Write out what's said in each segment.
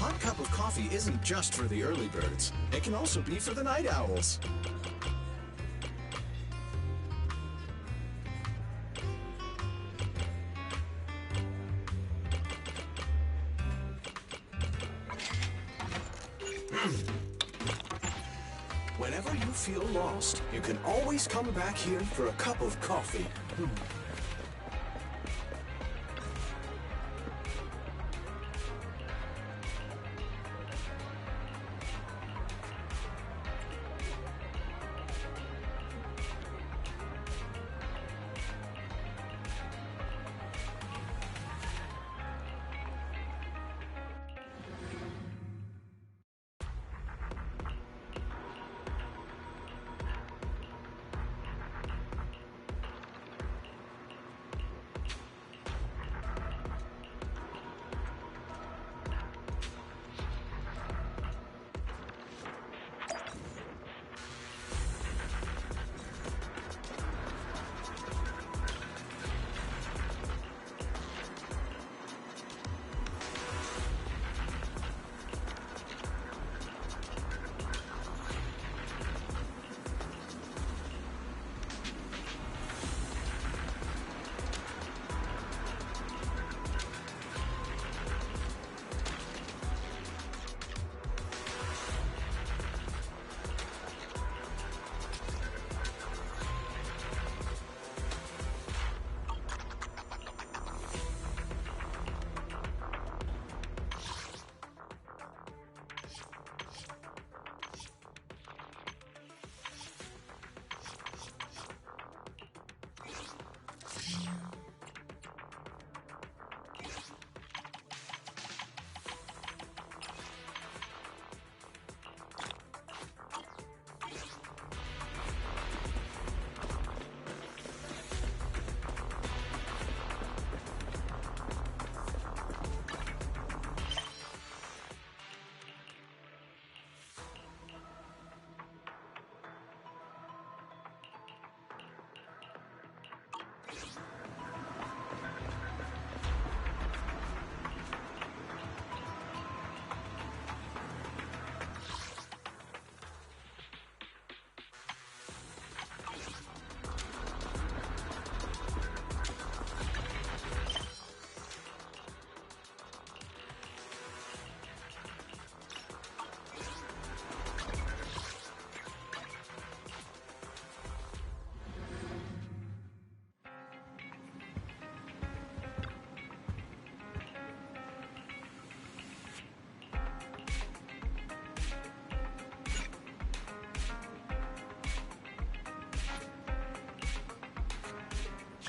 hot cup of coffee isn't just for the early birds. It can also be for the night owls. Whenever you feel lost, you can always come back here for a cup of coffee.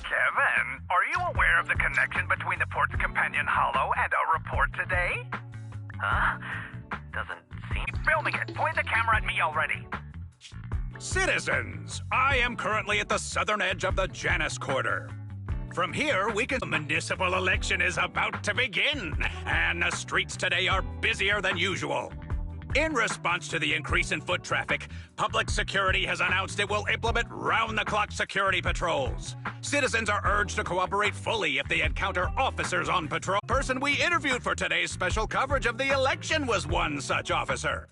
Kevin, are you aware of the connection between the port's companion hollow and our report today? Huh? Doesn't seem... Filming it! Point the camera at me already! Citizens, I am currently at the southern edge of the Janus Quarter. From here, we can... The municipal election is about to begin, and the streets today are busier than usual. In response to the increase in foot traffic, public security has announced it will implement round-the-clock security patrols. Citizens are urged to cooperate fully if they encounter officers on patrol. The person we interviewed for today's special coverage of the election was one such officer.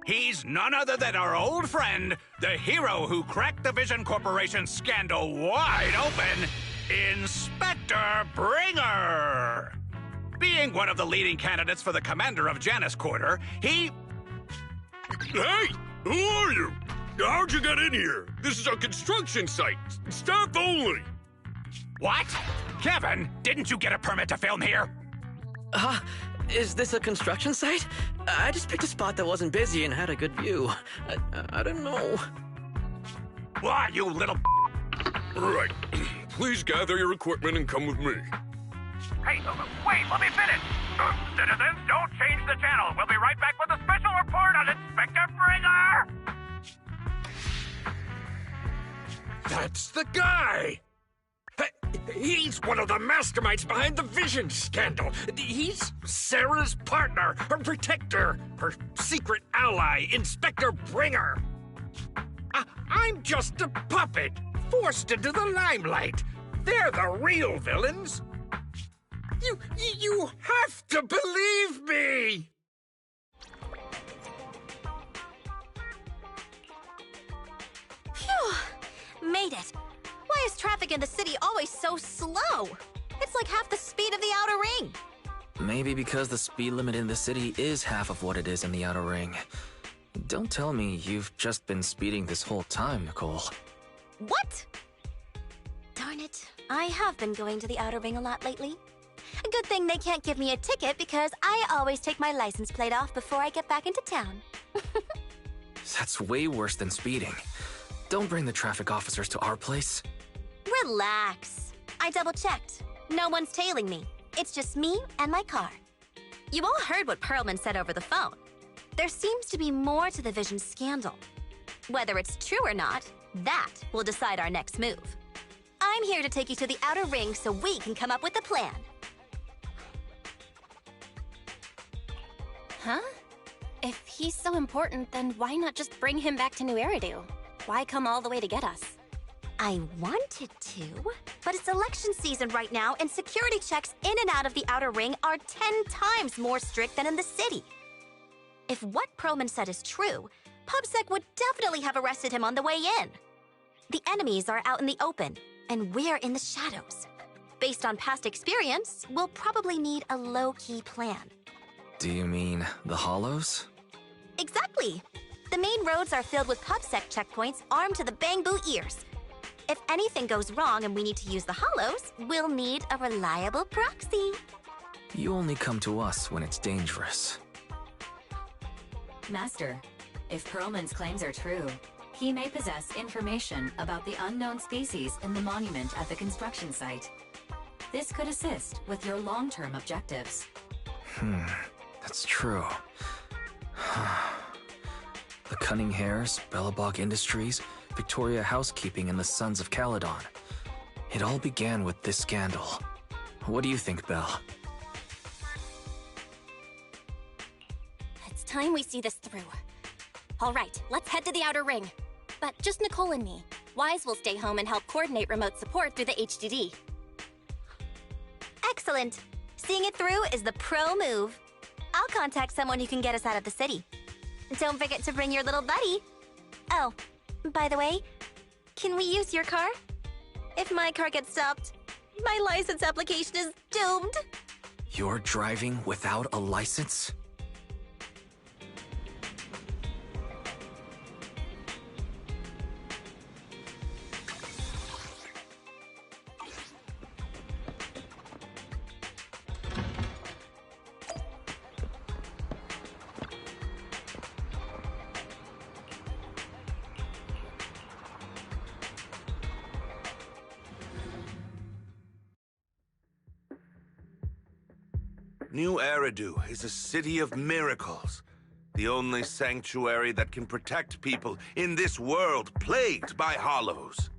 He's none other than our old friend, the hero who cracked the Vision Corporation scandal wide open, Inspector Bringer. Being one of the leading candidates for the commander of Janus Quarter, he... Hey! Who are you? How'd you get in here? This is a construction site. Staff only. What? Kevin, didn't you get a permit to film here? Is this a construction site? I just picked a spot that wasn't busy and had a good view. I don't know. Why, you little... Right. Please gather your equipment and come with me. Hey, wait, let me finish! Citizens, don't change the channel! We'll be right back with a special report on Inspector Bringer! That's the guy! He's one of the masterminds behind the Vision scandal. He's Sarah's partner, her protector, her secret ally, Inspector Bringer. I'm just a puppet, forced into the limelight. They're the real villains. You have to believe me! Phew! Made it. Why is traffic in the city always so slow? It's like half the speed of the outer ring. Maybe because the speed limit in the city is half of what it is in the outer ring. Don't tell me you've just been speeding this whole time, Nicole. What? Darn it. I have been going to the outer ring a lot lately. A good thing they can't give me a ticket because I always take my license plate off before I get back into town. That's way worse than speeding. Don't bring the traffic officers to our place. Relax. I double-checked. No one's tailing me. It's just me and my car. You all heard what Perlman said over the phone. There seems to be more to the Vision scandal. Whether it's true or not, that will decide our next move. I'm here to take you to the outer ring so we can come up with a plan. Huh? If he's so important, then why not just bring him back to New Eridu? Why come all the way to get us? I wanted to, but it's election season right now, and security checks in and out of the outer ring are 10 times more strict than in the city. If what Perlman said is true, PubSec would definitely have arrested him on the way in. The enemies are out in the open, and we're in the shadows. Based on past experience, we'll probably need a low-key plan. Do you mean the Hollows? Exactly! The main roads are filled with PubSec checkpoints armed to the bang-boo ears. If anything goes wrong and we need to use the Hollows, we'll need a reliable proxy. You only come to us when it's dangerous. Master, if Perlman's claims are true, he may possess information about the unknown species in the monument at the construction site. This could assist with your long-term objectives. That's true. The Cunning Hares, Bellabog Industries, Victoria Housekeeping, and the Sons of Caledon. It all began with this scandal. What do you think, Belle? It's time we see this through. All right, let's head to the outer ring. But just Nicole and me. Wise will stay home and help coordinate remote support through the HDD. Excellent. Seeing it through is the pro move. I'll contact someone who can get us out of the city. Don't forget to bring your little buddy. Oh, by the way, can we use your car? If my car gets stopped, my license application is doomed. You're driving without a license? New Eridu is a city of miracles. The only sanctuary that can protect people in this world plagued by hollows.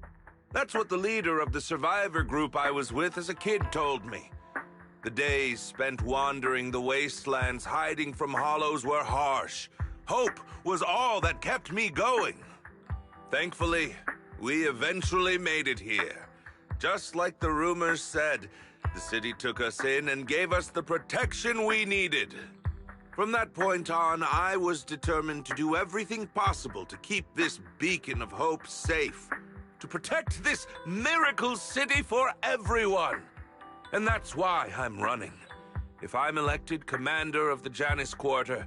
That's what the leader of the survivor group I was with as a kid told me. The days spent wandering the wastelands hiding from hollows were harsh. Hope was all that kept me going. Thankfully, we eventually made it here. Just like the rumors said, the city took us in and gave us the protection we needed. From that point on, I was determined to do everything possible to keep this beacon of hope safe, to protect this miracle city for everyone. And that's why I'm running. If I'm elected commander of the Janus Quarter,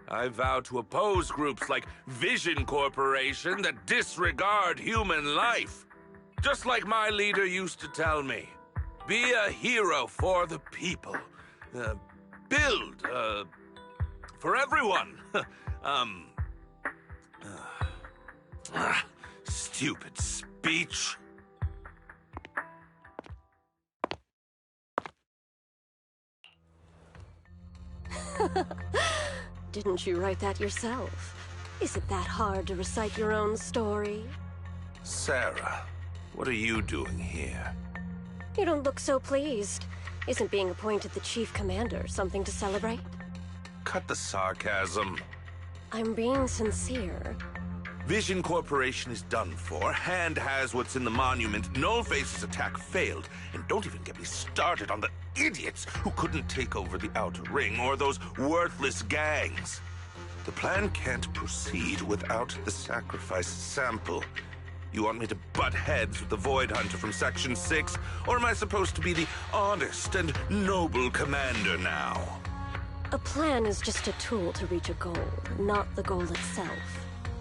I vow to oppose groups like Vision Corporation that disregard human life. Just like my leader used to tell me. Be a hero for the people. Build, for everyone. Stupid speech. Didn't you write that yourself? Is it that hard to recite your own story? Sarah, what are you doing here? You don't look so pleased. Isn't being appointed the chief commander something to celebrate? Cut the sarcasm. I'm being sincere. Vision Corporation is done for. Hand has what's in the monument. Nullface's attack failed. And don't even get me started on the... idiots who couldn't take over the Outer Ring or those worthless gangs. The plan can't proceed without the sacrifice sample. You want me to butt heads with the Void Hunter from Section 6? Or am I supposed to be the honest and noble commander now? A plan is just a tool to reach a goal, not the goal itself.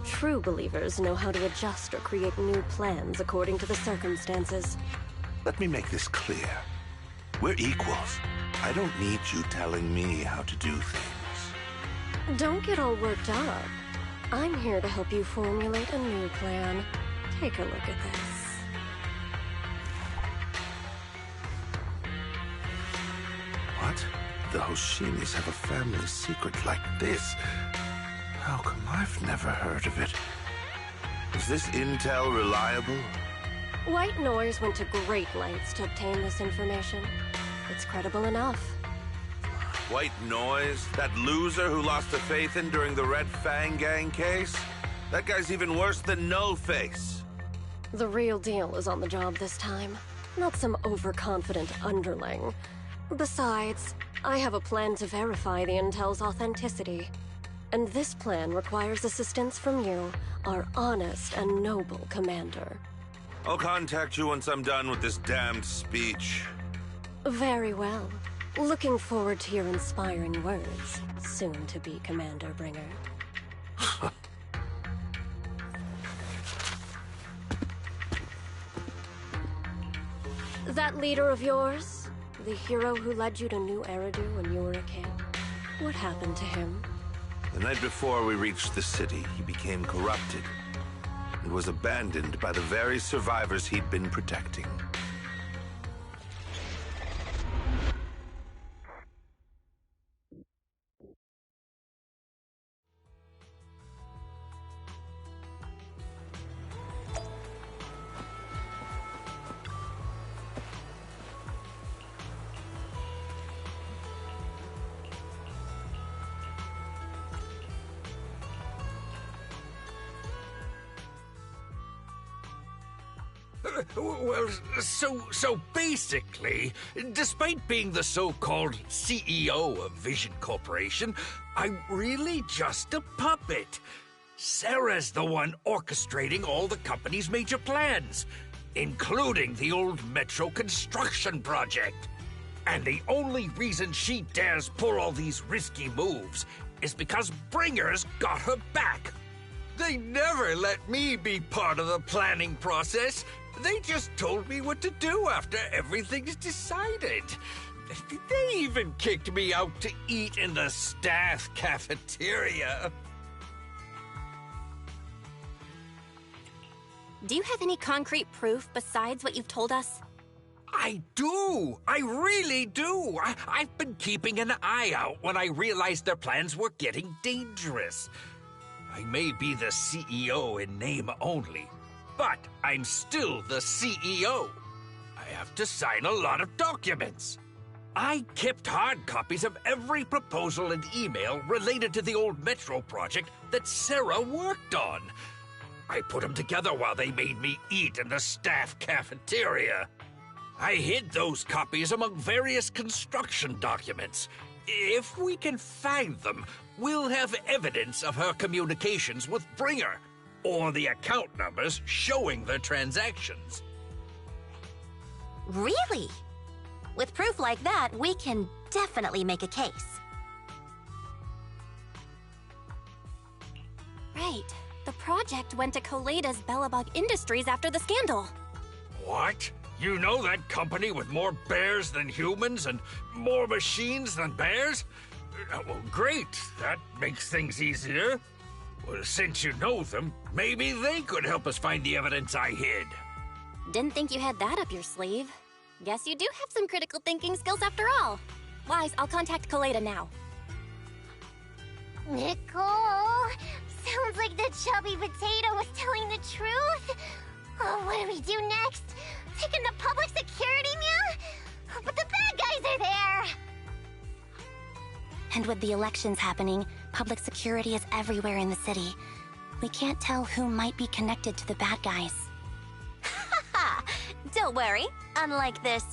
True believers know how to adjust or create new plans according to the circumstances. Let me make this clear. We're equals. I don't need you telling me how to do things. Don't get all worked up. I'm here to help you formulate a new plan. Take a look at this. What? The Hoshinis have a family secret like this? How come I've never heard of it? Is this intel reliable? White Noise went to great lengths to obtain this information. It's credible enough. White Noise? That loser who lost a faith in during the Red Fang Gang case? That guy's even worse than Nullface. The real deal is on the job this time, not some overconfident underling. Besides, I have a plan to verify the intel's authenticity. And this plan requires assistance from you, our honest and noble commander. I'll contact you once I'm done with this damned speech. Very well. Looking forward to your inspiring words, soon to be Commander Bringer. That leader of yours, the hero who led you to New Eridu when you were a kid, what happened to him? The night before we reached the city, he became corrupted and was abandoned by the very survivors he'd been protecting. Well, so basically, despite being the so-called CEO of Vision Corporation, I'm really just a puppet. Sarah's the one orchestrating all the company's major plans, including the old metro construction project. And the only reason she dares pull all these risky moves is because Bringer's got her back. They never let me be part of the planning process. They just told me what to do after everything's decided. They even kicked me out to eat in the staff cafeteria. Do you have any concrete proof besides what you've told us? I do. I really do. I've been keeping an eye out when I realized their plans were getting dangerous. I may be the CEO in name only, but I'm still the CEO. I have to sign a lot of documents. I kept hard copies of every proposal and email related to the old Metro project that Sarah worked on. I put them together while they made me eat in the staff cafeteria. I hid those copies among various construction documents. If we can find them, we'll have evidence of her communications with Bringer, or the account numbers showing their transactions. Really? With proof like that, we can definitely make a case. Right. The project went to Koleda's Bellabog Industries after the scandal. What? You know that company with more bears than humans and more machines than bears? Well, great. That makes things easier. Well, since you know them, maybe they could help us find the evidence I hid. Didn't think you had that up your sleeve. Guess you do have some critical thinking skills after all. Wise, I'll contact Koleda now. Nicole! Sounds like the chubby potato was telling the truth. Oh, what do we do next? Take in the public security, meow? But the bad guys are there! And with the elections happening, public security is everywhere in the city. We can't tell who might be connected to the bad guys. Haha! Don't worry. Unlike this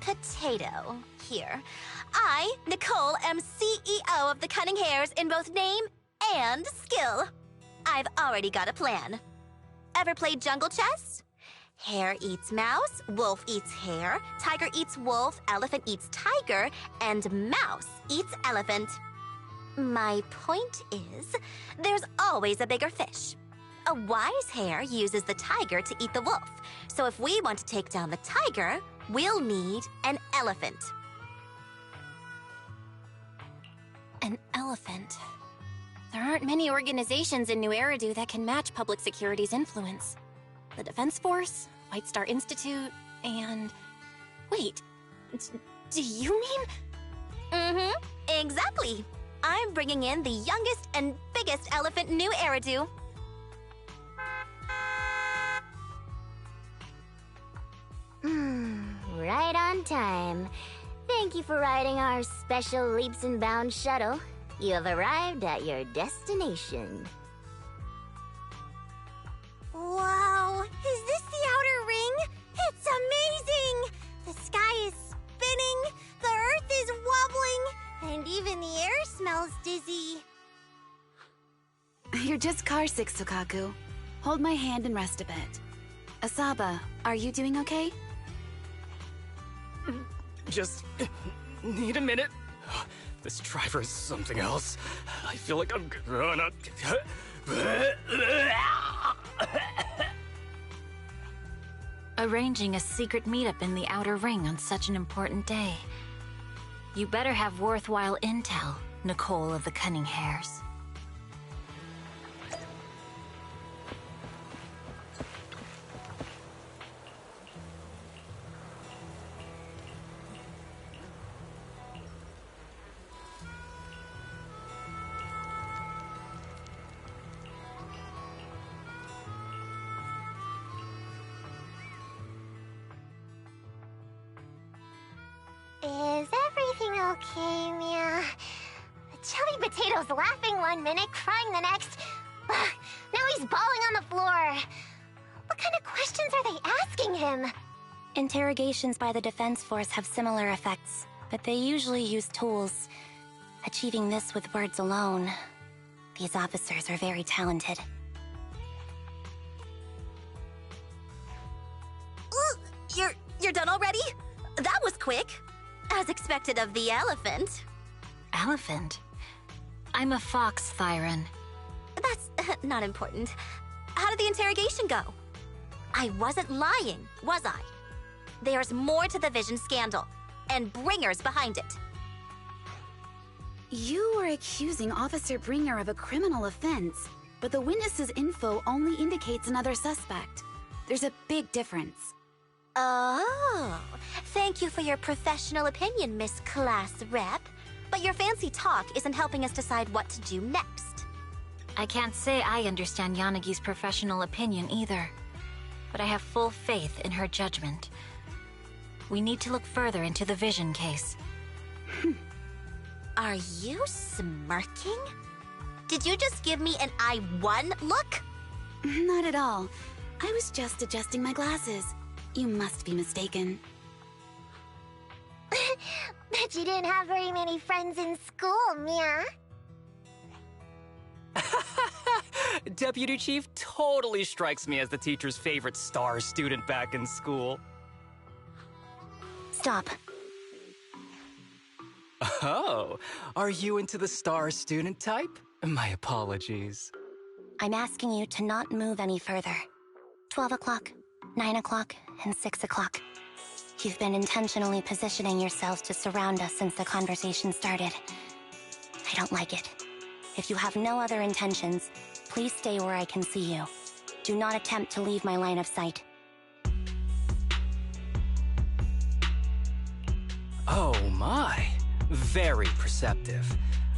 potato, here. I, Nicole, am CEO of the Cunning Hares in both name and skill. I've already got a plan. Ever played jungle chess? Hare eats mouse, wolf eats hare, tiger eats wolf, elephant eats tiger, and mouse eats elephant. My point is, there's always a bigger fish. A wise hare uses the tiger to eat the wolf. So if we want to take down the tiger, we'll need an elephant. An elephant. There aren't many organizations in New Eridu that can match public security's influence. The Defense Force, White Star Institute, and... Wait, do you mean? Mm-hmm, exactly. I'm bringing in the youngest and biggest elephant in New Eridu. Right on time. Thank you for riding our special leaps and bounds shuttle. You have arrived at your destination. Wow, is this the outer ring? It's amazing! The sky is spinning, the earth is wobbling, and even the air smells dizzy. You're just carsick, Sukaku. Hold my hand and rest a bit. Asaba, are you doing okay? Just need a minute. This driver is something else. I feel like I'm gonna... Arranging a secret meetup in the Outer Ring on such an important day. You better have worthwhile intel, Nicole of the Cunning Hares. Is everything okay, Mia? Chubby Potato's laughing one minute, crying the next. Now he's bawling on the floor. What kind of questions are they asking him? Interrogations by the Defense Force have similar effects, but they usually use tools. Achieving this with words alone. These officers are very talented. You're done already? That was quick. As expected of the elephant. Elephant? I'm a fox, Thyron. That's not important. How did the interrogation go? I wasn't lying, was I? There's more to the Vision scandal, and Bringer's behind it. You were accusing Officer Bringer of a criminal offense, but the witness's info only indicates another suspect. There's a big difference. Oh, thank you for your professional opinion, Miss Class Rep. But your fancy talk isn't helping us decide what to do next. I can't say I understand Yanagi's professional opinion either, but I have full faith in her judgment. We need to look further into the Vision case. Are you smirking? Did you just give me an I won look? Not at all. I was just adjusting my glasses. You must be mistaken. Bet you didn't have very many friends in school, Mia. Deputy Chief totally strikes me as the teacher's favorite star student back in school. Stop. Oh, are you into the star student type? My apologies. I'm asking you to not move any further. 12 o'clock, 9 o'clock, and 6 o'clock. You've been intentionally positioning yourselves to surround us since the conversation started. I don't like it. If you have no other intentions, please stay where I can see you. Do not attempt to leave my line of sight. Oh my. Very perceptive.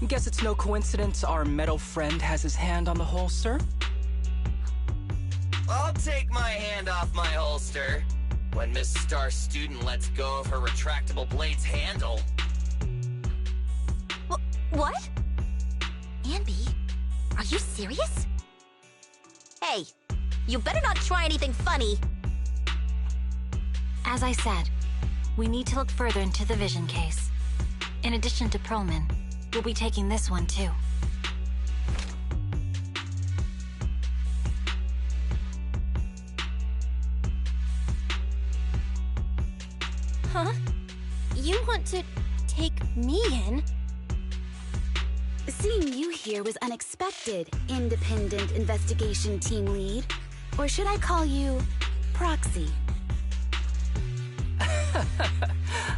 Guess it's no coincidence our metal friend has his hand on the holster? I'll take my hand off my holster when Miss Star Student lets go of her retractable blade's handle. What? Anby, are you serious? Hey, you better not try anything funny. As I said, We need to look further into the vision case. In addition to Perlman, we'll be taking this one too. Huh? You want to take me in? Seeing you here was unexpected, independent investigation team lead. Or should I call you proxy?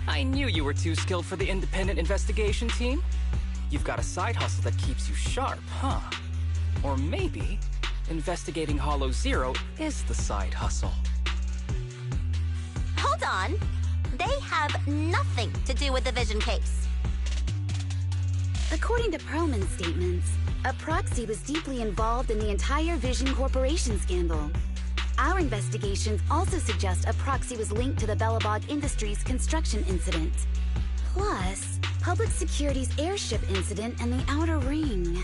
I knew you were too skilled for the independent investigation team. You've got a side hustle that keeps you sharp, huh? Or maybe investigating Hollow Zero is the side hustle. Hold on. They have nothing to do with the vision case. According to Perlman's statements, a proxy was deeply involved in the entire Vision Corporation scandal. Our investigations also suggest a proxy was linked to the Belobog Industries construction incident. Plus, Public Security's airship incident and the Outer Ring.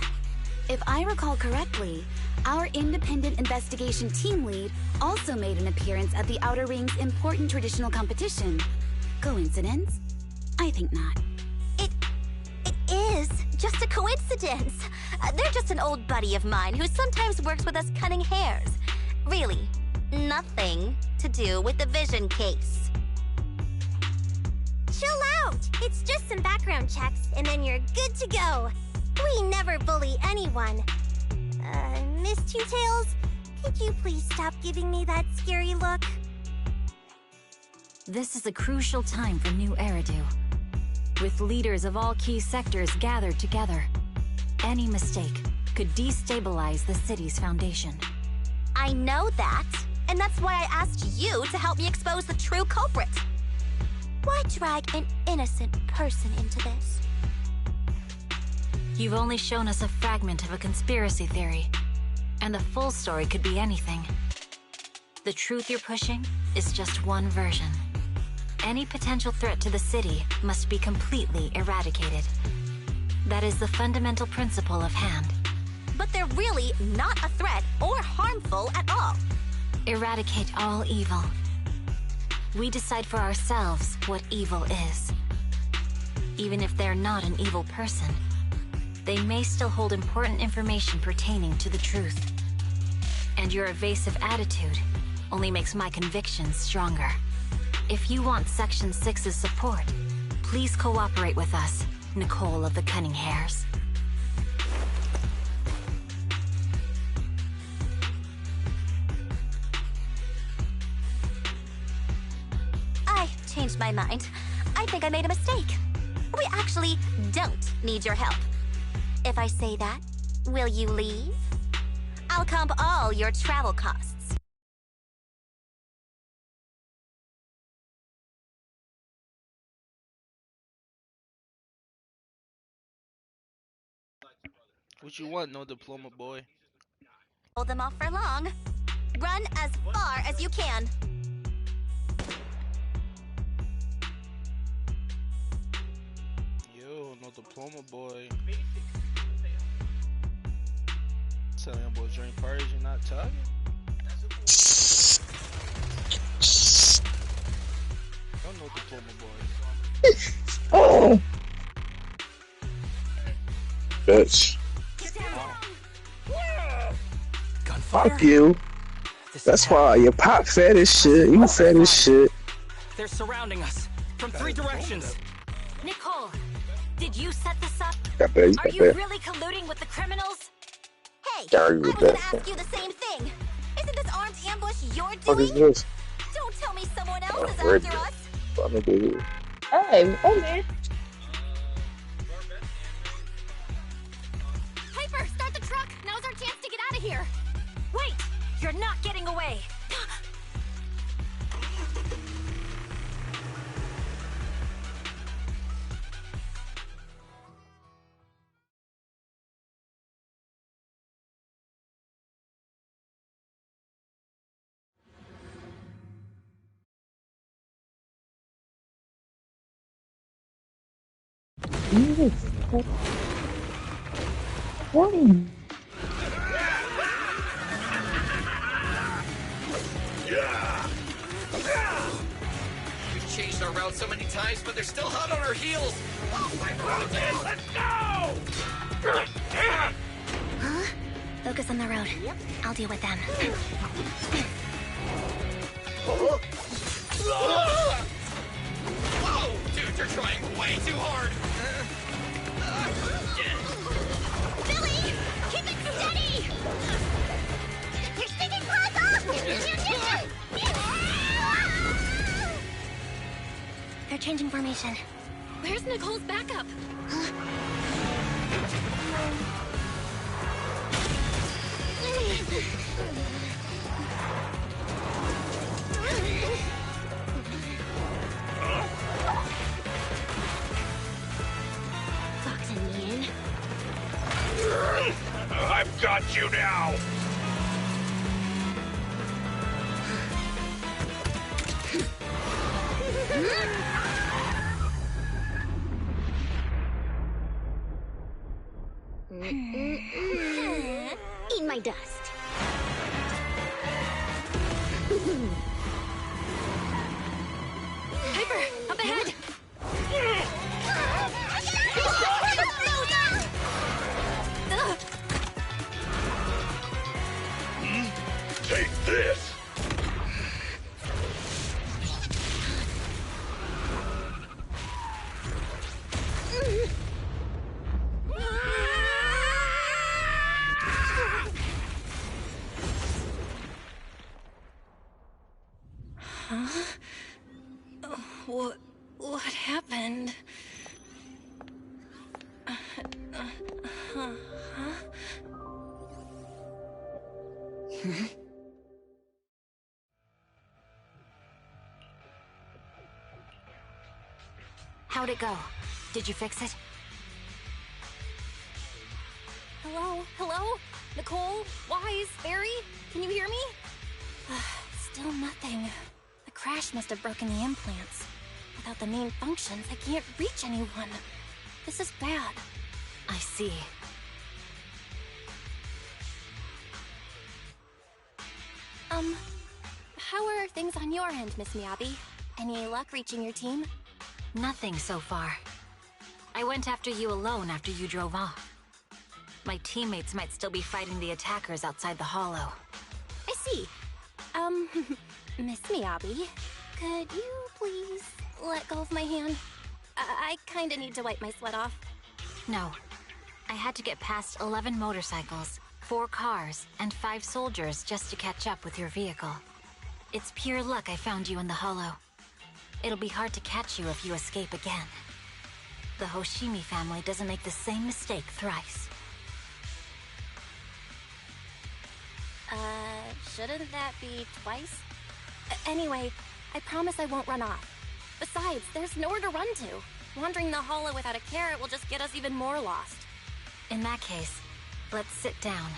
If I recall correctly, our independent investigation team lead also made an appearance at the Outer Ring's important traditional competition. Coincidence? I think not. It is just a coincidence. They're just an old buddy of mine who sometimes works with us cutting hairs. Really, nothing to do with the vision case. Chill out! It's just some background checks, and then you're good to go. We never bully anyone. Miss Two Tails, could you please stop giving me that scary look? This is a crucial time for New Eridu. With leaders of all key sectors gathered together, any mistake could destabilize the city's foundation. I know that, and that's why I asked you to help me expose the true culprit. Why drag an innocent person into this? You've only shown us a fragment of a conspiracy theory, and the full story could be anything. The truth you're pushing is just one version. Any potential threat to the city must be completely eradicated. That is the fundamental principle of Hand. But they're really not a threat or harmful at all. Eradicate all evil. We decide for ourselves what evil is. Even if they're not an evil person, they may still hold important information pertaining to the truth. And your evasive attitude only makes my convictions stronger. If you want Section 6's support, please cooperate with us, Nicole of the Cunning Hairs. I changed my mind. I think I made a mistake. We actually don't need your help. If I say that, will you leave? I'll comp all your travel costs. What you want, no diploma boy? Hold them off for long. Run as far as you can. Yo, no diploma boy. Telling them boys during parties you're not talking? Don't no diploma boy. Oh! Bitch. Fuck you. That's why your pop fat as shit. You fat as shit. They're surrounding us from 3 directions. Nicole, did you set this up? Are you really colluding with the criminals? Hey, I was gonna ask you the same thing. Isn't this armed ambush you're doing? What is this? Don't tell me someone else is Red after us. What am I doing here? Hey, man. Piper, start the truck. Now's our chance to get out of here. Wait, you're not getting away. Warning. We've changed our route around so many times, but they're still hot on our heels. Oh, my protein, let's go! Huh? Focus on the road. Yep. I'll deal with them. Whoa! Dude, you're trying way too hard! Billy! Keep it steady! You're sticking claws off! They're changing formation. Where's Nicole's backup? Boxing me in. I've got you now! Eat my dust. Piper, up ahead! Take this! Huh? What happened? Huh? How'd it go? Did you fix it? Hello? Hello? Nicole? Wise? Barry? Can you hear me? Still nothing. The crash must have broken the implants. Without the main functions, I can't reach anyone. This is bad. I see. How are things on your end, Miss Miyabi? Any luck reaching your team? Nothing so far. I went after you alone after you drove off. My teammates might still be fighting the attackers outside the hollow. I see. Miss Miyabi, could you please let go of my hand? I kinda need to wipe my sweat off. No. I had to get past 11 motorcycles, 4 cars, and 5 soldiers just to catch up with your vehicle. It's pure luck I found you in the hollow. It'll be hard to catch you if you escape again. The Hoshimi family doesn't make the same mistake thrice. Shouldn't that be twice? Anyway, I promise I won't run off. Besides, there's nowhere to run to. Wandering the hollow without a carrot will just get us even more lost. In that case, let's sit down.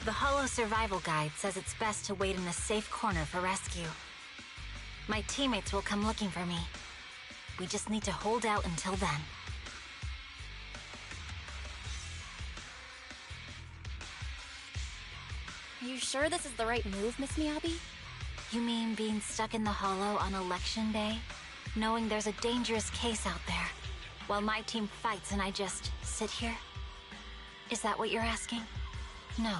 The Hollow Survival Guide says it's best to wait in a safe corner for rescue. My teammates will come looking for me. We just need to hold out until then. Are you sure this is the right move, Miss Miyabi? You mean being stuck in the hollow on election day? Knowing there's a dangerous case out there, while my team fights and I just sit here? Is that what you're asking? No.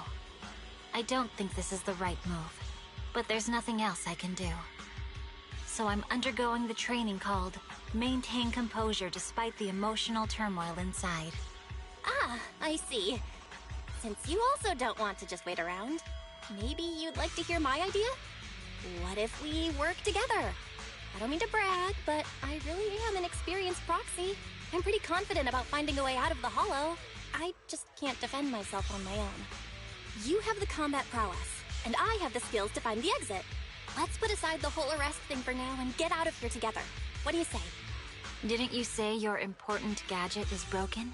I don't think this is the right move, but there's nothing else I can do. So I'm undergoing the training called Maintain Composure Despite the Emotional Turmoil Inside. Ah, I see. Since you also don't want to just wait around, maybe you'd like to hear my idea? What if we work together? I don't mean to brag, but I really am an experienced proxy. I'm pretty confident about finding a way out of the hollow. I just can't defend myself on my own. You have the combat prowess, and I have the skills to find the exit. Let's put aside the whole arrest thing for now and get out of here together. What do you say? Didn't you say your important gadget is broken?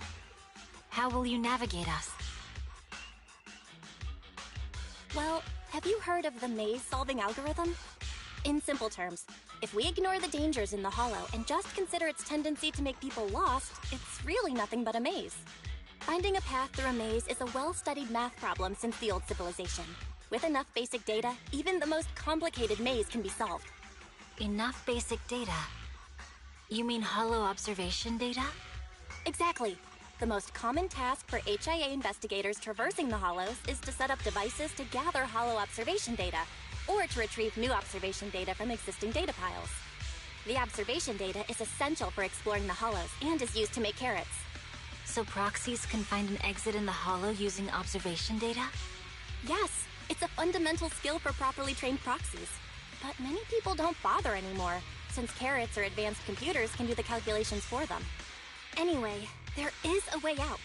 How will you navigate us? Well, have you heard of the maze-solving algorithm? In simple terms, if we ignore the dangers in the hollow and just consider its tendency to make people lost, it's really nothing but a maze. Finding a path through a maze is a well-studied math problem since the old civilization. With enough basic data, even the most complicated maze can be solved. Enough basic data? You mean hollow observation data? Exactly. The most common task for HIA investigators traversing the hollows is to set up devices to gather hollow observation data, or to retrieve new observation data from existing data piles. The observation data is essential for exploring the hollows and is used to make carrots. So proxies can find an exit in the hollow using observation data? Yes, it's a fundamental skill for properly trained proxies. But many people don't bother anymore, since carrots or advanced computers can do the calculations for them. Anyway, there is a way out.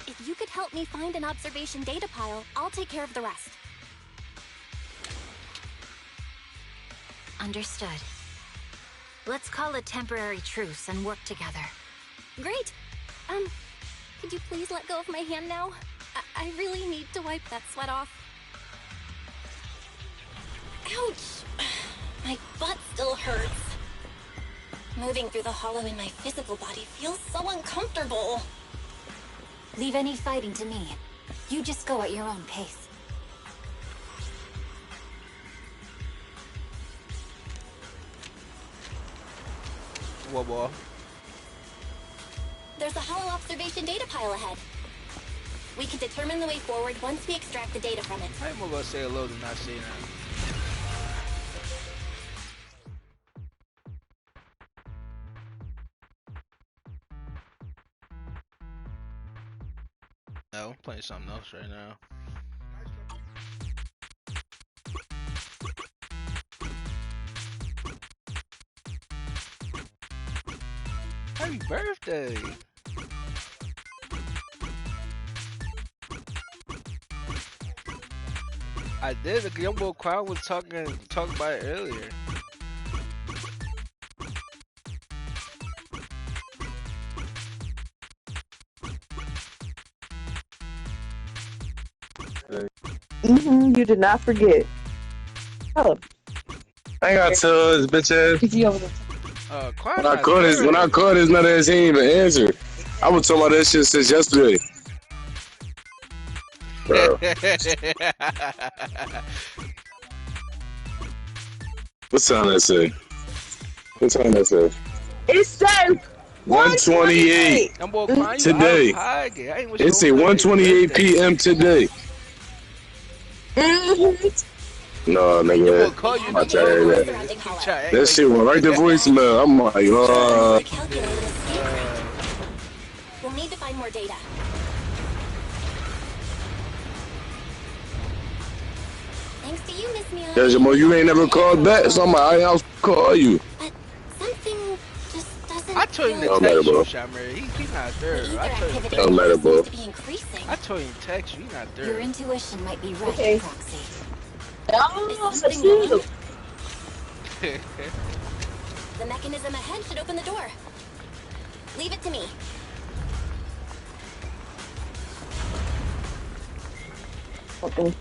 If you could help me find an observation data pile, I'll take care of the rest. Understood. Let's call a temporary truce and work together. Great! Could you please let go of my hand now? I really need to wipe that sweat off. Ouch! My butt still hurts. Moving through the hollow in my physical body feels so uncomfortable. Leave any fighting to me. You just go at your own pace. What? There's a hollow observation data pile ahead. We can determine the way forward once we extract the data from it. I'm more about to say hello than not say that. No, I'm playing something else right now. Happy birthday! I did. The young boy crowd was talking about it earlier. You did not forget. Oh. I ain't gotta tell this bitch ass. When I called his nut ass, he ain't even answer. I was talking about that shit since yesterday. Bro. What time that say? What time that say? It said 1:28 today. It say 1:28 p.m. today. No, nigga. I tried that. That shit went right to voicemail. I'm like, We'll need to find more data. Thanks to you, Miss Mia. Jamal, you ain't never called back, so I'm like, I'll call you. But something just doesn't. I told him to Don't text matter, bro. you, Shamir. He's not there. I told him to Don't matter, bro. I told him to text you. He's not there. Your intuition might be right, Okay. Proxy. Oh, The mechanism ahead should open the door. Leave it to me. Okay.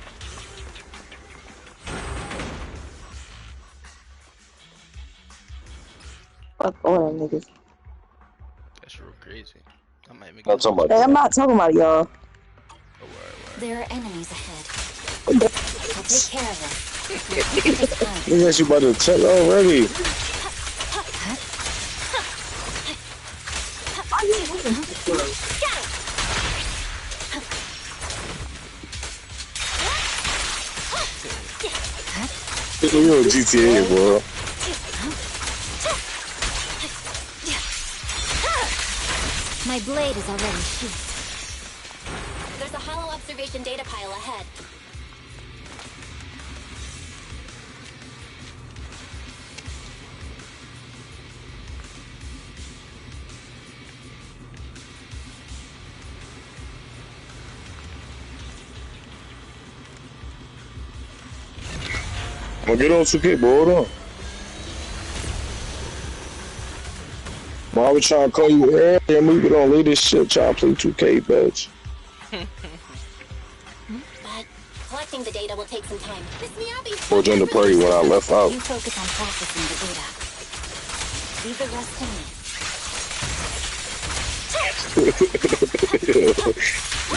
Fuck all them niggas. That's real crazy. I might make I'm talking about Hey, I'm not talking about y'all. There are enemies ahead. I'll take care of them. Look at you about to check already. You on GTA, bro. My blade is already sheathed. There's a hollow observation data pile ahead. Well, get on 2K, bro. Hold on. Well, I was trying to call you earlier and we get on this shit. Try to play 2K, bitch. But collecting the data will take some time. Or join the party when I left out. You focus on processing the data. Leave the rest to me.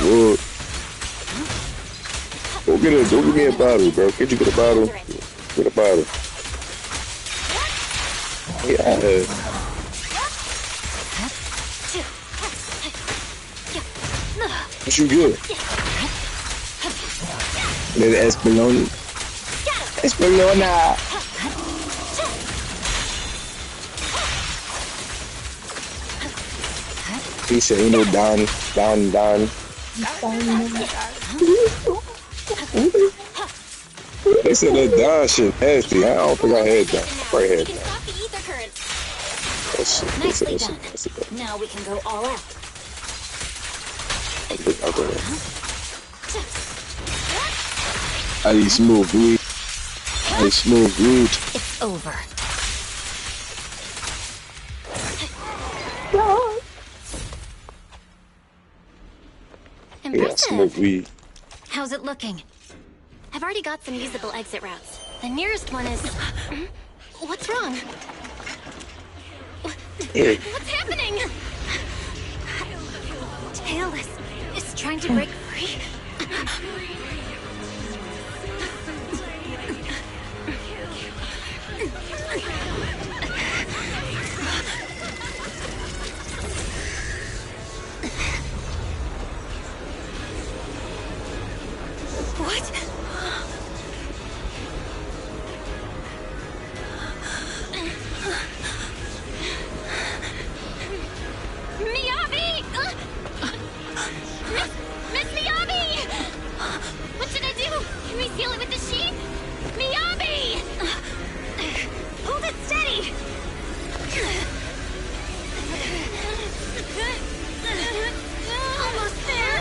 Whoa. Go get me a bottle, bro. Can't you get a bottle? Get a bottle. Yeah. What you get? Little Espelona. Espelona. He said, you know, down. They said that down shit nasty. I don't think I had that. I probably had that. Nicely done. Now we can go all out. I need smooth weed. It's over. Yeah, smoke weed. How's it looking? I've already got some usable exit routes. The nearest one is... What's wrong? Yeah. What's happening? Tailless is trying to break free. What? Miyabi! Miss Miyabi! What should I do? Can we seal it with the sheet? Miyabi! Hold it steady! Almost there!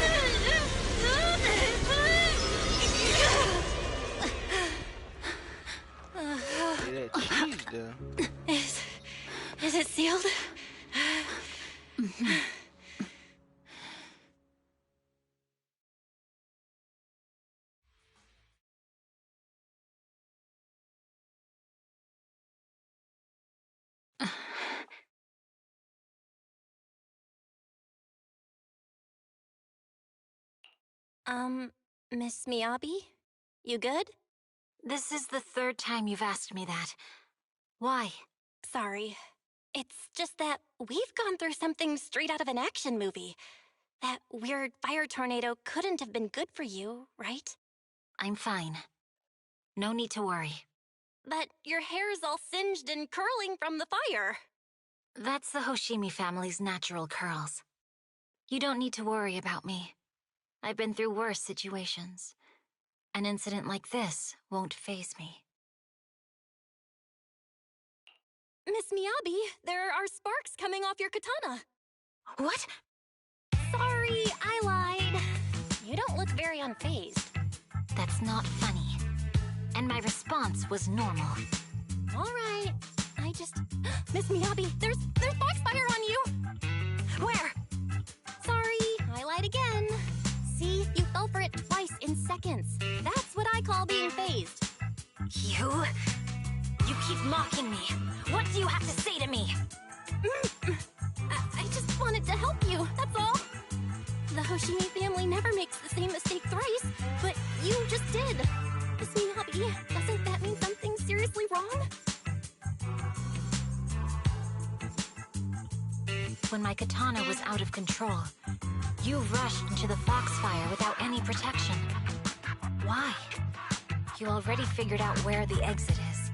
Is it sealed? Miss Miyabi? You good? This is the third time you've asked me that. Why? Sorry. It's just that we've gone through something straight out of an action movie. That weird fire tornado couldn't have been good for you, right? I'm fine. No need to worry. But your hair's all singed and curling from the fire. That's the Hoshimi family's natural curls. You don't need to worry about me. I've been through worse situations. An incident like this won't faze me. Miss Miyabi, there are sparks coming off your katana. What? Sorry, I lied. You don't look very unfazed. That's not funny. And my response was normal. All right. I just... Miss Miyabi, there's foxfire on you! Where? Sorry, I lied again. See, you fell for it twice in seconds. That's what I call being phased. You keep mocking me. What do you have to say to me? I just wanted to help you, that's all. The Hoshimi family never makes the same mistake thrice, but you just did. Miss Miyabi, doesn't that mean something seriously wrong? When my katana was out of control, you rushed into the foxfire without any protection. Why? You already figured out where the exit is.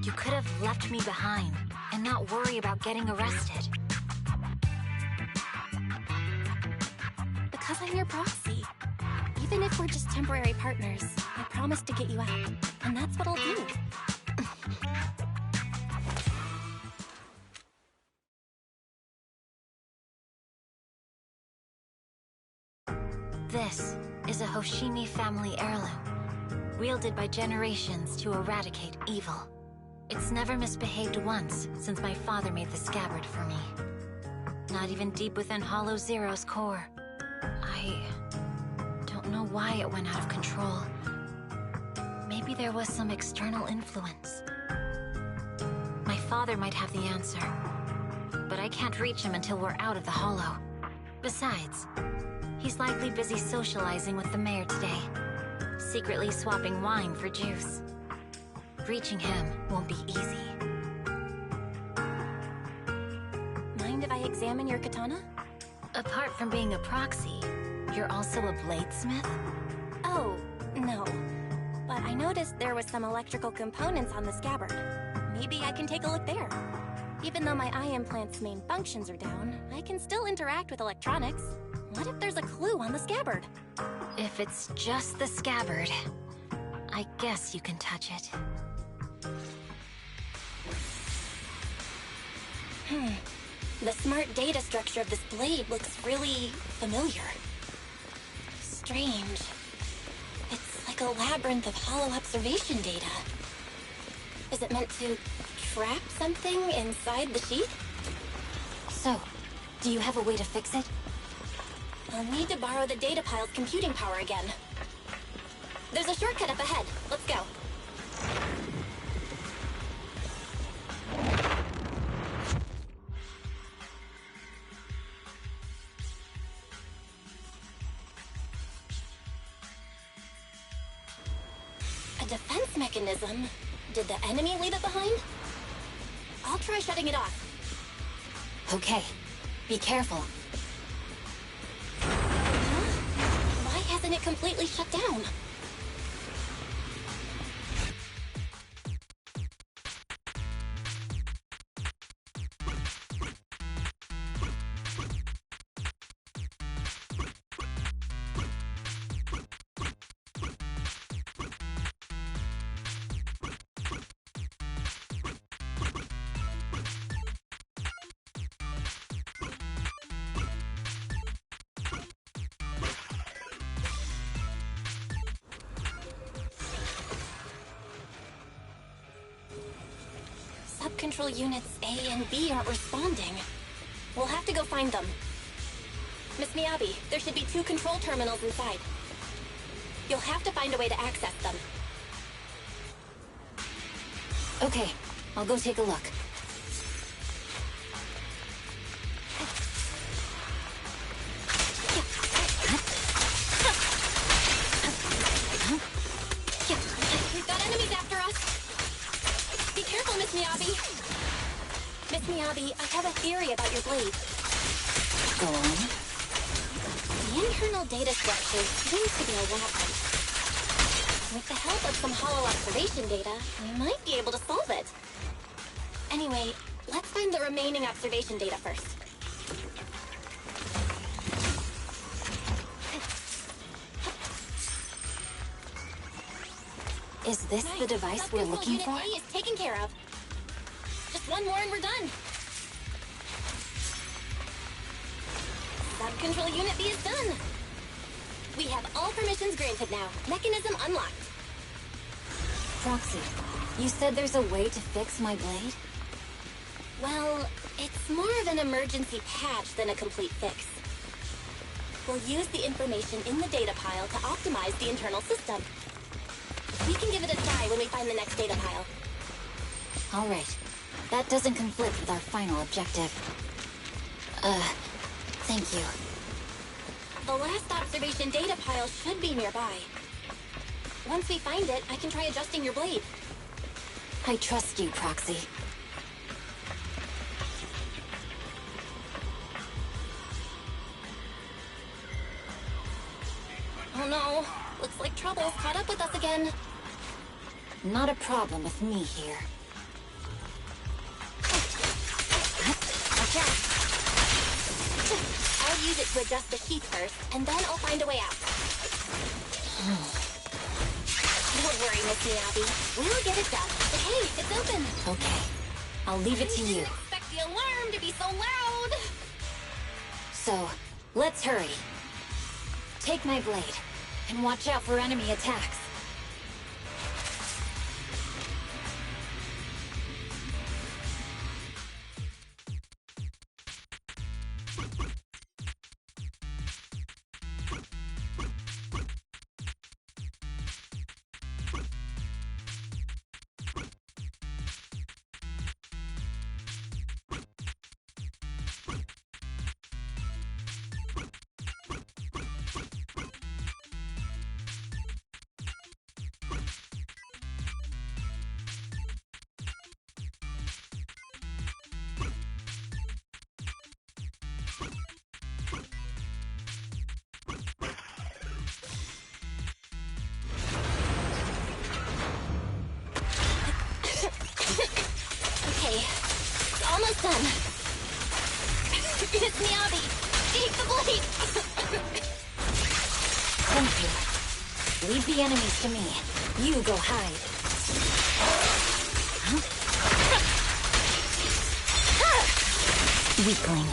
You could have left me behind and not worry about getting arrested. Because I'm your proxy. Even if we're just temporary partners, I promise to get you out. And that's what I'll do. This is a Hoshimi family heirloom, wielded by generations to eradicate evil. It's never misbehaved once since my father made the scabbard for me. Not even deep within Hollow Zero's core. I don't know why it went out of control. Maybe there was some external influence. My father might have the answer, but I can't reach him until we're out of the Hollow. Besides, he's likely busy socializing with the mayor today, secretly swapping wine for juice. Reaching him won't be easy. Mind if I examine your katana? Apart from being a proxy, You're also a bladesmith? Oh, no. But I noticed there was some electrical components on the scabbard. Maybe I can take a look there. Even though my eye implant's main functions are down, I can still interact with electronics. What if there's a clue on the scabbard? If it's just the scabbard, I guess you can touch it. The smart data structure of this blade looks really familiar. Strange. It's like a labyrinth of hollow observation data. Is it meant to trap something inside the sheath? So, do you have a way to fix it? I'll need to borrow the data pile's computing power again. There's a shortcut up ahead. Let's go. A defense mechanism? Did the enemy leave it behind? I'll try shutting it off. Okay. Be careful. Why hasn't it completely shut down? Control units A and B aren't responding. We'll have to go find them. Miss Miyabi, there should be 2 control terminals inside. You'll have to find a way to access them. Okay, I'll go take a look. We've got enemies after us. Be careful, Miss Miyabi. Miss Miyabi, I have a theory about your blade. Go on. The internal data structure seems to be a labyrinth. With the help of some hollow observation data, we might be able to solve it. Anyway, let's find the remaining observation data first. Is this the device we're looking for? Unit A is taken care of. Just one more and we're done. Sub-control unit B is done. We have all permissions granted now. Mechanism unlocked. Proxy, you said there's a way to fix my blade? Well, it's more of an emergency patch than a complete fix. We'll use the information in the data pile to optimize the internal system. We can give it a try when we find the next data pile. All right. That doesn't conflict with our final objective. Thank you. The last observation data pile should be nearby. Once we find it, I can try adjusting your blade. I trust you, Proxy. Oh no. Looks like trouble's caught up with us again. Not a problem with me here. Watch out. I'll use it to adjust the sheath first, and then I'll find a way out. Don't worry, Miss Miyabi. We'll get it done. But hey, it's open. Okay. I'll leave it to you. Didn't expect the alarm to be so loud. So, let's hurry. Take my blade, and watch out for enemy attacks. almost done. It's Miyabi. Take the blade. Thank you. Leave the enemies to me. You go hide. Weakling.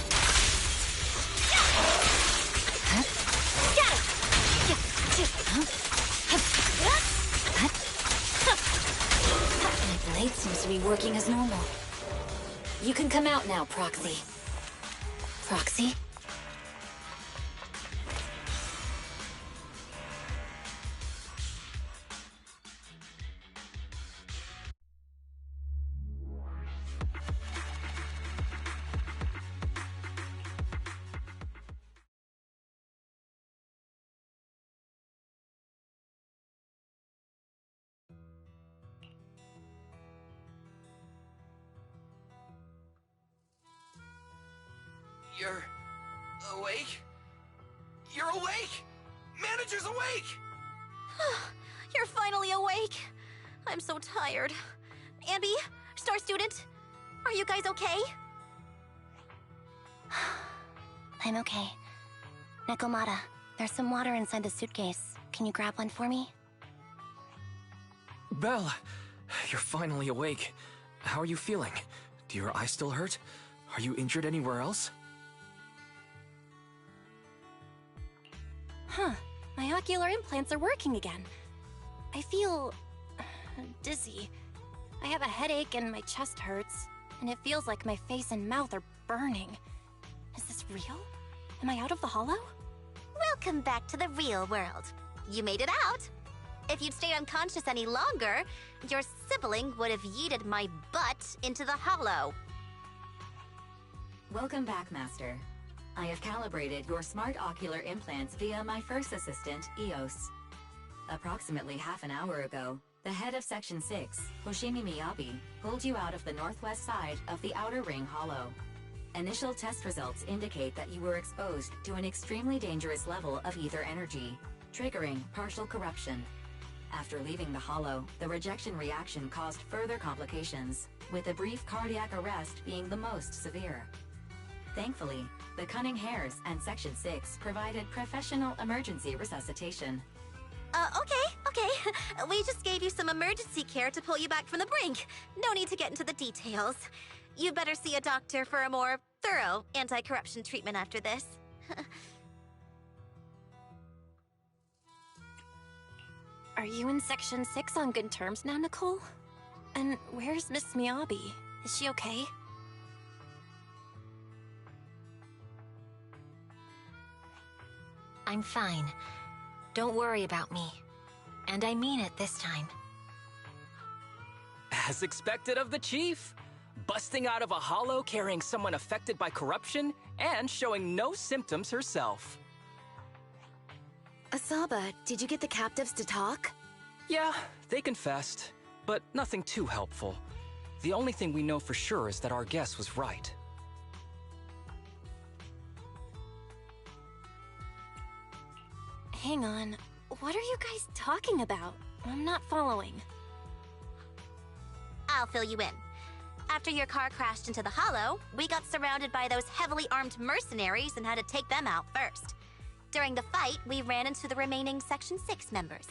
My blade seems to be working as normal. You can come out now, Proxy. Proxy? You're awake? You're awake! Manager's awake! You're finally awake. I'm so tired. Ambi, Star Student, are you guys okay? I'm okay. Nekomata, there's some water inside the suitcase. Can you grab one for me? Belle, you're finally awake. How are you feeling? Do your eyes still hurt? Are you injured anywhere else? Huh. My ocular implants are working again. I feel dizzy. I have a headache and my chest hurts, and it feels like my face and mouth are burning. Is this real? Am I out of the hollow? Welcome back to the real world. You made it out. If you'd stayed unconscious any longer, your sibling would have yeeted my butt into the hollow. Welcome back, Master. I have calibrated your smart ocular implants via my first assistant, EOS. Approximately half an hour ago, the head of Section 6, Hoshimi Miyabi, pulled you out of the northwest side of the Outer Ring Hollow. Initial test results indicate that you were exposed to an extremely dangerous level of ether energy, triggering partial corruption. After leaving the hollow, the rejection reaction caused further complications, with a brief cardiac arrest being the most severe. Thankfully, the Cunning Hares and Section 6 provided professional emergency resuscitation. Okay. We just gave you some emergency care to pull you back from the brink. No need to get into the details. You'd better see a doctor for a more thorough anti-corruption treatment after this. Are you in Section 6 on good terms now, Nicole? And where's Miss Miyabi? Is she okay? I'm fine. Don't worry about me. And I mean it this time. As expected of the Chief. Busting out of a hollow carrying someone affected by corruption and showing no symptoms herself. Asaba, did you get the captives to talk? Yeah, they confessed, but nothing too helpful. The only thing we know for sure is that our guess was right. Hang on. What are you guys talking about? I'm not following. I'll fill you in. After your car crashed into the hollow, we got surrounded by those heavily armed mercenaries and had to take them out first. During the fight, we ran into the remaining Section 6 members.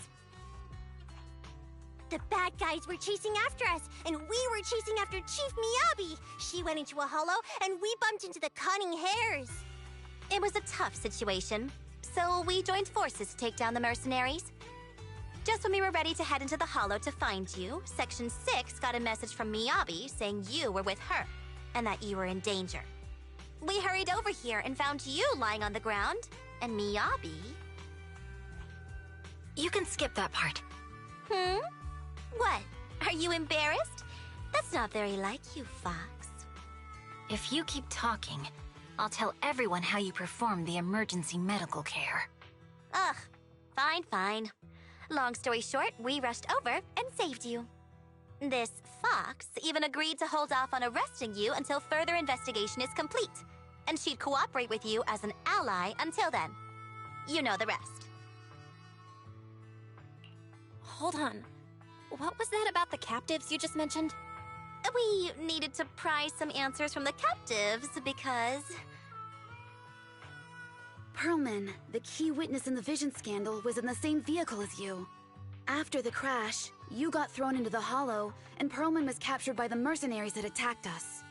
The bad guys were chasing after us, and we were chasing after Chief Miyabi. She went into a hollow, and we bumped into the Cunning Hares. It was a tough situation, so we joined forces to take down the mercenaries. Just when we were ready to head into the hollow to find you, Section 6 got a message from Miyabi saying you were with her, and that you were in danger. We hurried over here and found you lying on the ground, and Miyabi... You can skip that part. What? Are you embarrassed? That's not very like you, Fox. If you keep talking, I'll tell everyone how you performed the emergency medical care. Ugh, fine. Long story short, we rushed over and saved you. This Fox even agreed to hold off on arresting you until further investigation is complete, and she'd cooperate with you as an ally until then. You know the rest. Hold on. What was that about the captives you just mentioned? We needed to pry some answers from the captives because... Perlman, the key witness in the Vision scandal, was in the same vehicle as you. After the crash, you got thrown into the Hollow, and Perlman was captured by the mercenaries that attacked us.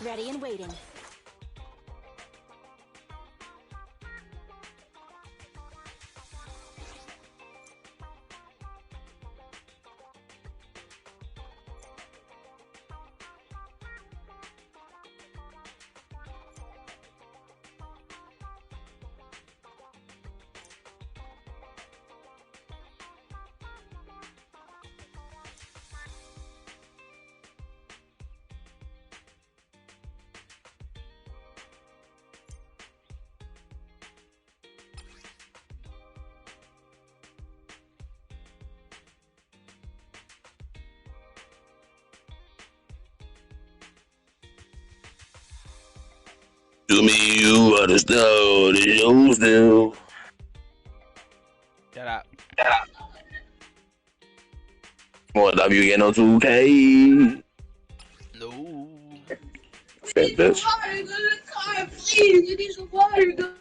Ready and waiting. To me, you understand what it is do. Get out. What up, you get no 2K? No. Fat bitch. Please, you need some water.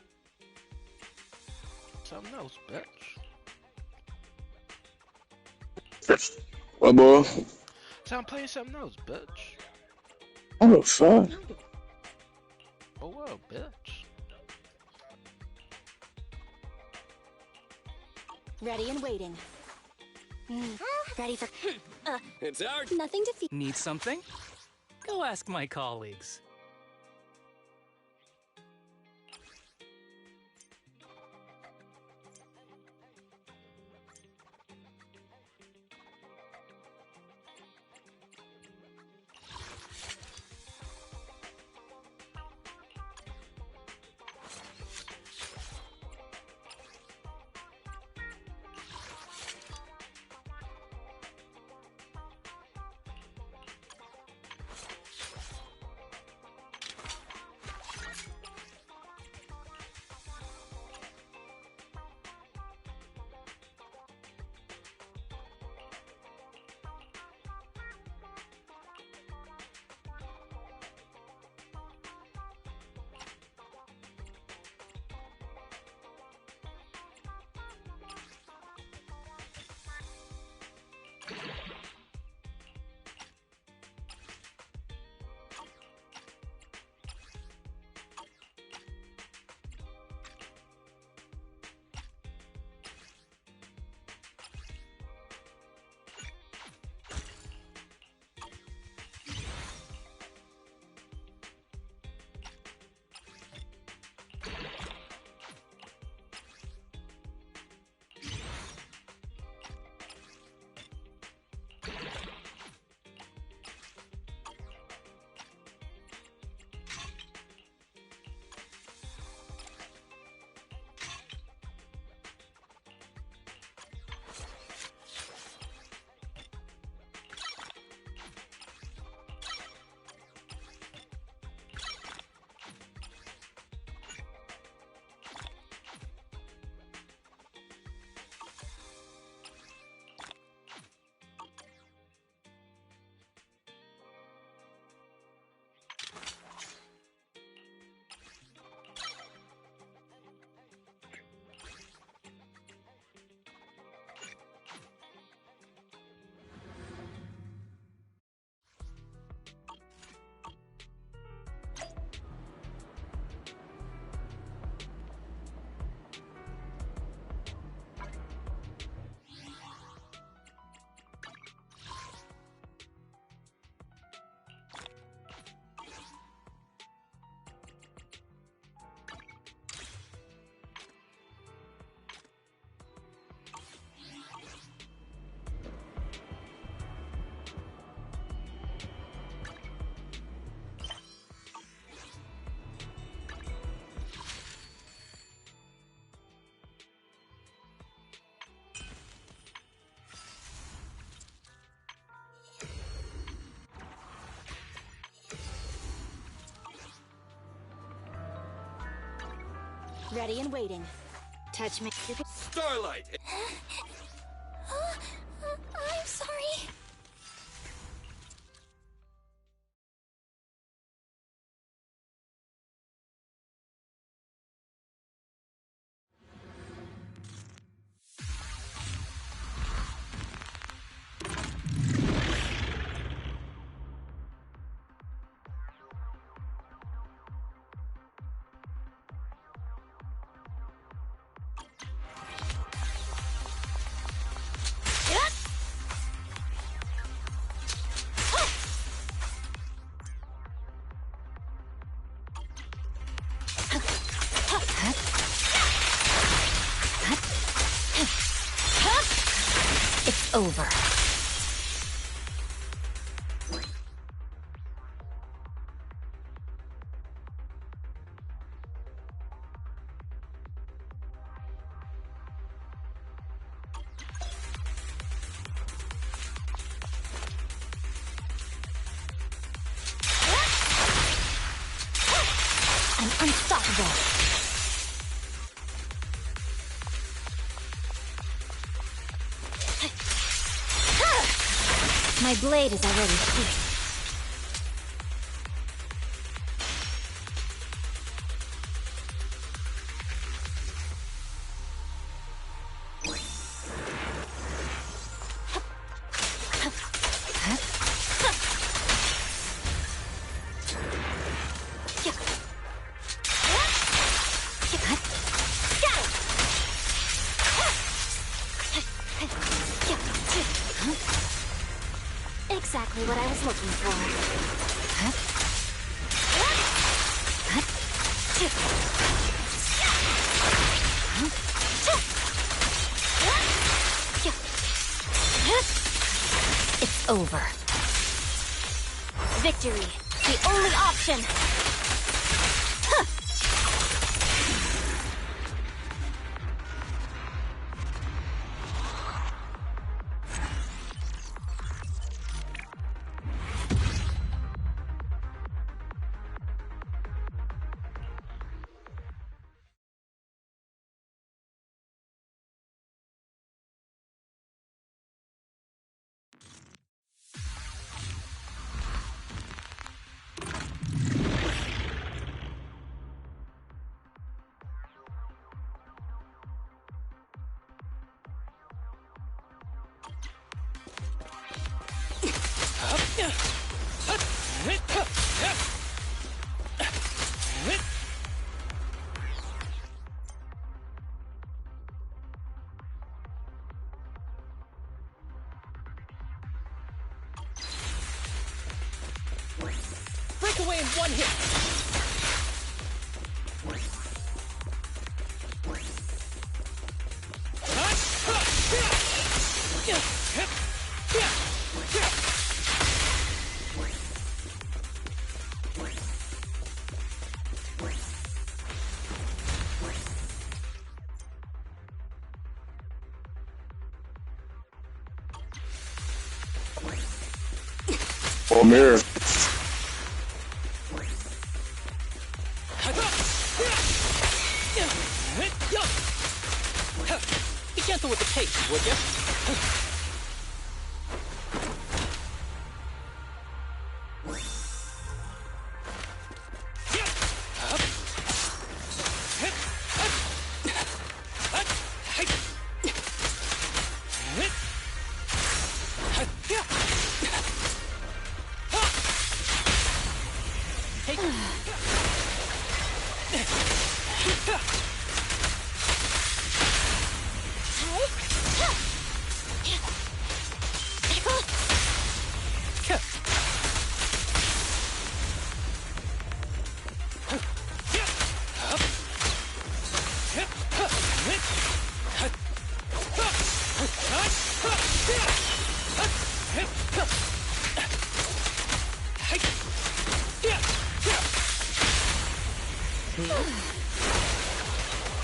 Something else, bitch. What, boy? So I'm playing something else, bitch. Oh, fuck. Oh, well, bitch. Ready and waiting. Ready for... It's our... Nothing to fear. Need something? Go ask my colleagues. Ready and waiting. Touch me. Starlight! I'm sorry. It's over. I'm unstoppable. My blade is already here. Exactly what I was looking for. It's over. Victory, the only option. Break away in one hit! Oh, mirror. Be gentle with the pace, would ya?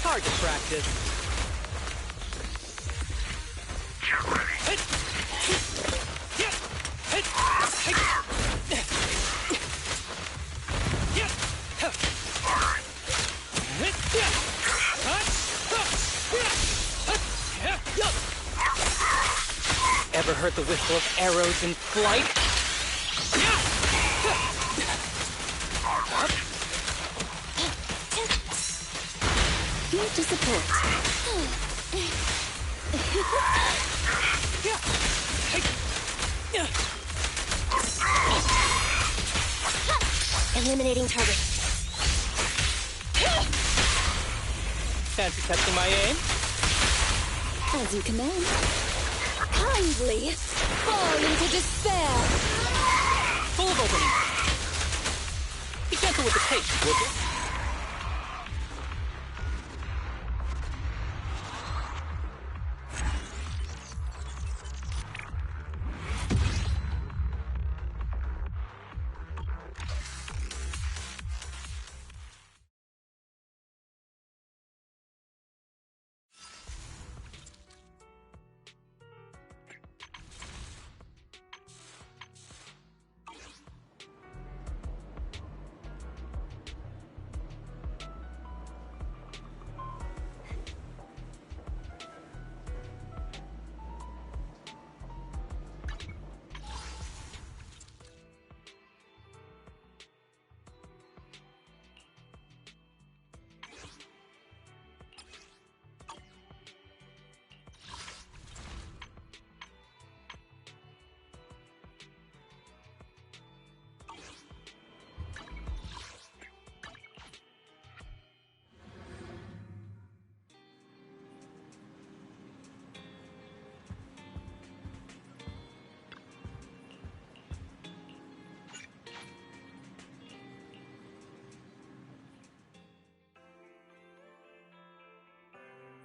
Hard to practice. hurt the whistle of arrows in flight. Here to support. Eliminating target. Fancy testing my aim? As you command. Kindly fall into despair. Full of opening. Be gentle with the pace, would you?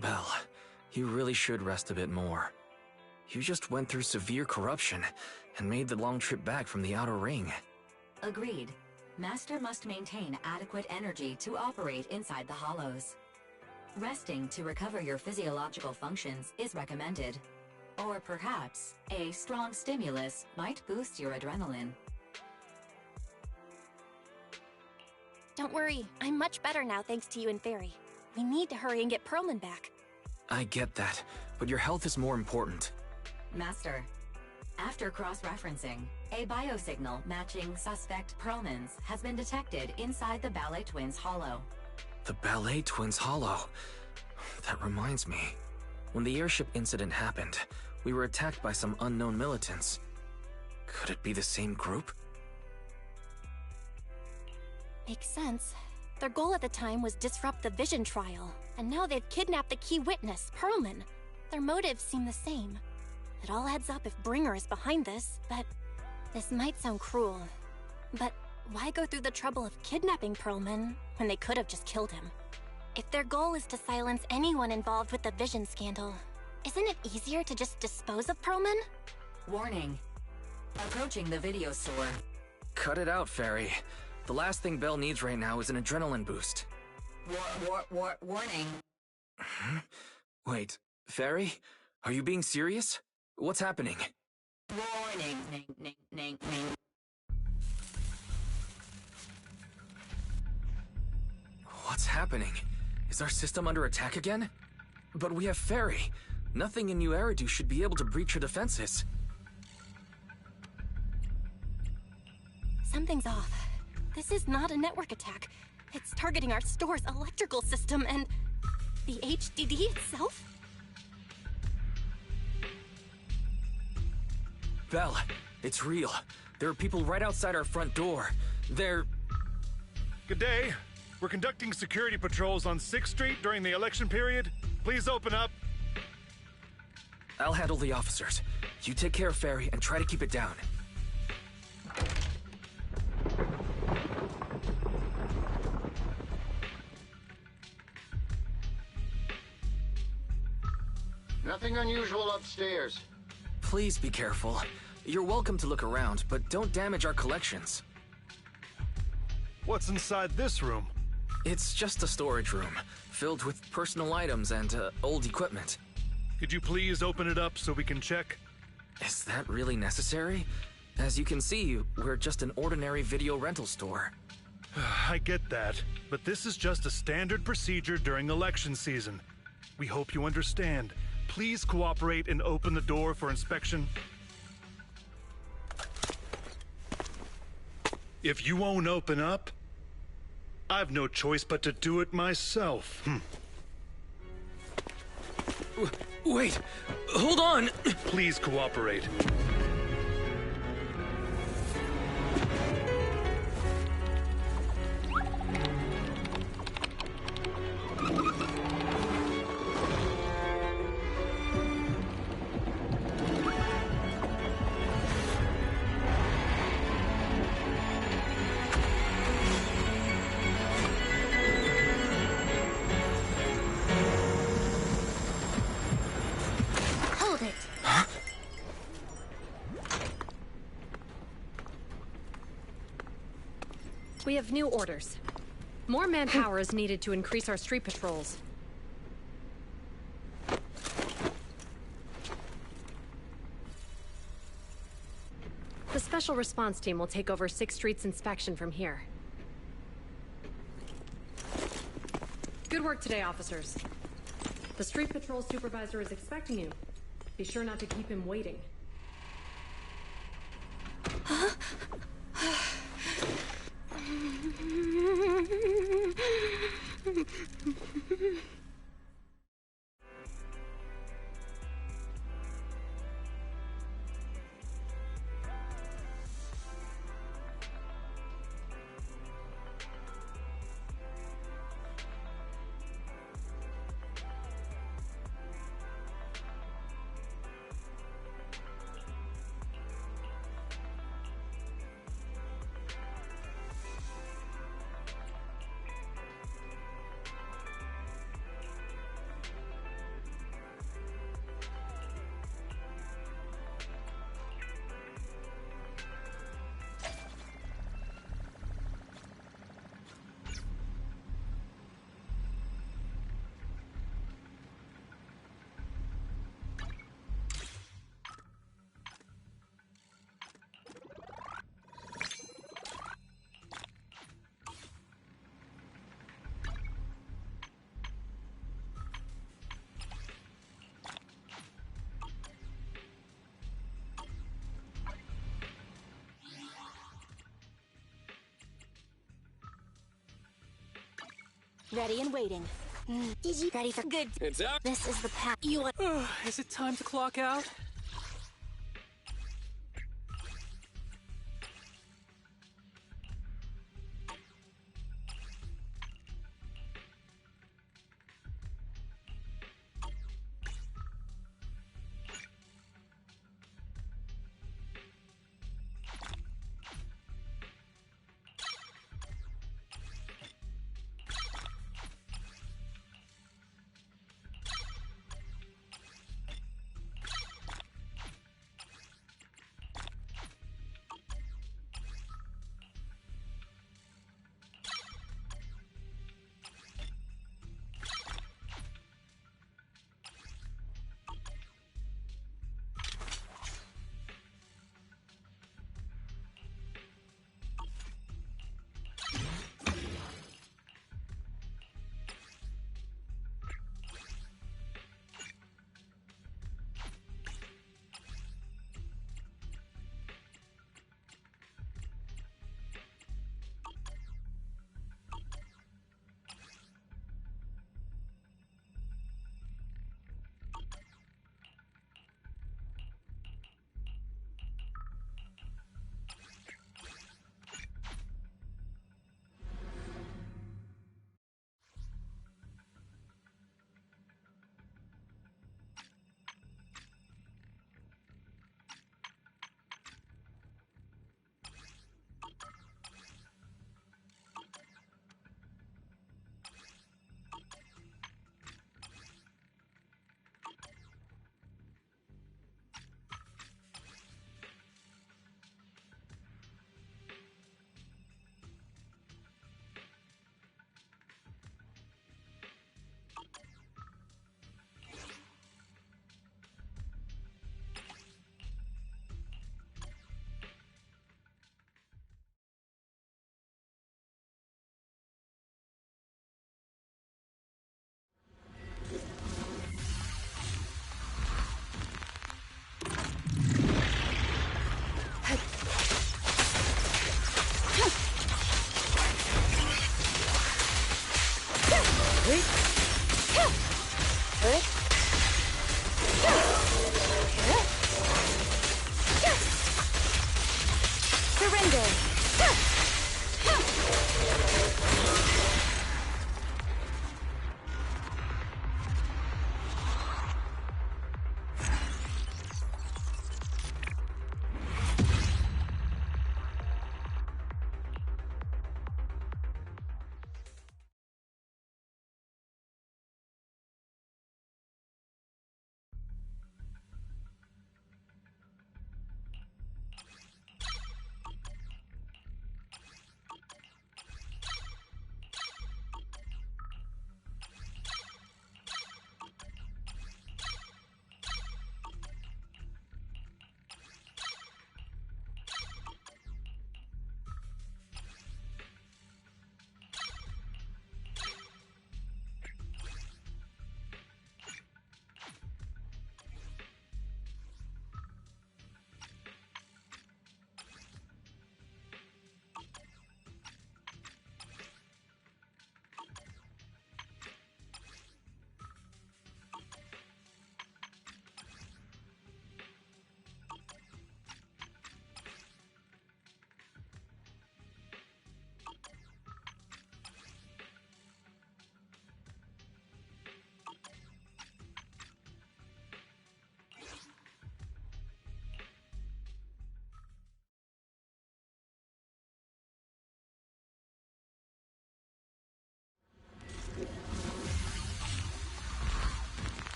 Belle, you really should rest a bit more. You just went through severe corruption and made the long trip back from the Outer Ring. Agreed. Master must maintain adequate energy to operate inside the hollows. Resting to recover your physiological functions is recommended. Or perhaps, a strong stimulus might boost your adrenaline. Don't worry, I'm much better now thanks to you and Fairy. We need to hurry and get Perlman back. I get that, but your health is more important. Master, after cross-referencing, a biosignal matching suspect Perlman's has been detected inside the Ballet Twins hollow. The Ballet Twins hollow. That reminds me. When the airship incident happened, we were attacked by some unknown militants. Could it be the same group? Makes sense. Their goal at the time was disrupt the Vision trial, and now they've kidnapped the key witness, Perlman. Their motives seem the same. It all adds up if Bringer is behind this, but this might sound cruel. But why go through the trouble of kidnapping Perlman when they could have just killed him? If their goal is to silence anyone involved with the Vision scandal, isn't it easier to just dispose of Perlman? Warning. Approaching the video store. Cut it out, Fairy. The last thing Belle needs right now is an adrenaline boost. Warning. Wait, Fairy? Are you being serious? What's happening? Warning. What's happening? Is our system under attack again? But we have Fairy. Nothing in New Eridu should be able to breach her defenses. Something's off. This is not a network attack. It's targeting our store's electrical system and the HDD itself? Belle, it's real. There are people right outside our front door. They're... Good day. We're conducting security patrols on 6th Street during the election period. Please open up. I'll handle the officers. You take care of Fairy and try to keep it down. Nothing unusual upstairs. Please be careful. You're welcome to look around, but don't damage our collections. What's inside this room? It's just a storage room, filled with personal items and old equipment. Could you please open it up so we can check? Is that really necessary? As you can see, we're just an ordinary video rental store. I get that, but this is just a standard procedure during election season. We hope you understand. Please cooperate and open the door for inspection. If you won't open up, I've no choice but to do it myself. Wait, hold on! Please cooperate. Hold it. We have new orders. More manpower is needed to increase our street patrols. The Special Response Team will take over 6th Street's inspection from here. Good work today, officers. The street patrol supervisor is expecting you. Be sure not to keep him waiting. Ready and waiting. Did you ready for good? It's up. This is the path you want. Is it time to clock out?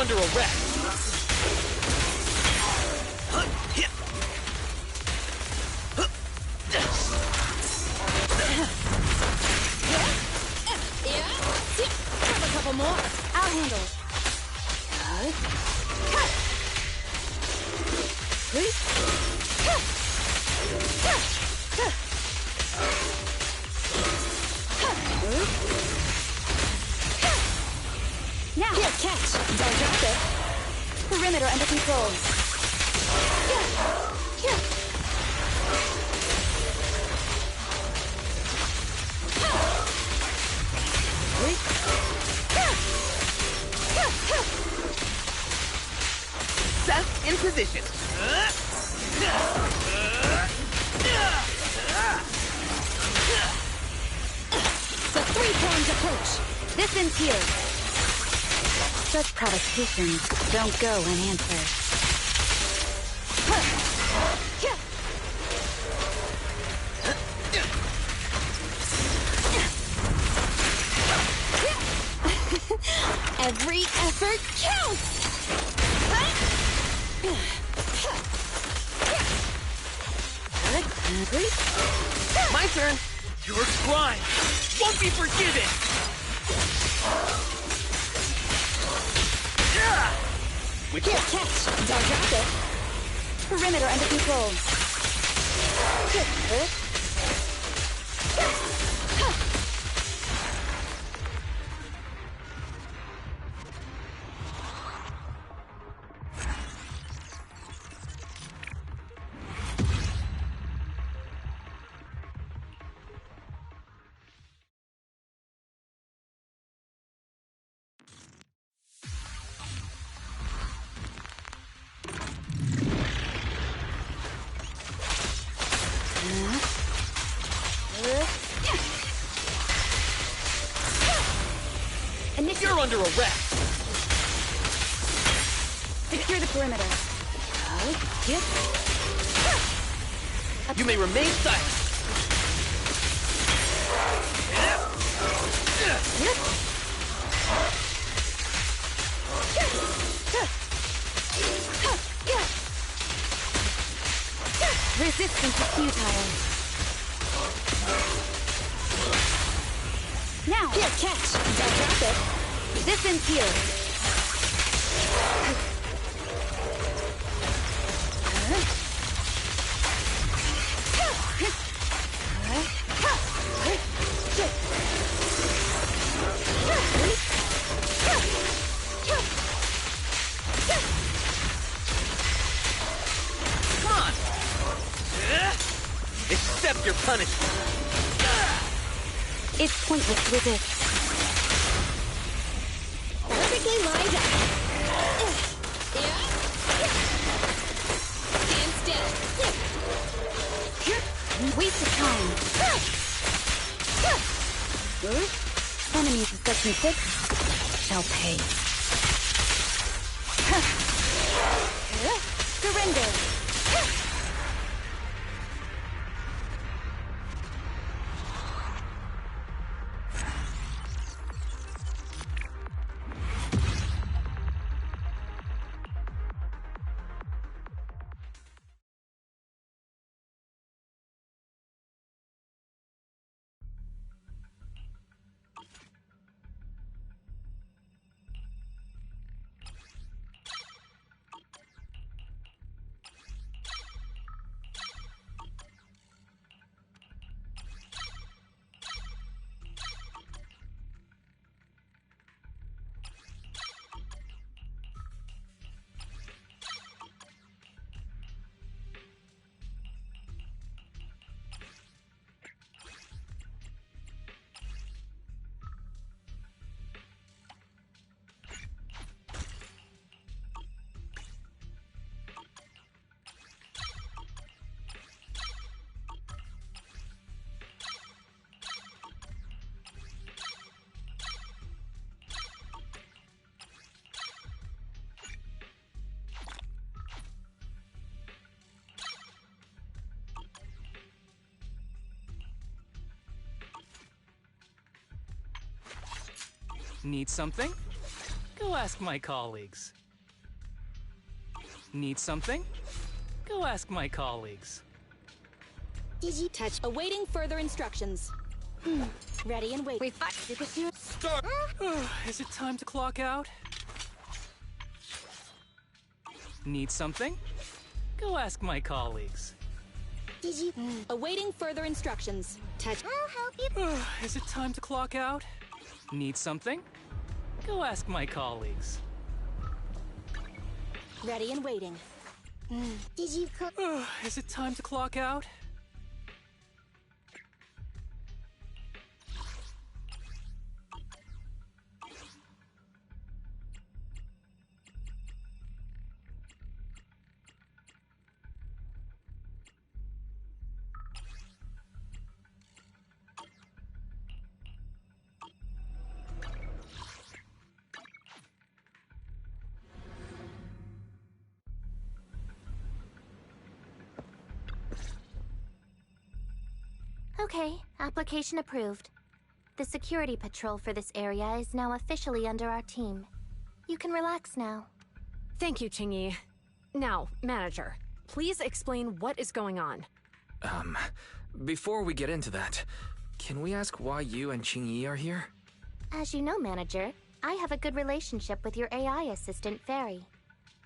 under arrest! Grab a couple more. I'll handle it. Now, here, catch. Don't drop it. Perimeter under control. Seth in position. The three-pronged approach. This ends here. Such provocations don't go unanswered. Every effort counts! My turn! Your crime won't be forgiven! Here, catch! Don't drop it! Perimeter under control. You're under arrest! Secure the perimeter. You may remain silent. Resistance is futile. Now, here, catch. Don't drop it. This ends here. Come on! Accept your punishment. It's pointless to resist. Perfectly lined up. Stand still. Waste of time. Enemies of Section 6 shall pay. Surrender. Need something? Go ask my colleagues. Need something? Go ask my colleagues. Did you touch? Awaiting further instructions. Ready and wait. Start! Is it time to clock out? Need something? Go ask my colleagues. Did you? Awaiting further instructions. Touch. I'll help you. Is it time to clock out? Need something? Go ask my colleagues. Ready and waiting. Did you cook? Is it time to clock out? Okay, application approved. The security patrol for this area is now officially under our team. You can relax now. Thank you, Qingyi. Now, manager, please explain what is going on. Before we get into that, can we ask why you and Qingyi are here? As you know, manager, I have a good relationship with your AI assistant, Fairy.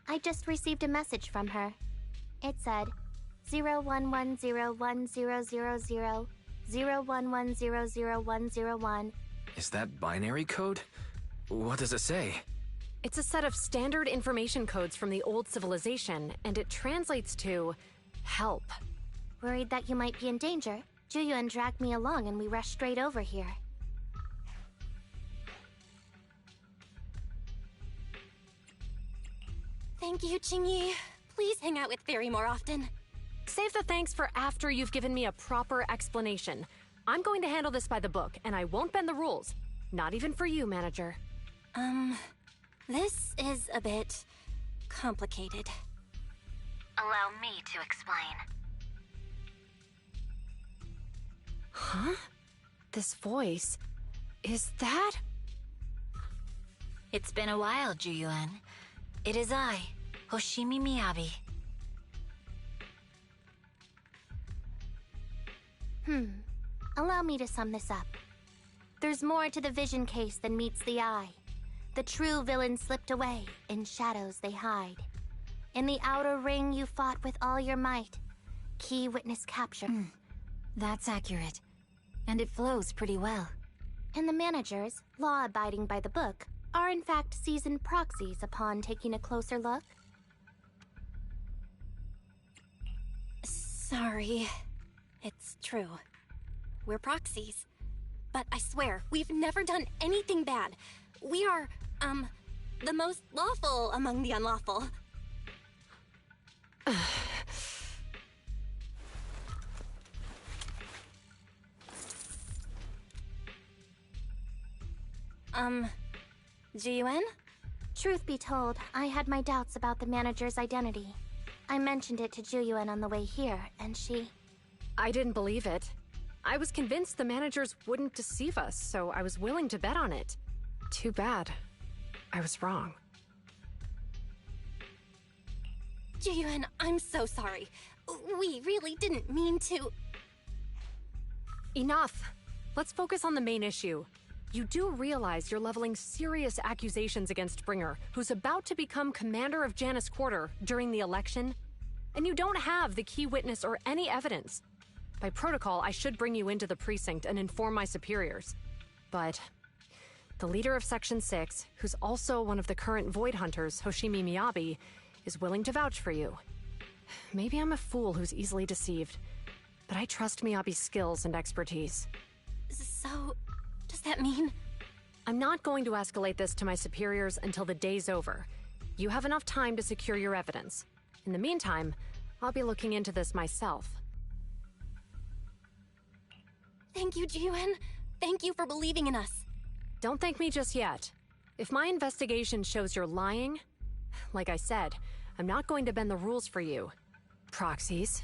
I just received a message from her. It said, 01101000 01100101. Is that binary code? What does it say? It's a set of standard information codes from the old civilization, and it translates to help. Worried that you might be in danger, Juyuan dragged me along and we rushed straight over here. Thank you, Qingyi. Please hang out with Fairy more often. Save the thanks for after you've given me a proper explanation. I'm going to handle this by the book, and I won't bend the rules. Not even for you, manager. This is a bit complicated. Allow me to explain. Huh? This voice... is that... It's been a while, Juyuan. It is I, Hoshimi Miyabi. Allow me to sum this up. There's more to the vision case than meets the eye. The true villain slipped away, in shadows they hide. In the outer ring you fought with all your might. Key witness capture. That's accurate. And it flows pretty well. And the managers, law-abiding by the book, are in fact seasoned proxies upon taking a closer look. Sorry. It's true. We're proxies. But I swear, we've never done anything bad. We are, the most lawful among the unlawful. Jiyuan? Truth be told, I had my doubts about the manager's identity. I mentioned it to Juyuan on the way here, and she... I didn't believe it. I was convinced the managers wouldn't deceive us, so I was willing to bet on it. Too bad. I was wrong. Juyuan, I'm so sorry. We really didn't mean to... Enough! Let's focus on the main issue. You do realize you're leveling serious accusations against Bringer, who's about to become commander of Janus Quarter during the election? And you don't have the key witness or any evidence. By protocol, I should bring you into the precinct and inform my superiors. But the leader of Section 6, who's also one of the current Void Hunters, Hoshimi Miyabi, is willing to vouch for you. Maybe I'm a fool who's easily deceived, but I trust Miyabi's skills and expertise. So, does that mean... I'm not going to escalate this to my superiors until the day's over. You have enough time to secure your evidence. In the meantime, I'll be looking into this myself. Thank you, Jiyuan. Thank you for believing in us. Don't thank me just yet. If my investigation shows you're lying, like I said, I'm not going to bend the rules for you. Proxies.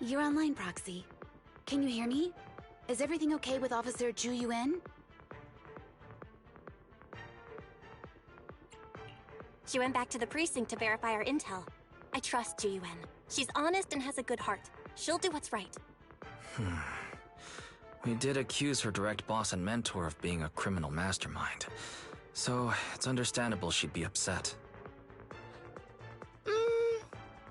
You're online, Proxy. Can you hear me? Is everything okay with Officer Zhu Yuan? She went back to the precinct to verify our intel. I trust Ju Yuan. She's honest and has a good heart. She'll do what's right. We did accuse her direct boss and mentor of being a criminal mastermind. So, it's understandable she'd be upset.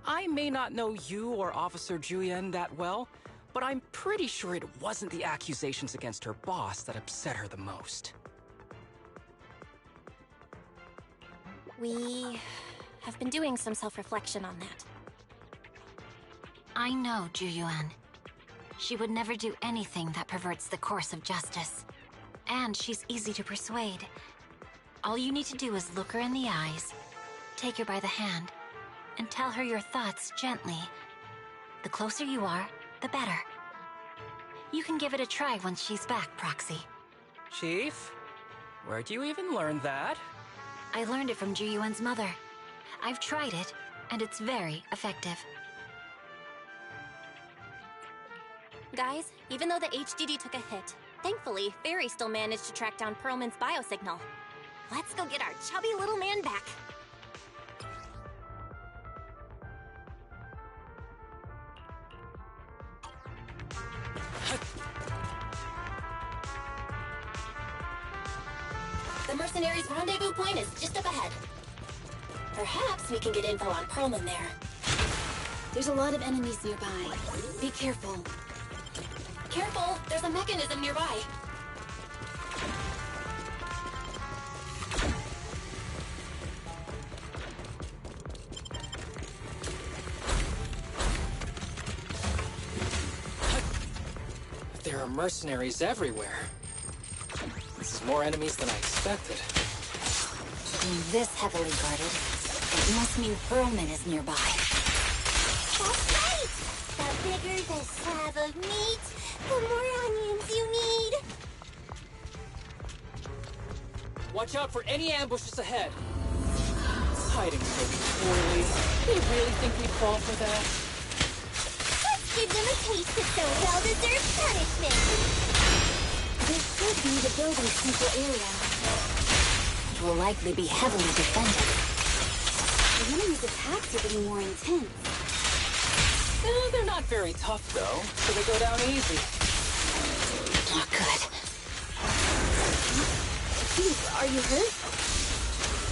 I may not know you or Officer Julian that well, but I'm pretty sure it wasn't the accusations against her boss that upset her the most. We have been doing some self-reflection on that. I know Ju Yuan. She would never do anything that perverts the course of justice. And she's easy to persuade. All you need to do is look her in the eyes, take her by the hand, and tell her your thoughts gently. The closer you are, the better. You can give it a try once she's back, Proxy. Chief? Where'd you even learn that? I learned it from Ju Yuan's mother. I've tried it, and it's very effective. Guys, even though the HDD took a hit, thankfully, Fairy still managed to track down Perlman's biosignal. Let's go get our chubby little man back. The mercenaries' rendezvous point is just up ahead. Perhaps we can get info on Perlman there. There's a lot of enemies nearby. Be careful. Careful! There's a mechanism nearby. There are mercenaries everywhere. This is more enemies than I expected. Being this heavily guarded, it must mean Perlman is nearby. That's right! The bigger the slab of meat, the more onions you need. Watch out for any ambushes ahead. Hiding so poorly. They really think we'd fall for that? Let's give them a taste of some well-deserved punishment. This should be the building's central area. It will likely be heavily defended. The enemy's attacks are getting more intense. They're not very tough, though, so they go down easy. Not good. Chief, are you hurt?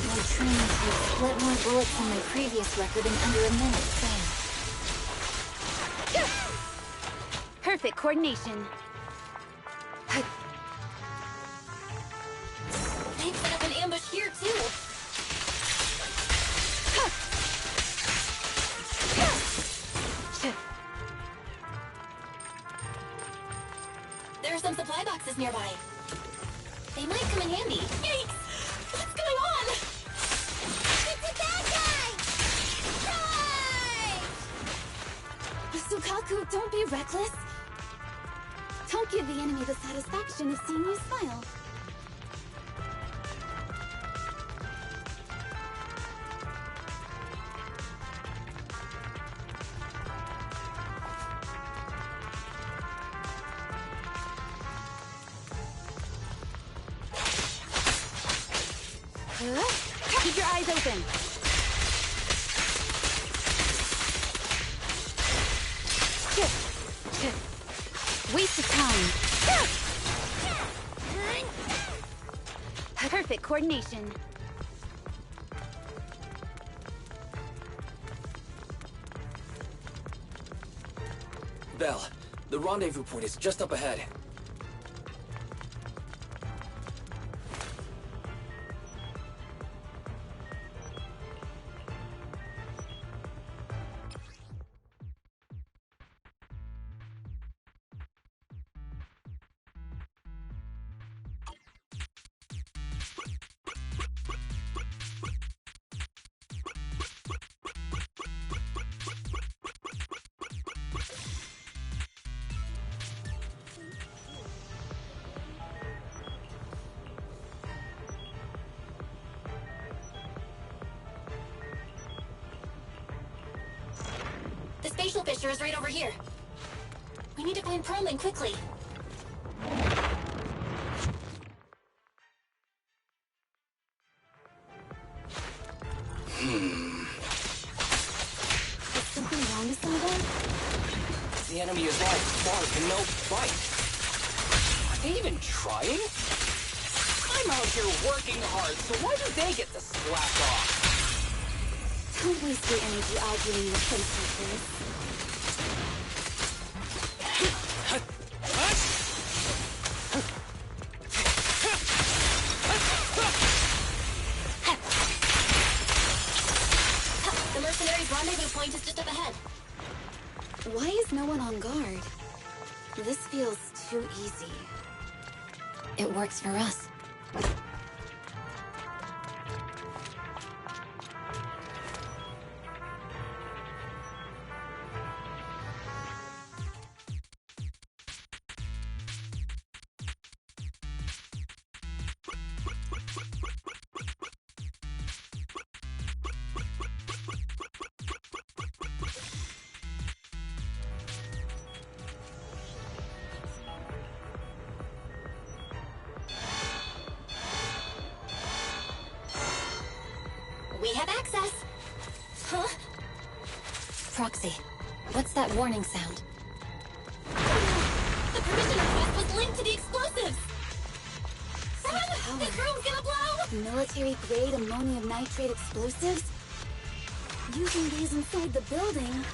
My training has split more bullets than my previous record in under a minute. Perfect coordination. They've set up an ambush here, too. There are some supply boxes nearby. They might come in handy. Yikes! What's going on? It's a bad guy! Charge! Sukaku, don't be reckless. Don't give the enemy the satisfaction of seeing you smile. Keep your eyes open. Waste of time. Perfect coordination. Belle, the rendezvous point is just up ahead. The spatial fissure is right over here. We need to find Perlman quickly. Is something wrong with someone? The enemy is large, dark, and no bite. Are they even trying? I'm out here working hard, so why do they get to slack off? Don't waste your energy arguing with things like this. The mercenaries' rendezvous point is just up ahead. Why is no one on guard? This feels too easy. It works for us. We have access! Huh? Proxy, what's that warning sound? The permission request was linked to the explosives! Run! This room's gonna blow! Military-grade ammonium nitrate explosives? Using these inside the building?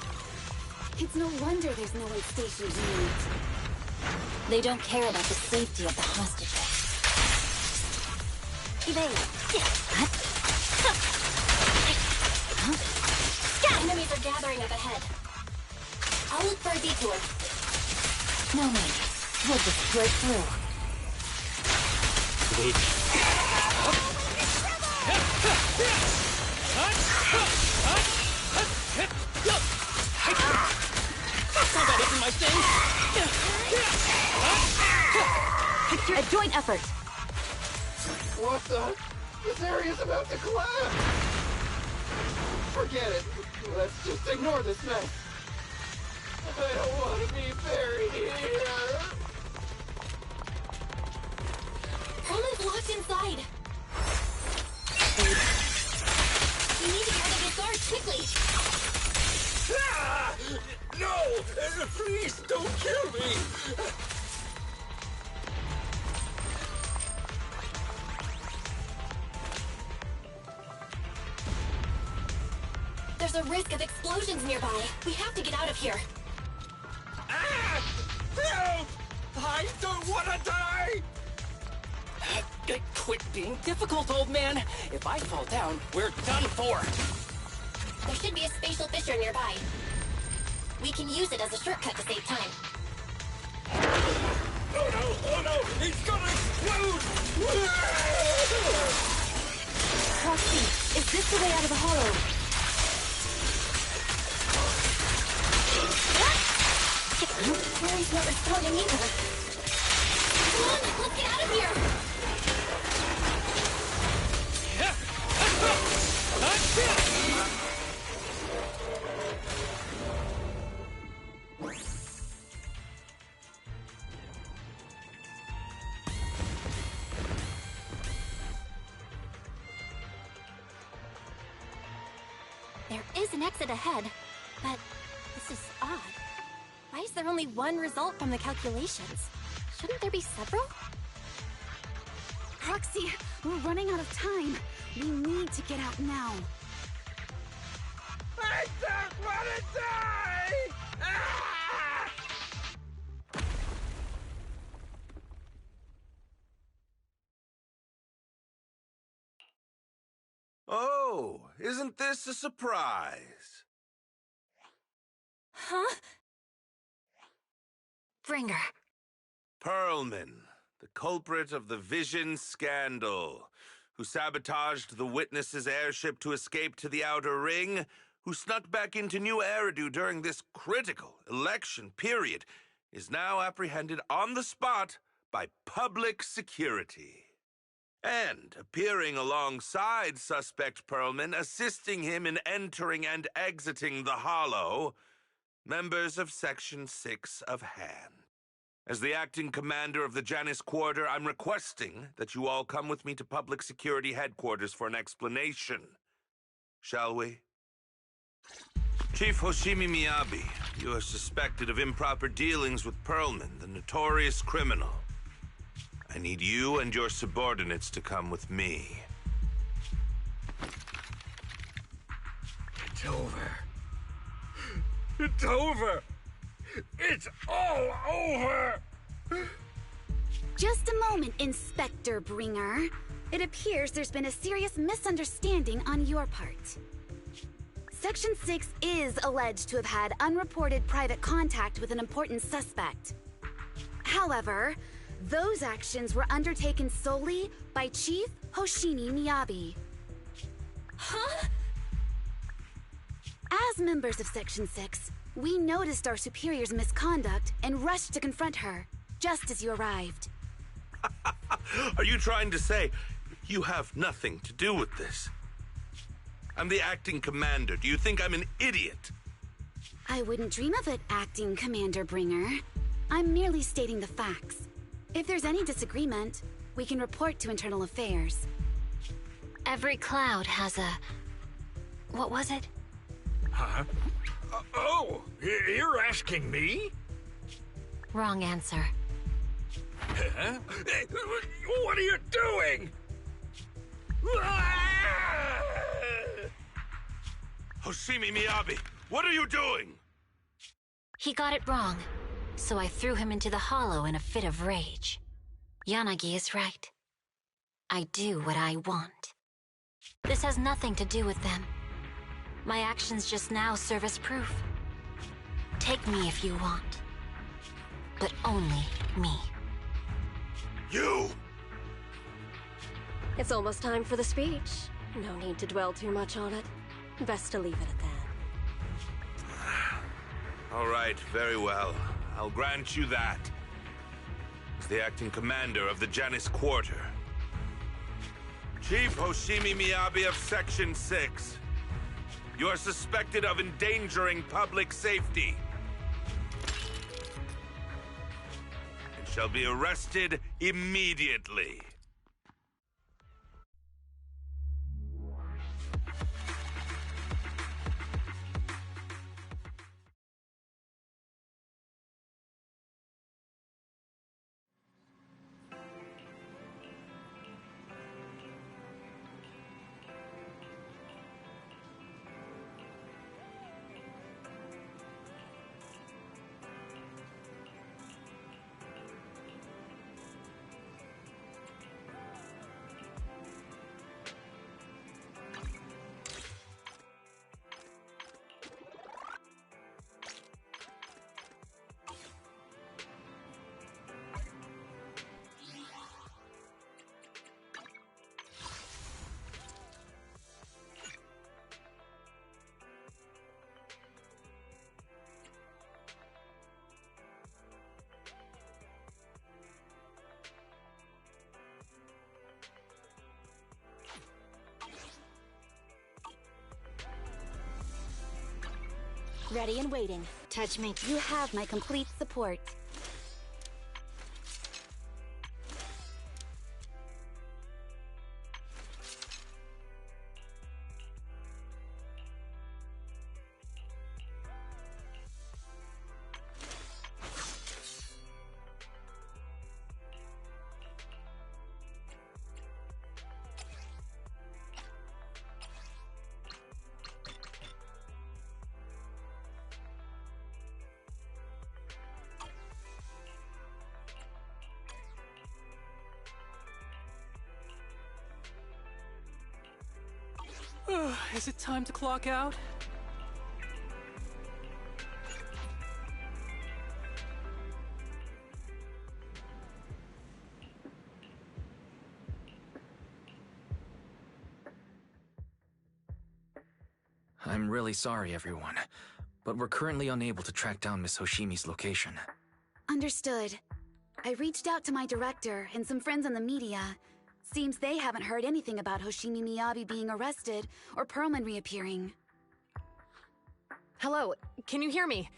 It's no wonder there's no one stationed near it. They don't care about the safety of the hostages. Evade! Enemies are gathering up ahead. I'll look for a detour. No need. We'll just break through. That isn't my thing! A joint effort! What the? This area's about to collapse! Forget it. Let's just ignore this mess. I don't want to be buried here. Perlman's locked inside. We need to get rid of his guards quickly. Ah! No! Please don't kill me! There's a risk of explosions nearby. We have to get out of here. Ah! Help! I don't want to die! Quit being difficult, old man. If I fall down, we're done for. There should be a spatial fissure nearby. We can use it as a shortcut to save time. Oh no! It's gonna explode! Proxy, is this the way out of the hollow? Mary's not responding either. Come on, let's get out of here! There is an exit ahead, but this is odd. Why is there only one result from the calculations? Shouldn't there be several? Proxy, we're running out of time. We need to get out now. I don't want to die! Ah! Oh, isn't this a surprise? Huh? Bringer. Perlman, the culprit of the Vision scandal, who sabotaged the Witness's airship to escape to the Outer Ring, who snuck back into New Eridu during this critical election period, is now apprehended on the spot by public security. And appearing alongside suspect Perlman, assisting him in entering and exiting the Hollow, Members of Section 6 of Han. As the acting commander of the Janus Quarter, I'm requesting that you all come with me to Public Security Headquarters for an explanation. Shall we? Chief Hoshimi Miyabi, you are suspected of improper dealings with Perlman, the notorious criminal. I need you and your subordinates to come with me. It's over. It's over! It's all over! Just a moment, Inspector Bringer. It appears there's been a serious misunderstanding on your part. Section 6 is alleged to have had unreported private contact with an important suspect. However, those actions were undertaken solely by Chief Hoshimi Miyabi. Huh? As members of Section 6, we noticed our superior's misconduct and rushed to confront her, just as you arrived. Are you trying to say you have nothing to do with this? I'm the acting commander. Do you think I'm an idiot? I wouldn't dream of it, Acting Commander Bringer. I'm merely stating the facts. If there's any disagreement, we can report to Internal Affairs. Every cloud has a... What was it? Huh? Oh, you're asking me? Wrong answer. Huh? What are you doing? Hoshimi Miyabi, what are you doing? He got it wrong, so I threw him into the hollow in a fit of rage. Yanagi is right. I do what I want. This has nothing to do with them. My actions just now serve as proof. Take me if you want. But only me. You! It's almost time for the speech. No need to dwell too much on it. Best to leave it at that. All right, very well. I'll grant you that. As the acting commander of the Janus Quarter. Chief Hoshimi Miyabi of Section 6. You are suspected of endangering public safety. And shall be arrested immediately. Ready and waiting. Touch me. You have my complete support. Is it time to clock out? I'm really sorry, everyone, but we're currently unable to track down Miss Hoshimi's location. Understood. I reached out to my director and some friends in the media. Seems they haven't heard anything about Hoshimi Miyabi being arrested or Perlman reappearing. Hello, can you hear me?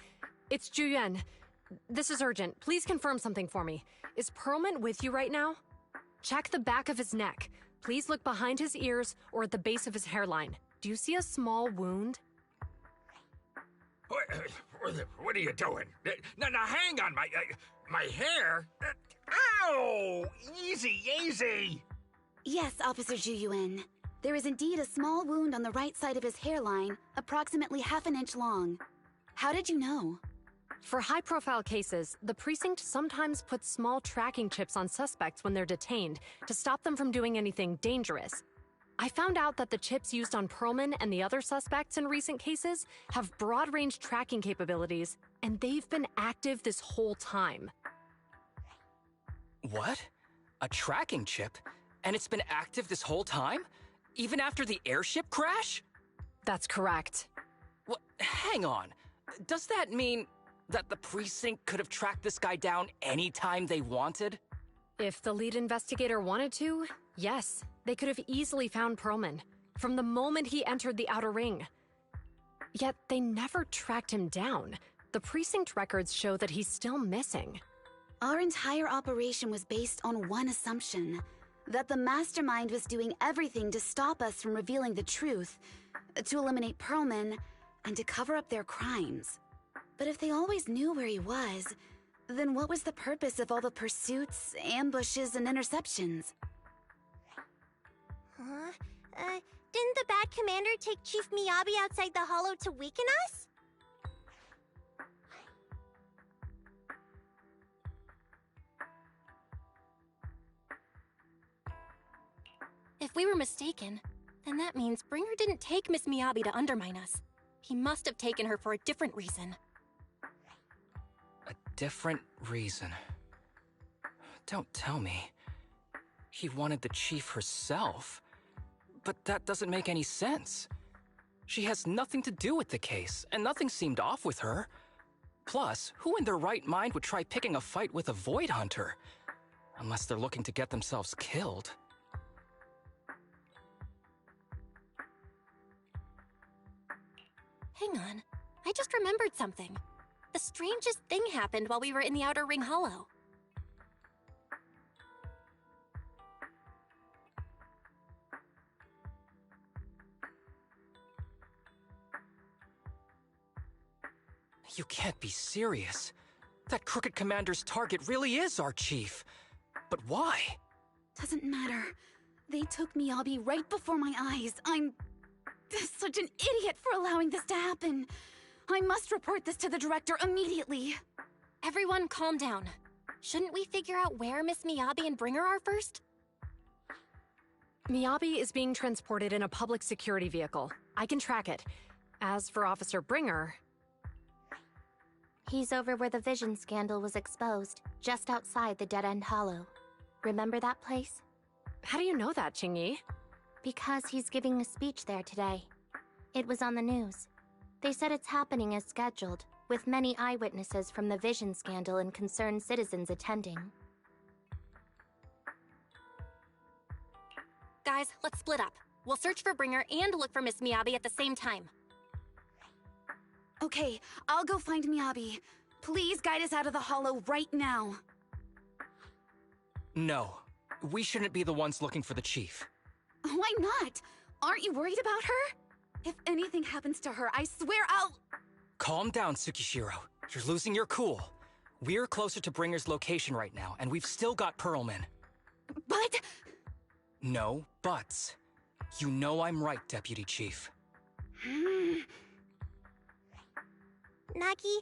It's Juyuan. This is urgent. Please confirm something for me. Is Perlman with you right now? Check the back of his neck. Please look behind his ears or at the base of his hairline. Do you see a small wound? What are you doing? Now, hang on, my hair? Ow! Easy, easy! Yes, Officer Juyuan. There is indeed a small wound on the right side of his hairline, approximately half an inch long. How did you know? For high-profile cases, the precinct sometimes puts small tracking chips on suspects when they're detained to stop them from doing anything dangerous. I found out that the chips used on Perlman and the other suspects in recent cases have broad-range tracking capabilities, and they've been active this whole time. What? A tracking chip? And it's been active this whole time? Even after the airship crash? That's correct. What? Hang on. Does that mean that the precinct could have tracked this guy down anytime they wanted? If the lead investigator wanted to, yes. They could have easily found Perlman from the moment he entered the outer ring. Yet they never tracked him down. The precinct records show that he's still missing. Our entire operation was based on one assumption, that the mastermind was doing everything to stop us from revealing the truth, to eliminate Perlman, and to cover up their crimes. But if they always knew where he was, then what was the purpose of all the pursuits, ambushes, and interceptions? Didn't the bad commander take Chief Miyabi outside the hollow to weaken us? If we were mistaken, then that means Bringer didn't take Miss Miyabi to undermine us. He must have taken her for a different reason. A different reason? Don't tell me. He wanted the chief herself. But that doesn't make any sense. She has nothing to do with the case, and nothing seemed off with her. Plus, who in their right mind would try picking a fight with a Void Hunter? Unless they're looking to get themselves killed. Hang on. I just remembered something. The strangest thing happened while we were in the Outer Ring Hollow. You can't be serious. That crooked commander's target really is our chief. But why? Doesn't matter. They took Miyabi right before my eyes. I'm such an idiot for allowing this to happen. I must report this to the director immediately. Everyone calm down. Shouldn't we figure out where Miss Miyabi and Bringer are first? Miyabi is being transported in a public security vehicle. I can track it. As for Officer Bringer... He's over where the Vision scandal was exposed, just outside the Dead End Hollow. Remember that place? How do you know that, Qingyi? Because he's giving a speech there today. It was on the news. They said it's happening as scheduled, with many eyewitnesses from the Vision scandal and concerned citizens attending. Guys, let's split up. We'll search for Bringer and look for Miss Miyabi at the same time. Okay, I'll go find Miyabi. Please guide us out of the hollow right now. No. We shouldn't be the ones looking for the chief. Why not? Aren't you worried about her? If anything happens to her, I swear I'll... Calm down, Tsukishiro. You're losing your cool. We're closer to Bringer's location right now, and we've still got Perlman. But... No buts. You know I'm right, Deputy Chief. Nagi,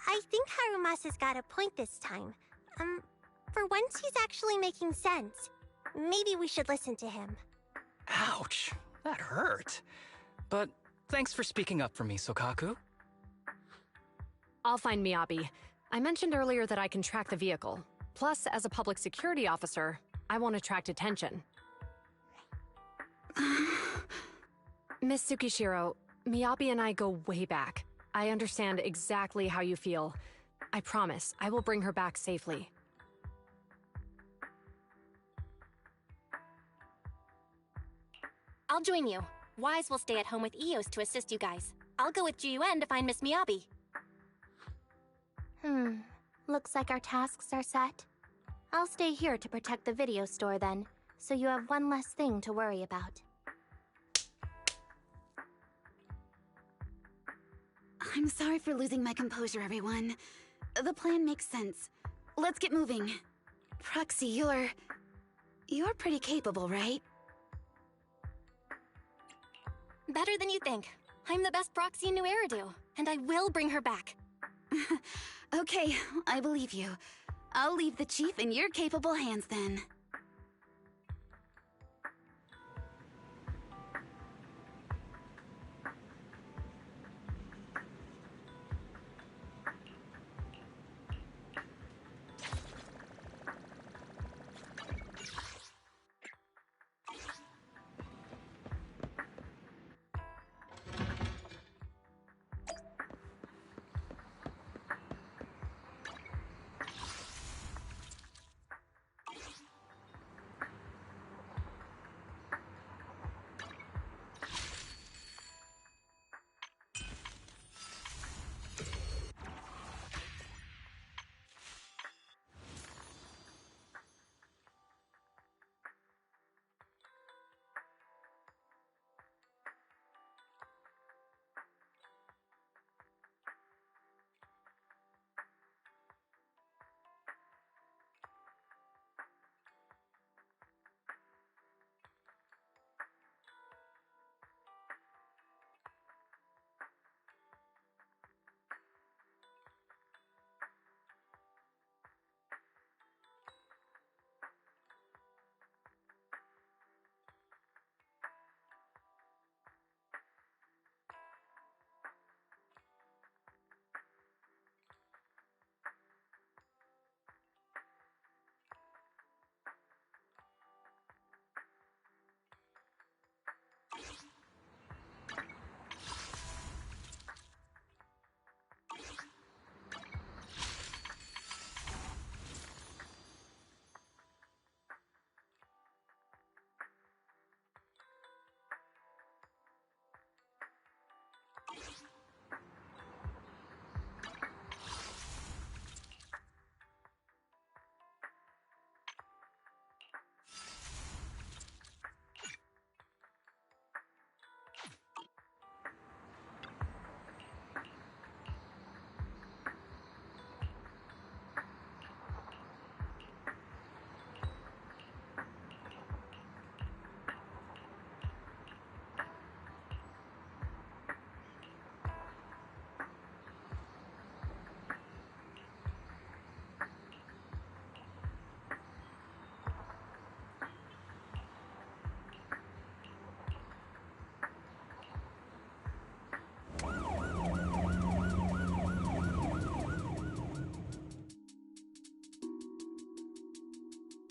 I think Harumasa's got a point this time. For once he's actually making sense. Maybe we should listen to him. Ouch, that hurt. But thanks for speaking up for me, Sokaku. I'll find Miyabi. I mentioned earlier that I can track the vehicle. Plus, as a public security officer, I won't attract attention. Miss Tsukishiro, Miyabi and I go way back. I understand exactly how you feel. I promise I will bring her back safely. I'll join you. Wise will stay at home with Eos to assist you guys. I'll go with Jiyuan to find Miss Miyabi. Looks like our tasks are set. I'll stay here to protect the video store then, so you have one less thing to worry about. I'm sorry for losing my composure, everyone. The plan makes sense. Let's get moving. Proxy, you're pretty capable, right? Better than you think. I'm the best proxy in New Eridu, and I will bring her back. Okay, I believe you. I'll leave the chief in your capable hands then.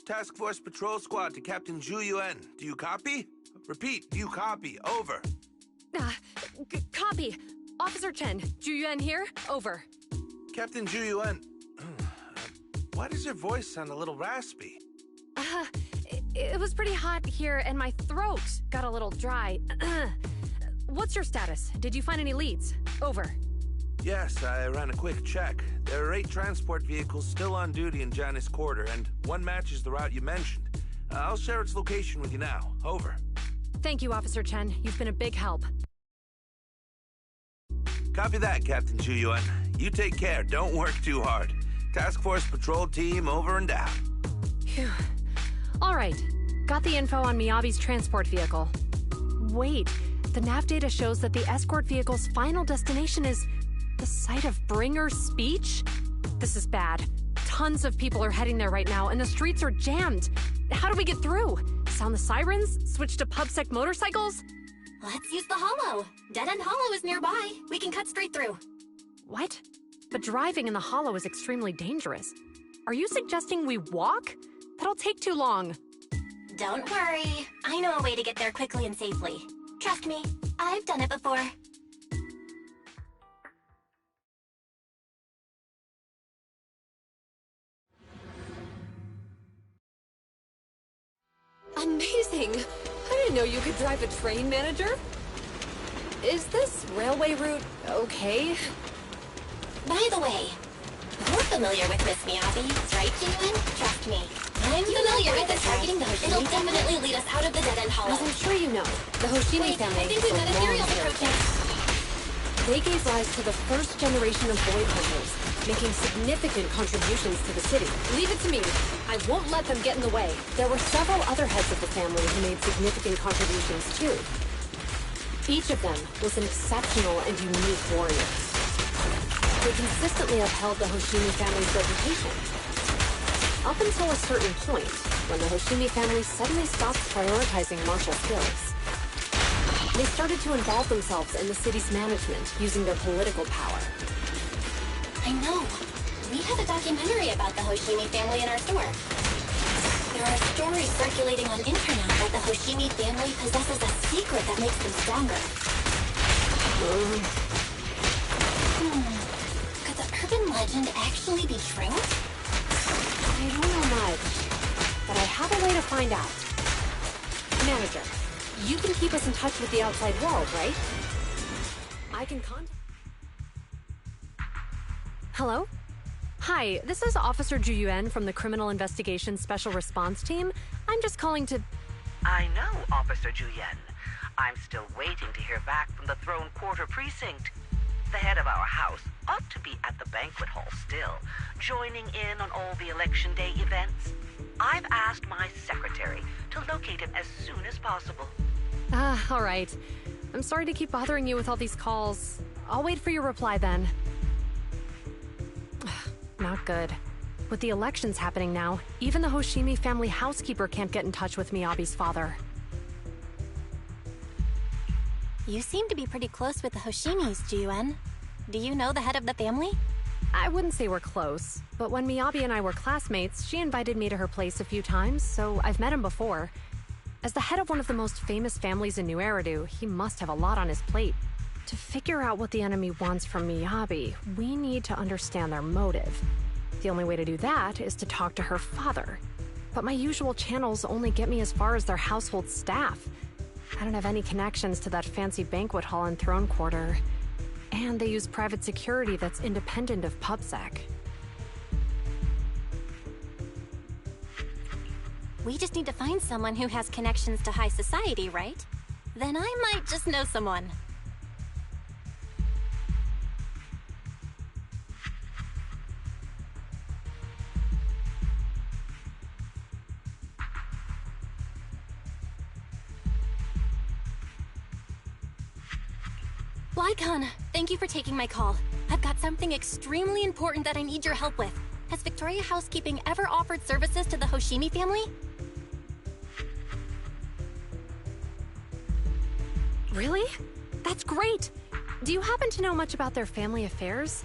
Task Force Patrol Squad to Captain Zhu Yuan. Do you copy? Repeat, do you copy? Over. Copy. Officer Chen, Zhu Yuan here. Over. Captain Zhu Yuan, why does your voice sound a little raspy? It was pretty hot here, and my throat got a little dry. What's your status? Did you find any leads? Over. Yes, I ran a quick check. There are 8 transport vehicles still on duty in Janus Quarter, and one matches the route you mentioned. I'll share its location with you now. Over. Thank you, Officer Chen. You've been a big help. Copy that, Captain Zhu Yuan. You take care. Don't work too hard. Task Force Patrol Team over and out. Phew. All right. Got the info on Miyabi's transport vehicle. Wait. The nav data shows that the escort vehicle's final destination is the site of Bringer's speech? This is bad. Tons of people are heading there right now, and the streets are jammed. How do we get through? Sound the sirens? Switch to PubSec motorcycles? Let's use the hollow. Dead End Hollow is nearby. We can cut straight through. What? But driving in the hollow is extremely dangerous. Are you suggesting we walk? That'll take too long. Don't worry. I know a way to get there quickly and safely. Trust me, I've done it before. Amazing! I didn't know you could drive a train, manager. Is this railway route okay? By the way, you're familiar with Miss Miyabi, right, Jun? Trust me. I'm familiar with this targeting the Hoshimi. It'll definitely lead us out of the dead-end hollow. As I'm sure you know, the Hoshimi family I think we've got a serial approaching. They gave rise to the first generation of void hunters, making significant contributions to the city. Leave it to me. I won't let them get in the way. There were several other heads of the family who made significant contributions too. Each of them was an exceptional and unique warrior. They consistently upheld the Hoshimi family's reputation. Up until a certain point, when the Hoshimi family suddenly stopped prioritizing martial skills. They started to involve themselves in the city's management, using their political power. I know. We have a documentary about the Hoshimi family in our store. There are stories circulating on internet that the Hoshimi family possesses a secret that makes them stronger. Could the urban legend actually be true? I don't know much, but I have a way to find out. Manager, you can keep us in touch with the outside world, right? I can contact... Hello? Hi, this is Officer Ju Yuan from the Criminal Investigations Special Response Team. I'm just calling to... I know, Officer Ju Yuan. I'm still waiting to hear back from the Throne Quarter Precinct. The head of our house ought to be at the banquet hall still, joining in on all the Election Day events. I've asked my secretary to locate him as soon as possible. All right. I'm sorry to keep bothering you with all these calls. I'll wait for your reply then. Not good. With the elections happening now, even the Hoshimi family housekeeper can't get in touch with Miyabi's father. You seem to be pretty close with the Hoshimis, Ji-Yuan. Do you know the head of the family? I wouldn't say we're close, but when Miyabi and I were classmates, she invited me to her place a few times, so I've met him before. As the head of one of the most famous families in New Eridu, he must have a lot on his plate. To figure out what the enemy wants from Miyabi, we need to understand their motive. The only way to do that is to talk to her father. But my usual channels only get me as far as their household staff. I don't have any connections to that fancy banquet hall in Throne Quarter. And they use private security that's independent of PubSec. We just need to find someone who has connections to high society, right? Then I might just know someone. Lycon, thank you for taking my call. I've got something extremely important that I need your help with. Has Victoria Housekeeping ever offered services to the Hoshimi family? Really? That's great! Do you happen to know much about their family affairs?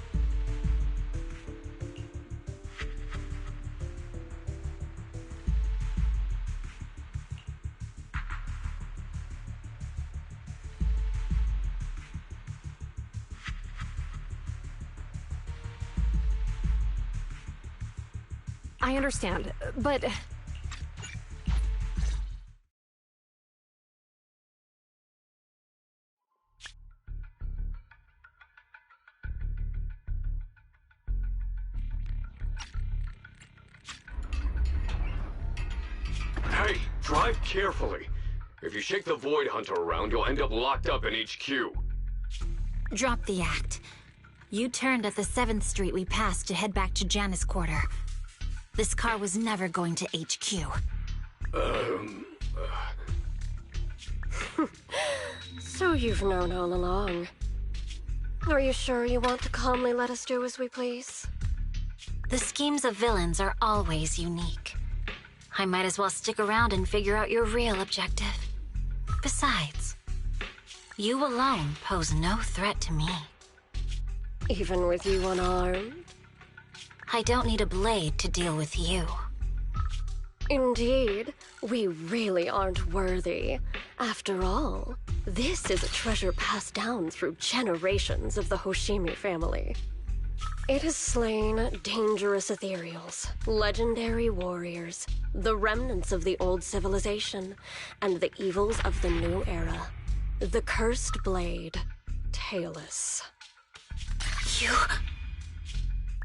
I understand, but... Hey, drive carefully. If you shake the Void Hunter around, you'll end up locked up in HQ. Drop the act. You turned at the 7th Street we passed to head back to Janus Quarter. This car was never going to HQ. So you've known all along. Are you sure you want to calmly let us do as we please? The schemes of villains are always unique. I might as well stick around and figure out your real objective. Besides, you alone pose no threat to me. Even with you unarmed? I don't need a blade to deal with you. Indeed, we really aren't worthy. After all, this is a treasure passed down through generations of the Hoshimi family. It has slain dangerous ethereals, legendary warriors, the remnants of the old civilization, and the evils of the new era. The cursed blade, Tailless. You...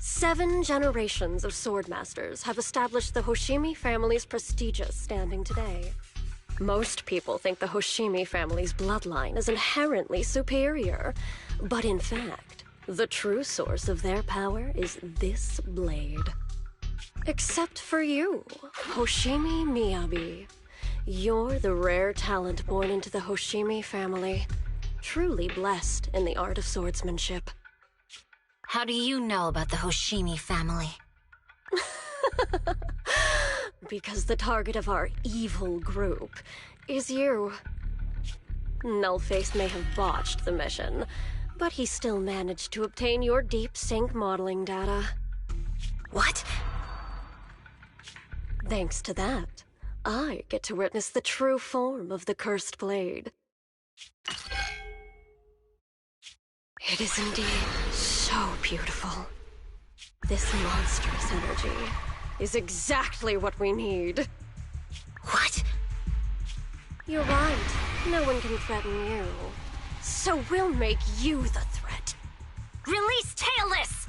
7 generations of swordmasters have established the Hoshimi family's prestigious standing today. Most people think the Hoshimi family's bloodline is inherently superior, but in fact, the true source of their power is this blade. Except for you, Hoshimi Miyabi. You're the rare talent born into the Hoshimi family, truly blessed in the art of swordsmanship. How do you know about the Hoshimi family? Because the target of our evil group is you. Nullface may have botched the mission, but he still managed to obtain your deep sync modeling data. What? Thanks to that, I get to witness the true form of the cursed blade. It is indeed so beautiful. This monstrous energy is exactly what we need. What? You're right. No one can threaten you. So we'll make you the threat. Release Tailless!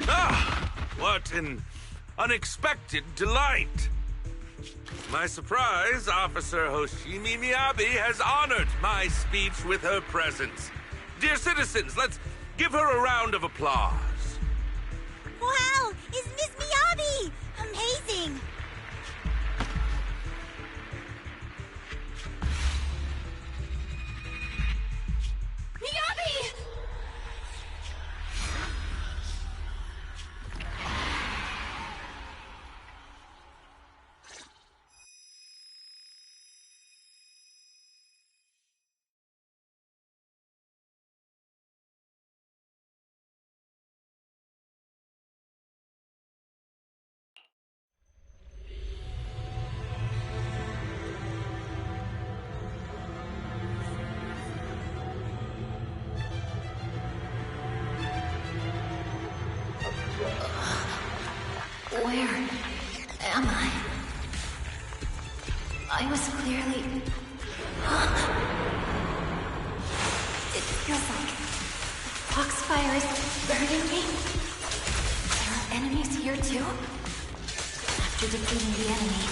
Ah! What an unexpected delight! To my surprise, Officer Hoshimi Miyabi has honored my speech with her presence. Dear citizens, let's give her a round of applause. Wow! Is Miss Miyabi? Amazing! Miyabi! Where am I? I was clearly... It feels like the foxfire is burning me. There are enemies here too? After defeating the enemy,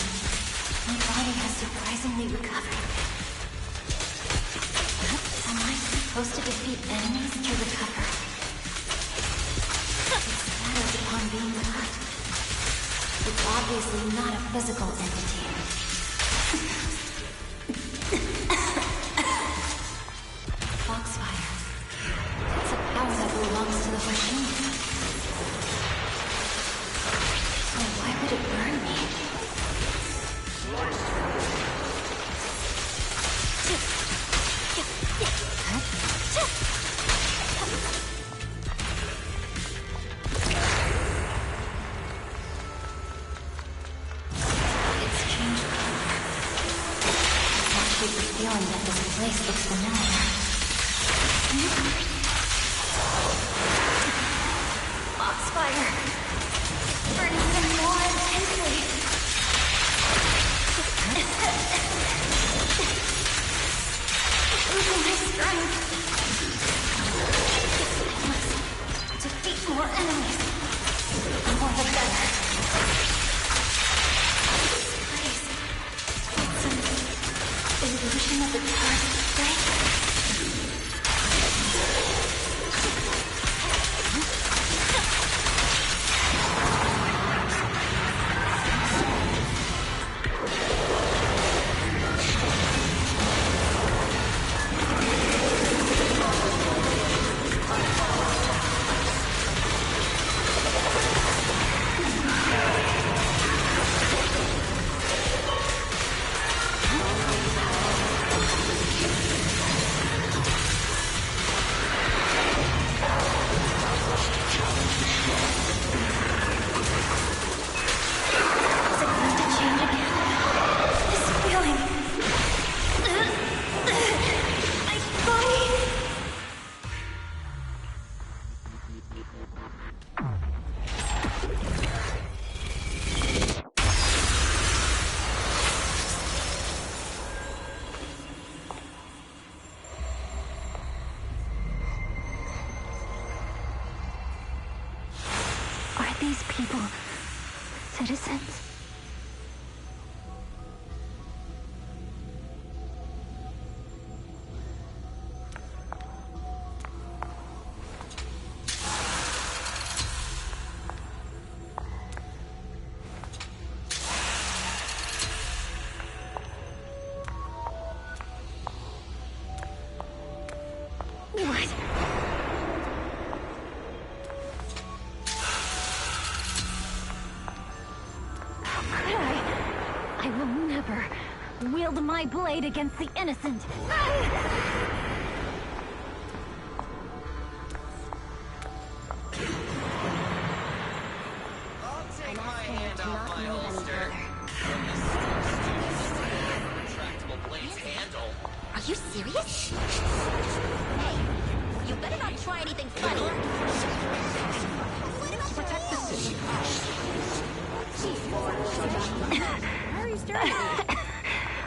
my body has surprisingly recovered. Am I supposed to defeat enemies to recover? It's matters upon being cut. It's obviously not a physical entity. Foxfire. It's a power that belongs to the Hoshimi. So why would it burn me? Feeling that this place looks familiar. Foxfire! Burning even more intensely! Losing my strength! I must defeat more enemies. The more the better. This place... illusion of the cursed blade? these people citizens? Wield my blade against the innocent. I'll take my hand off my holster. Retractable blade's handle. Are you serious? Hey, you better not try anything funny. Protect the city. Why are you staring at me?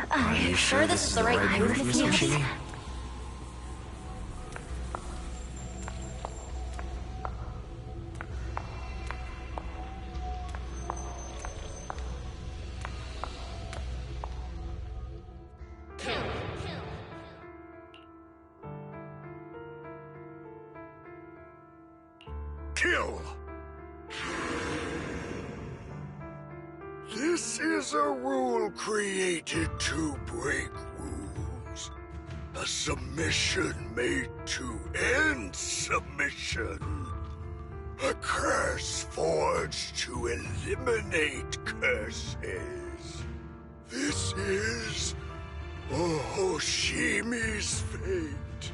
Are you sure this is the right move, Miss Yoshimi? Kill! This is a rule created to break rules. A submission made to end submission. A curse forged to eliminate curses. This is Hoshimi's fate.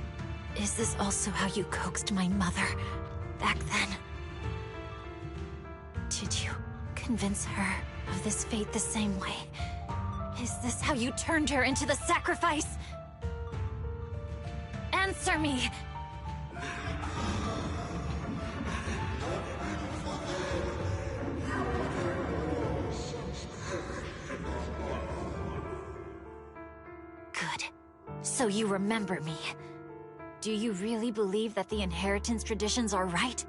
Is this also how you coaxed my mother back then? Did you convince her of this fate the same way? Is this how you turned her into the sacrifice? Answer me! Good. So you remember me. Do you really believe that the inheritance traditions are right?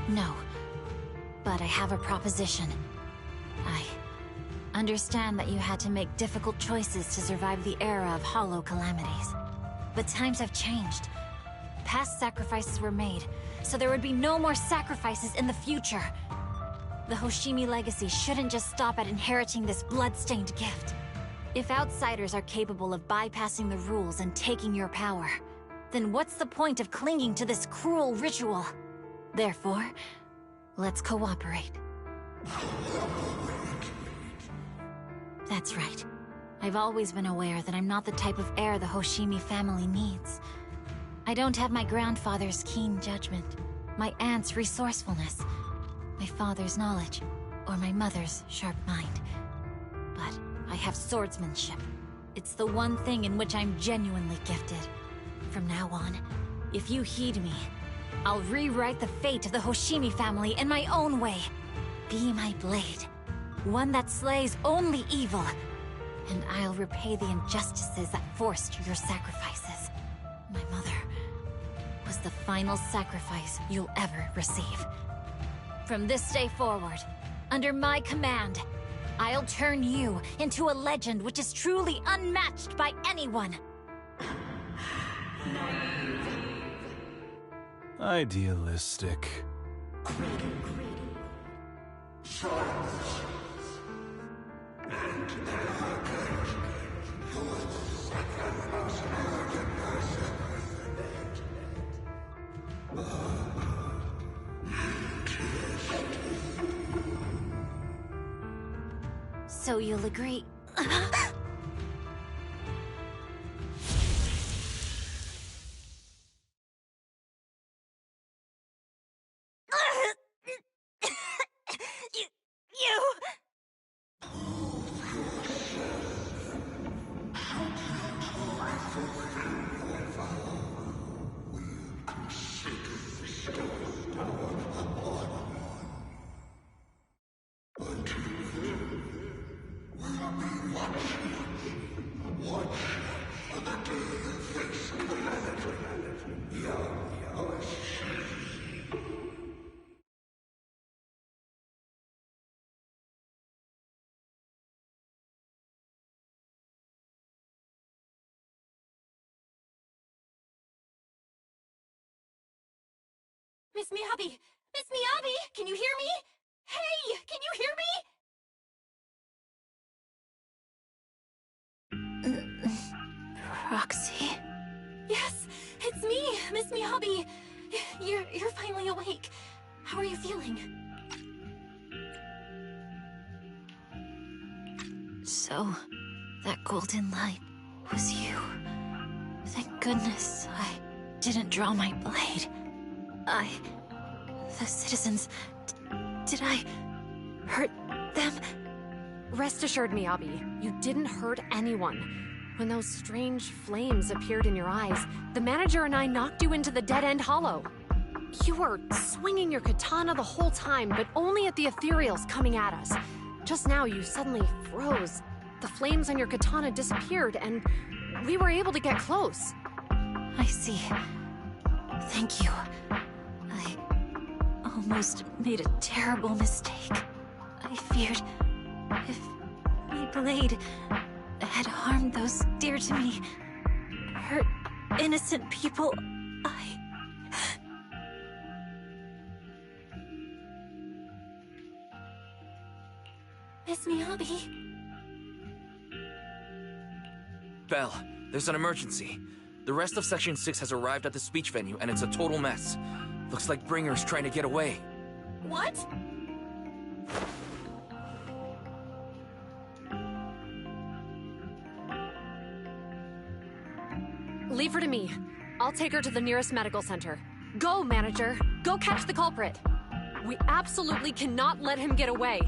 No. But I have a proposition. I understand that you had to make difficult choices to survive the era of hollow calamities. But times have changed. Past sacrifices were made, so there would be no more sacrifices in the future. The Hoshimi legacy shouldn't just stop at inheriting this blood-stained gift. If outsiders are capable of bypassing the rules and taking your power, then what's the point of clinging to this cruel ritual? Therefore, let's cooperate. That's right. I've always been aware that I'm not the type of heir the Hoshimi family needs. I don't have my grandfather's keen judgment, my aunt's resourcefulness, my father's knowledge, or my mother's sharp mind. But I have swordsmanship. It's the one thing in which I'm genuinely gifted. From now on, if you heed me, I'll rewrite the fate of the Hoshimi family in my own way. Be my blade, one that slays only evil, and I'll repay the injustices that forced your sacrifices. My mother was the final sacrifice you'll ever receive. From this day forward, under my command, I'll turn you into a legend which is truly unmatched by anyone. Idealistic. So you'll agree. Miss Miyabi! Miss Miyabi! Can you hear me? Hey! Can you hear me? Proxy? Yes, it's me, Miss Miyabi. You're finally awake. How are you feeling? So, that golden light was you. Thank goodness I didn't draw my blade. The citizens... Did I hurt them? Rest assured, Miyabi, you didn't hurt anyone. When those strange flames appeared in your eyes, the manager and I knocked you into the dead-end hollow. You were swinging your katana the whole time, but only at the ethereals coming at us. Just now, you suddenly froze. The flames on your katana disappeared, and we were able to get close. I see. Thank you. I almost made a terrible mistake. I feared if my blade had harmed those dear to me, hurt innocent people, Miss Miyabi? Belle, there's an emergency. The rest of Section 6 has arrived at the speech venue, and it's a total mess. Looks like Bringer's trying to get away. What? Leave her to me. I'll take her to the nearest medical center. Go, manager. Go catch the culprit. We absolutely cannot let him get away.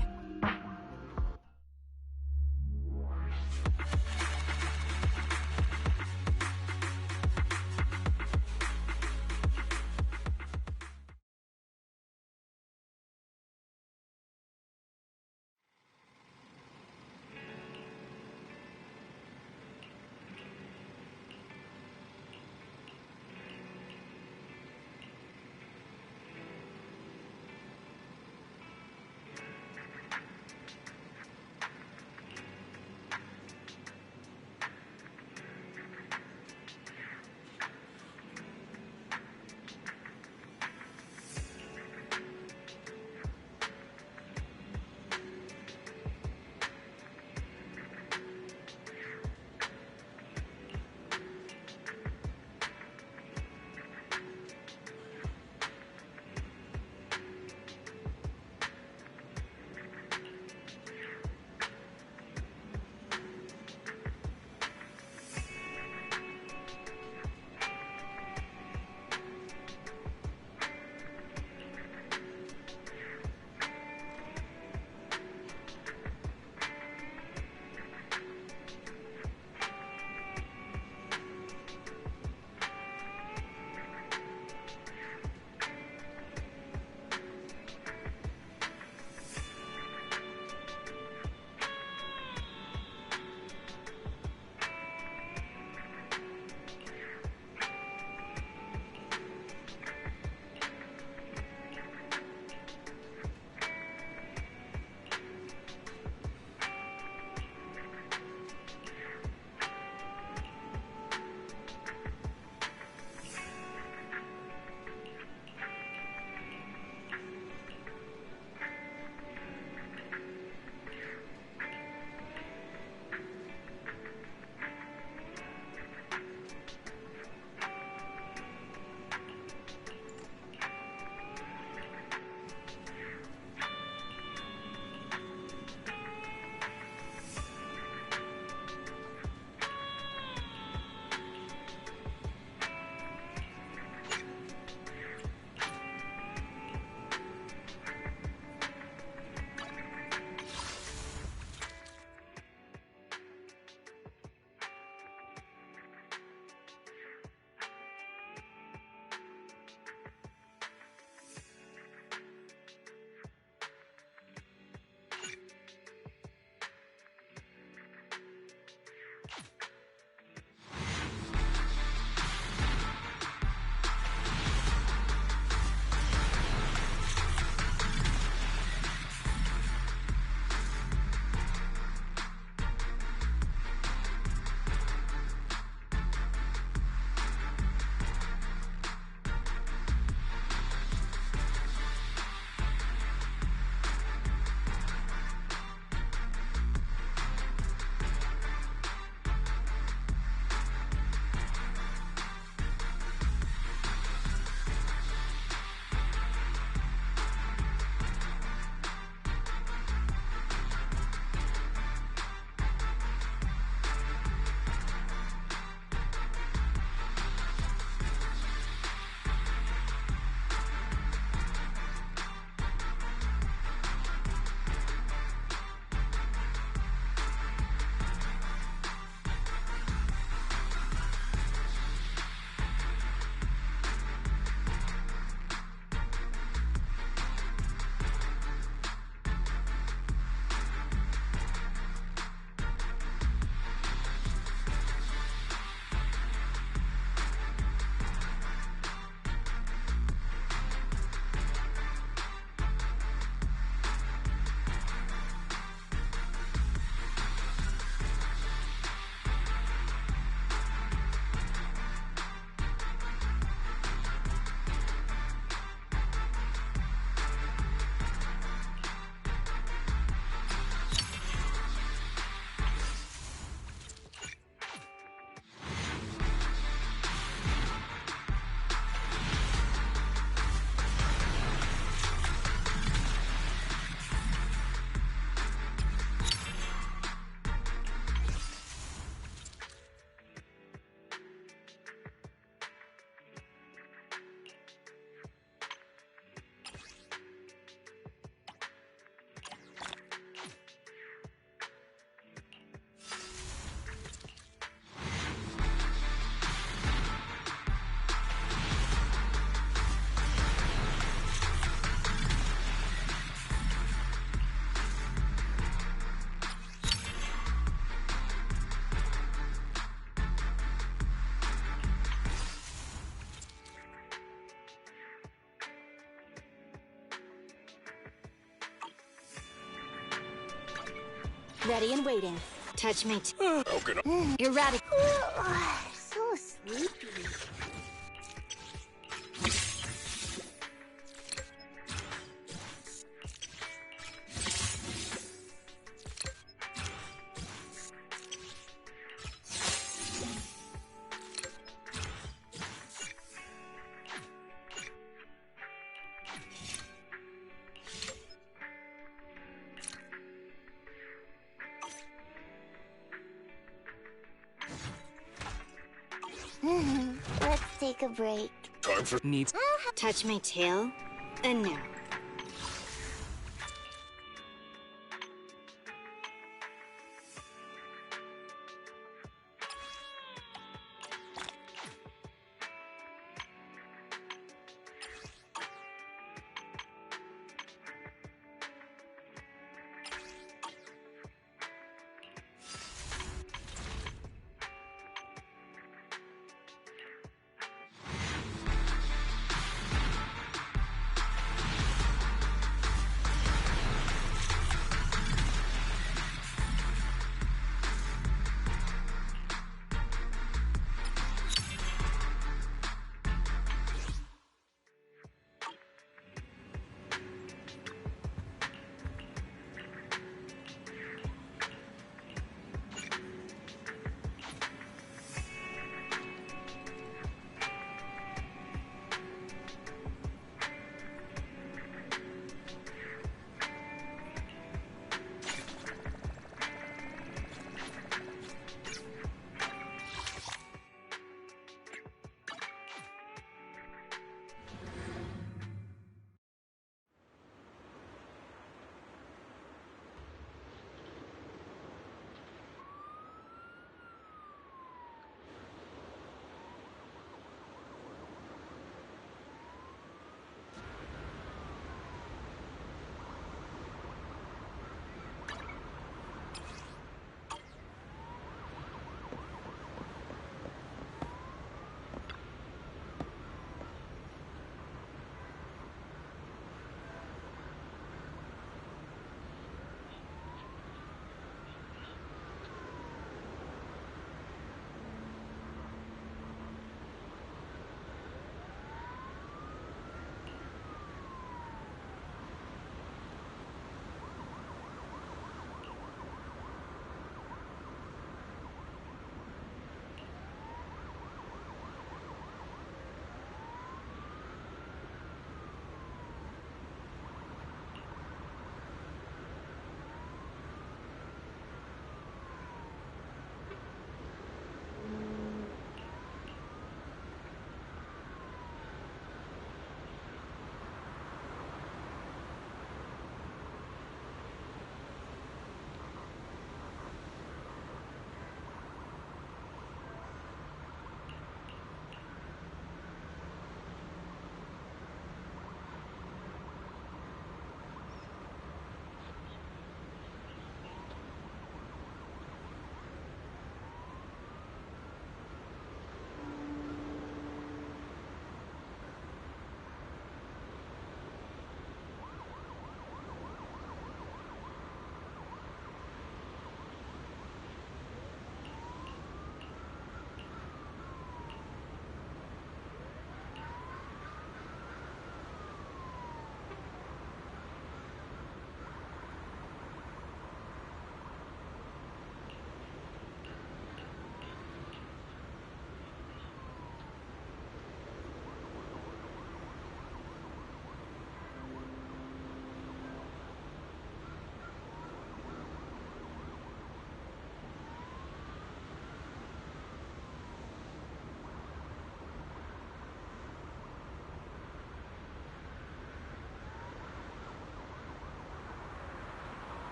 Ready and waiting. Touch me. Okay. You're ready. So sleepy. Let's take a break. Time for needs. Touch my tail. And now.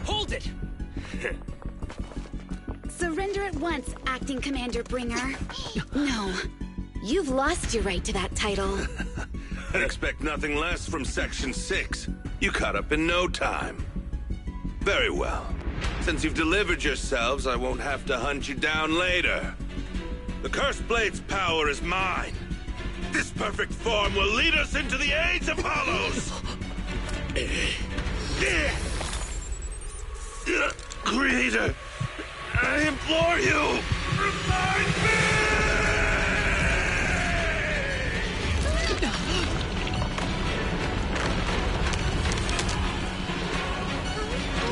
Hold it! Surrender at once, Acting Commander Bringer. No. You've lost your right to that title. I'd expect nothing less from Section 6. You caught up in no time. Very well. Since you've delivered yourselves, I won't have to hunt you down later. The Cursed Blade's power is mine. This perfect form will lead us into the age of hollows! Creator, I implore you, remind me!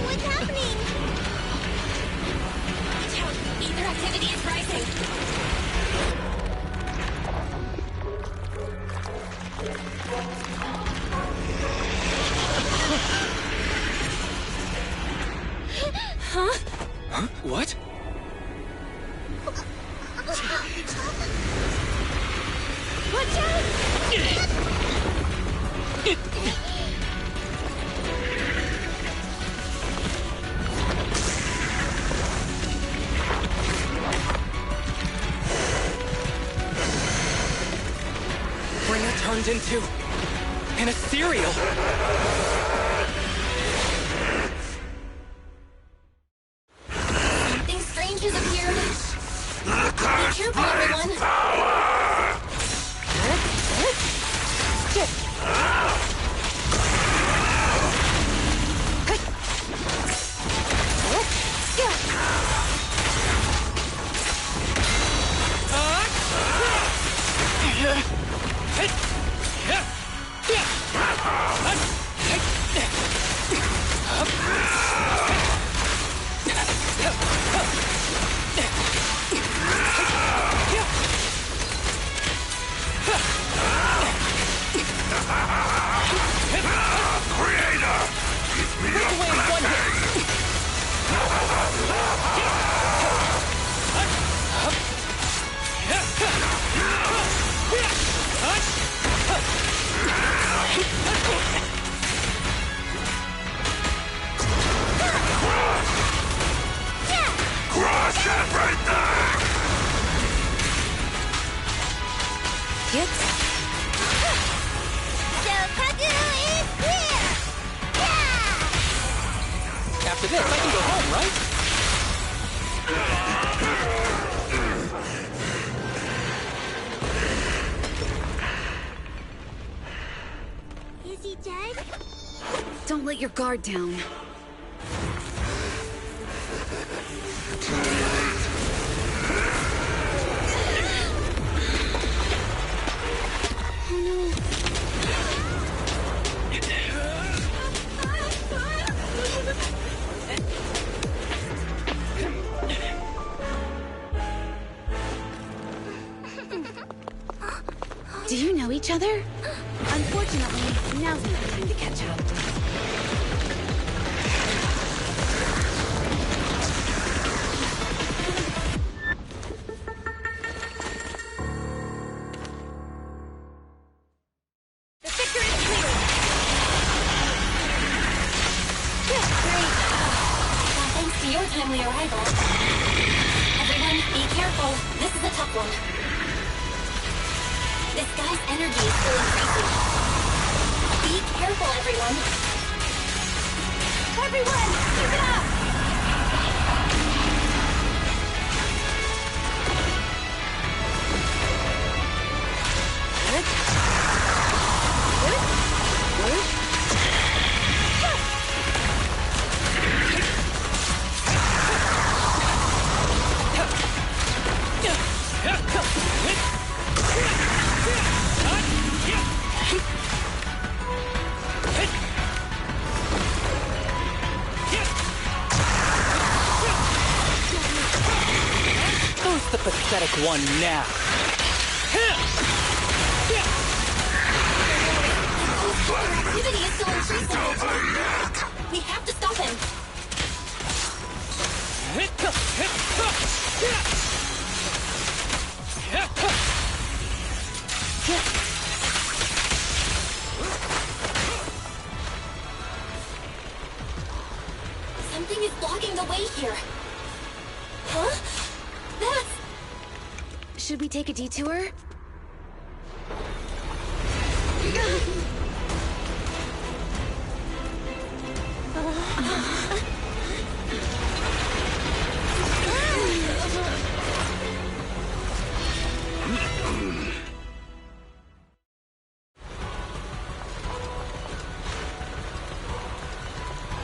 What's happening? Watch out! Ether activity is rising! Huh? Huh? What? Watch out! Bringer turned into an ethereal. Something strange has appeared. Be careful, everyone. Crush everything! Get. So Kagu is here! Yeah! After this, I can go home, right? Is he dead? Don't let your guard down. Do you know each other? Unfortunately, now's not the time to catch up. The sector is clear! Great! Well, thanks to your timely arrival. Everyone, be careful. This is a tough one. This guy's energy is still increasing. Be careful, everyone. Everyone, keep it up! Who's the pathetic one now? Activity is still increasing. We have to stop him. Should we take a detour?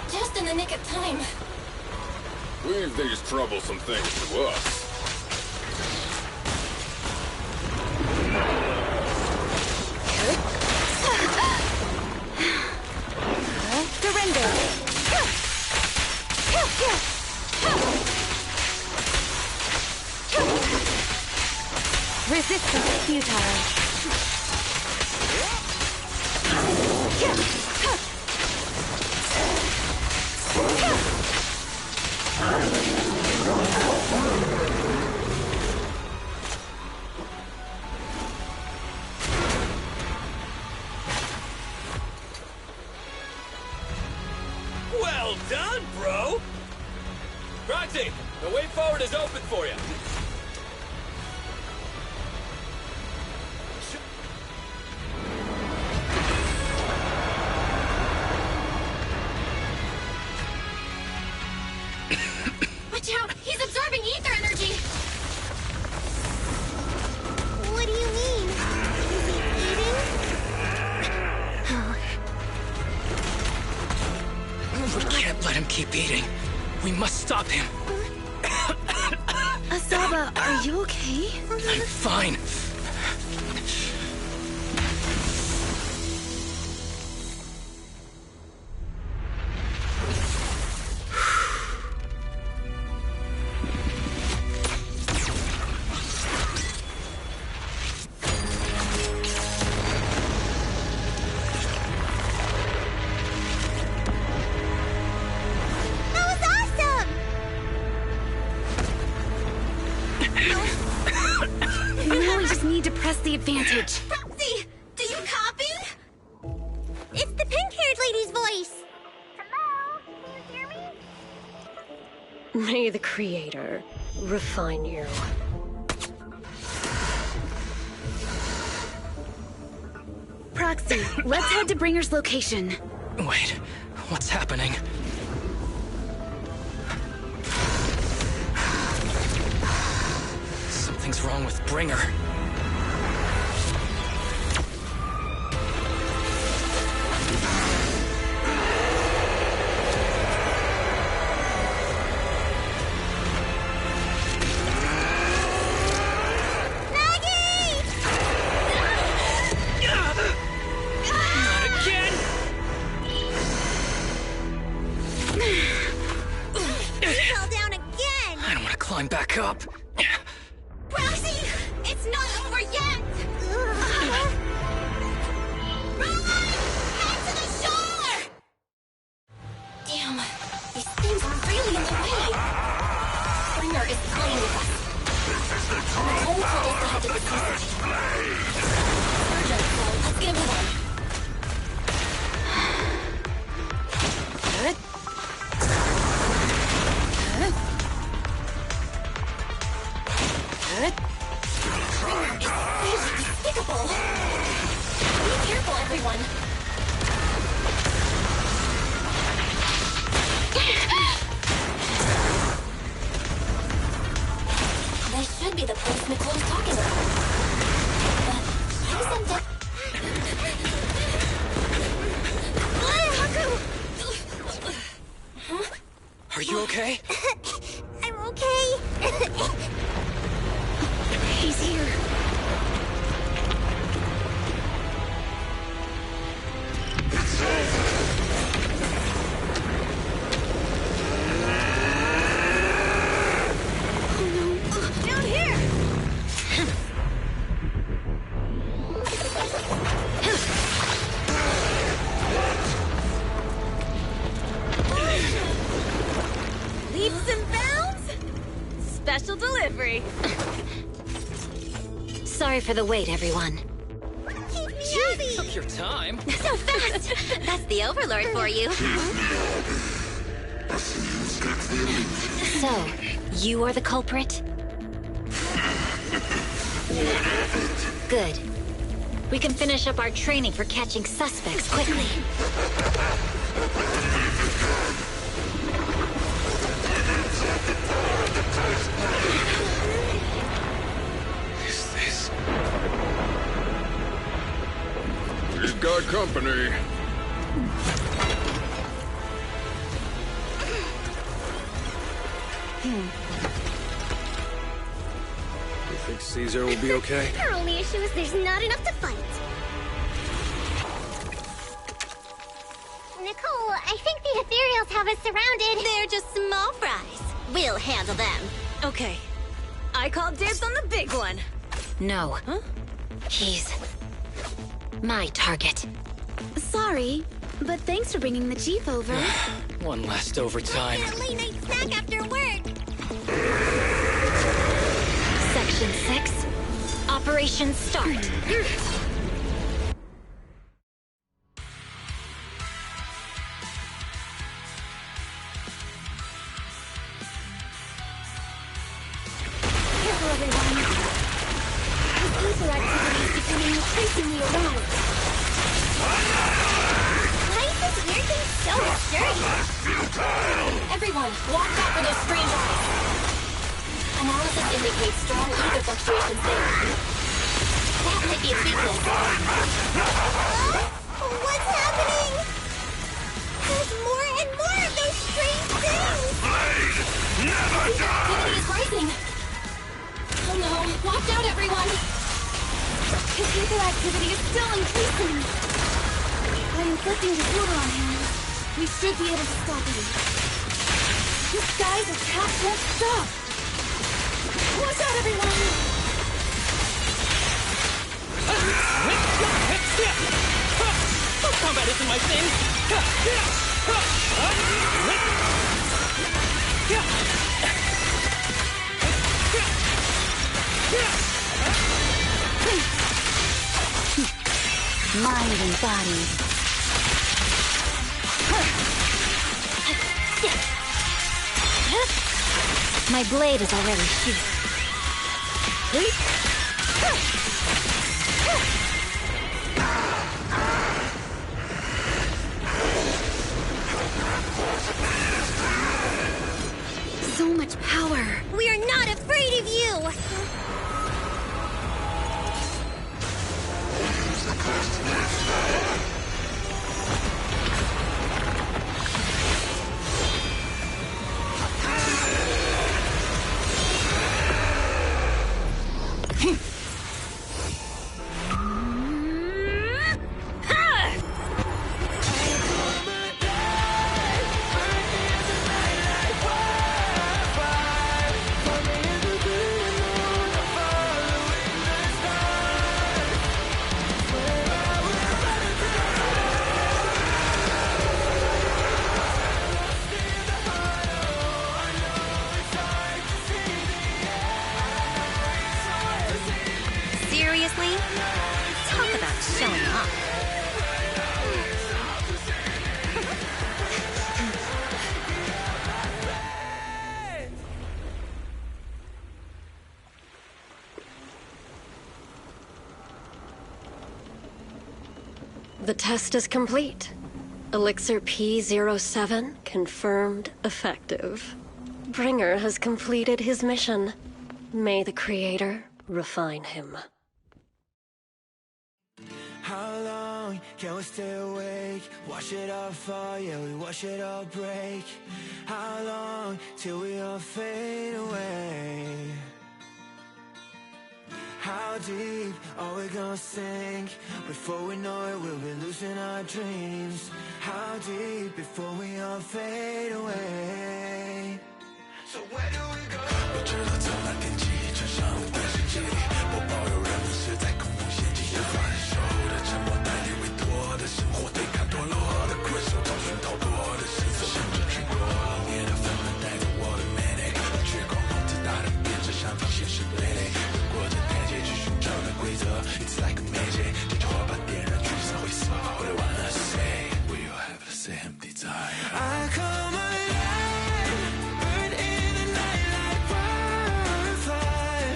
Just in the nick of time. Leave these troublesome things to us. Surrender! Resistance futile. Well done, bro! Proxy, the way forward is open for you. Watch out! He's absorbing ether energy! What do you mean? Is he eating? We can't let him keep eating. We must stop him. Asaba, are you okay? I'm fine. Now we just need to press the advantage. Proxy, do you copy? It's the pink-haired lady's voice. Hello? Can you hear me? May the Creator refine you. Proxy, let's head to Bringer's location. Wait, what's happening? Something's wrong with Bringer. Climb back up. Proxy, it's not over yet. Rowan, head to the shore. Damn, these things are really in the way. Bringer is playing with us. Home told us to head to the seaside. Urgent, so let's get moving. Despicable. Be careful, everyone. This should be the place Nicole's talking about. But why isn't that... Huh? Are you okay? I'm okay. He's here. Down here. Leaps and bounds. Special delivery. Sorry for the wait, everyone. Gee, took your time. So fast! That's the Overlord for you. So, you are the culprit? Good. We can finish up our training for catching suspects quickly. Is this? He's got company. You think Caesar will be okay? Our only issue is there's not enough to fight. Nicole, I think the ethereals have us surrounded. They're just small fries. We'll handle them. Okay. I call dibs on the big one. No. Huh? He's my target. Sorry, but thanks for bringing the chief over. One last overtime. Get a late night snack after work. Section 6. Operation start. Careful, everyone. This ether activity is becoming increasingly aroused. Why is this weird thing so sturdy? Everyone, watch out for those strange eyes. Analysis indicates strong ether fluctuations there. That might be its weakness. What's happening? There's more and more of those strange things! Never die! Activity is rising. Oh no, watch out everyone! His ether activity is still increasing. By inflicting disorder on him, we should be able to stop it. This guy's attack won't stop. Watch out, everyone! Combat isn't my thing. Mind and body. My blade is already here. So much power. We are not afraid of you! Seriously? Talk about showing off. The test is complete. Elixir P07 confirmed effective. Bringer has completed his mission. May the Creator refine him. How long can we stay awake? Wash it all fall, yeah, we wash it all break. How long till we all fade away? How deep are we gonna sink? Before we know it, we'll be losing our dreams. How deep before we all fade away? So where do we go? 我知道从那天起，船上的世界里，我保有人们是在空中陷阱，无法忍受的沉默，带你委托的生活，对抗堕落的困兽，找寻逃脱的心思，甚至去过冷冽的愤恨，带着我的美丽，去狂妄自大的变成上方现实对垒，越过这台阶去寻找的规则 ，It's like a magic， 这句话把点燃聚散灰色，我的 wanna say we all have the same desire。I call my life, burn in the night like wildfire.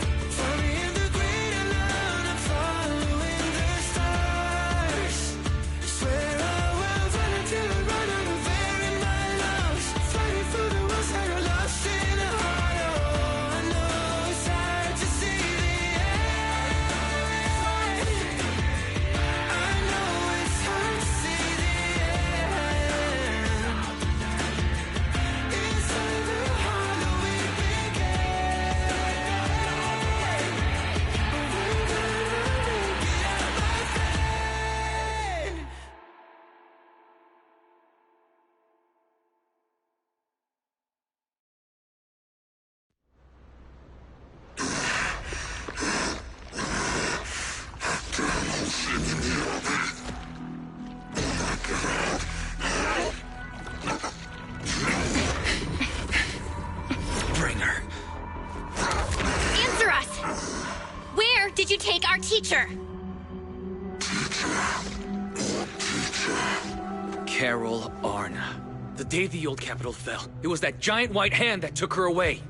did you take our teacher? Carol Arna. The day the old capital fell, it was that giant white hand that took her away.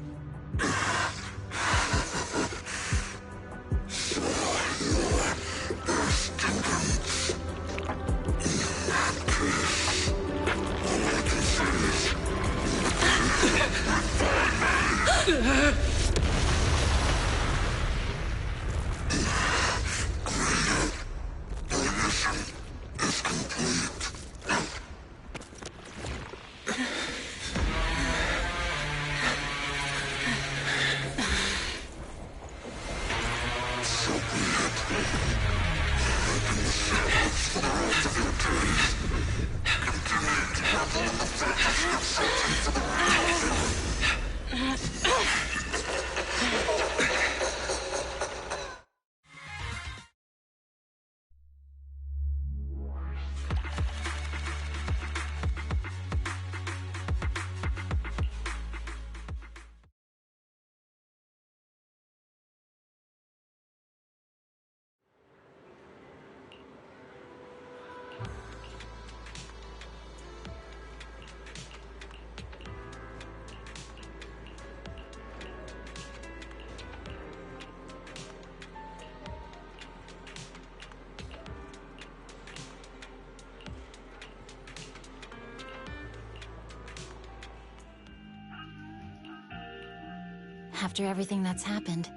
After everything that's happened,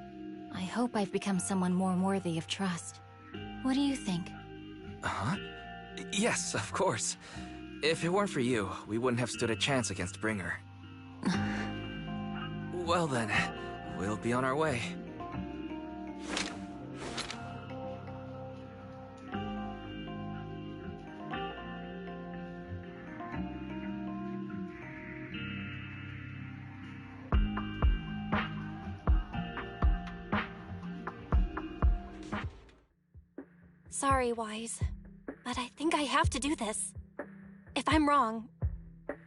I hope I've become someone more worthy of trust. What do you think? Huh? Yes, of course. If it weren't for you, we wouldn't have stood a chance against Bringer. Well then, we'll be on our way. Sorry, Wise, but I think I have to do this. If I'm wrong,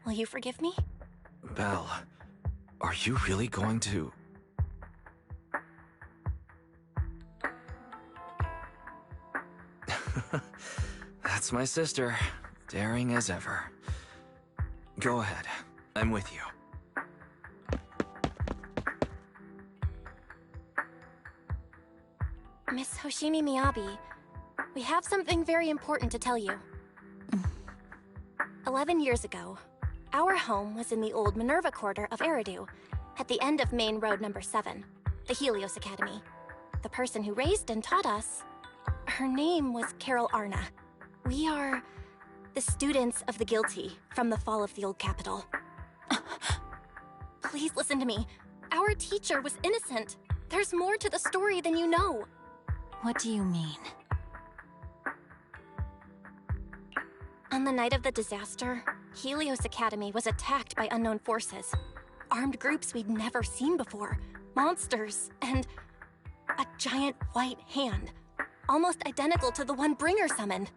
will you forgive me? Belle, are you really going to... That's my sister, daring as ever. Go ahead, I'm with you. Miss Hoshimi Miyabi, we have something very important to tell you. 11 years ago, our home was in the old Minerva Quarter of Eridu, at the end of Main Road number 7, the Helios Academy. The person who raised and taught us, her name was Carol Arna. We are the students of the guilty from the fall of the old capital. Please listen to me. Our teacher was innocent. There's more to the story than you know. What do you mean? On the night of the disaster, Helios Academy was attacked by unknown forces. Armed groups we'd never seen before. Monsters, and a giant white hand. Almost identical to the one Bringer summoned.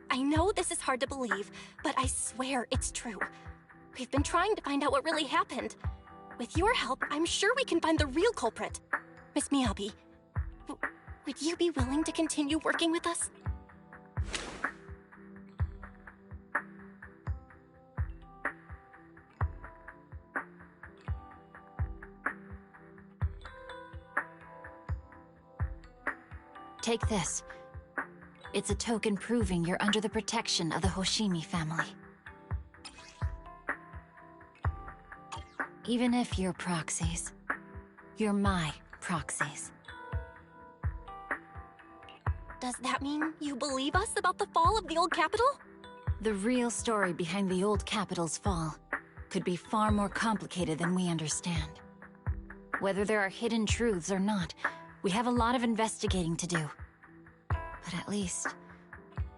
I know this is hard to believe, but I swear it's true. We've been trying to find out what really happened. With your help, I'm sure we can find the real culprit. Miss Miyabi, would you be willing to continue working with us? Take this. It's a token proving you're under the protection of the Hoshimi family. Even if you're proxies, you're my proxies. Does that mean you believe us about the fall of the old capital? The real story behind the old capital's fall could be far more complicated than we understand. Whether there are hidden truths or not, we have a lot of investigating to do. But at least,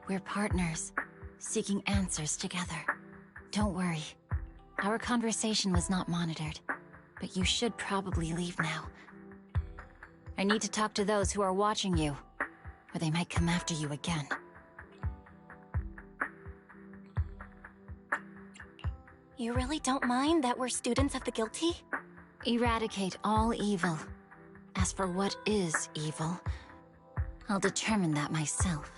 we're partners, seeking answers together. Don't worry. Our conversation was not monitored, but you should probably leave now. I need to talk to those who are watching you, or they might come after you again. You really don't mind that we're students of the guilty? Eradicate all evil, As for what is evil, I'll determine that myself.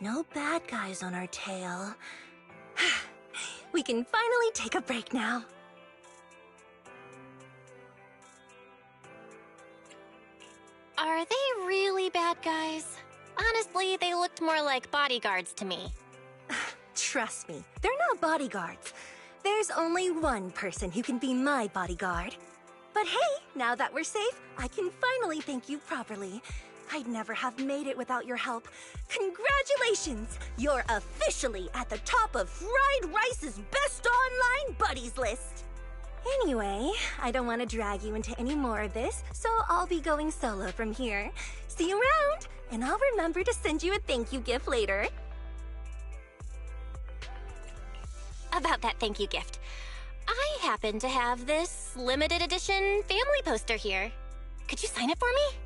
No bad guys on our tail. We can finally take a break now. Are they really bad guys? Honestly, they looked more like bodyguards to me. Trust me, they're not bodyguards. There's only one person who can be my bodyguard. But hey, now that we're safe, I can finally thank you properly. I'd never have made it without your help. Congratulations! You're officially at the top of Fried Rice's best online buddies list. Anyway, I don't want to drag you into any more of this, so I'll be going solo from here. See you around, and I'll remember to send you a thank you gift later. about that thank you gift. I happen to have this limited edition family poster here. Could you sign it for me?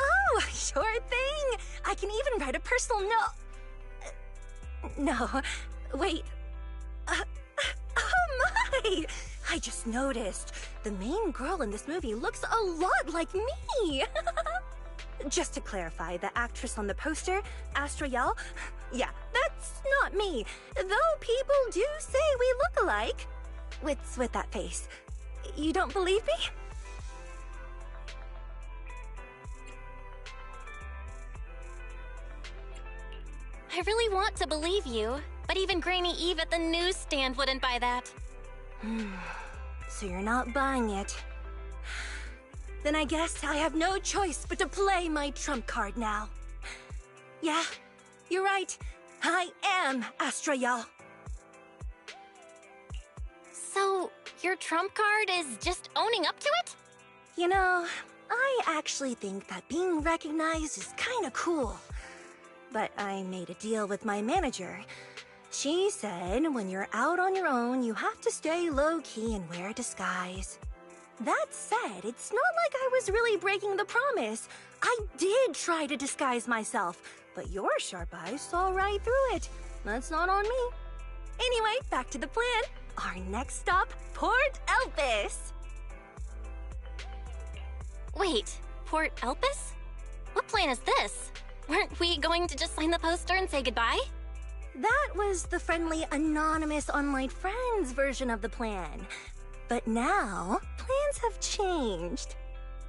Oh, sure thing. I can even write a personal note. No, wait. Oh my! I just noticed. The main girl in this movie looks a lot like me. Just to clarify, the actress on the poster, Astra Yal, yeah, that's not me. Though people do say we look alike. What's with that face? You don't believe me? I really want to believe you, but even Granny Eve at the newsstand wouldn't buy that. So you're not buying it. Then I guess I have no choice but to play my trump card now. Yeah, you're right. I am Astra Yal. So, your trump card is just owning up to it? You know, I actually think that being recognized is kinda cool. But I made a deal with my manager. She said when you're out on your own, you have to stay low-key and wear a disguise. That said, it's not like I was really breaking the promise. I did try to disguise myself, but your sharp eyes saw right through it. That's not on me. Anyway, back to the plan. Our next stop, Port Elpis. Wait, Port Elpis? What plan is this? Weren't we going to just sign the poster and say goodbye? That was the friendly, anonymous online friends version of the plan. But now, plans have changed.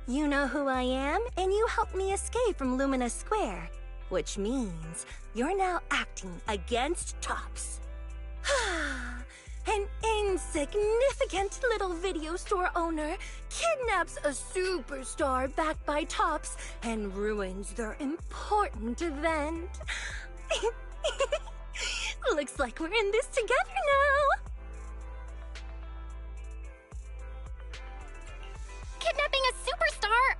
You know who I am, and you helped me escape from Lumina Square. Which means you're now acting against Tops. An insignificant little video store owner kidnaps a superstar backed by Tops and ruins their important event. Looks like we're in this together now. Kidnapping a superstar?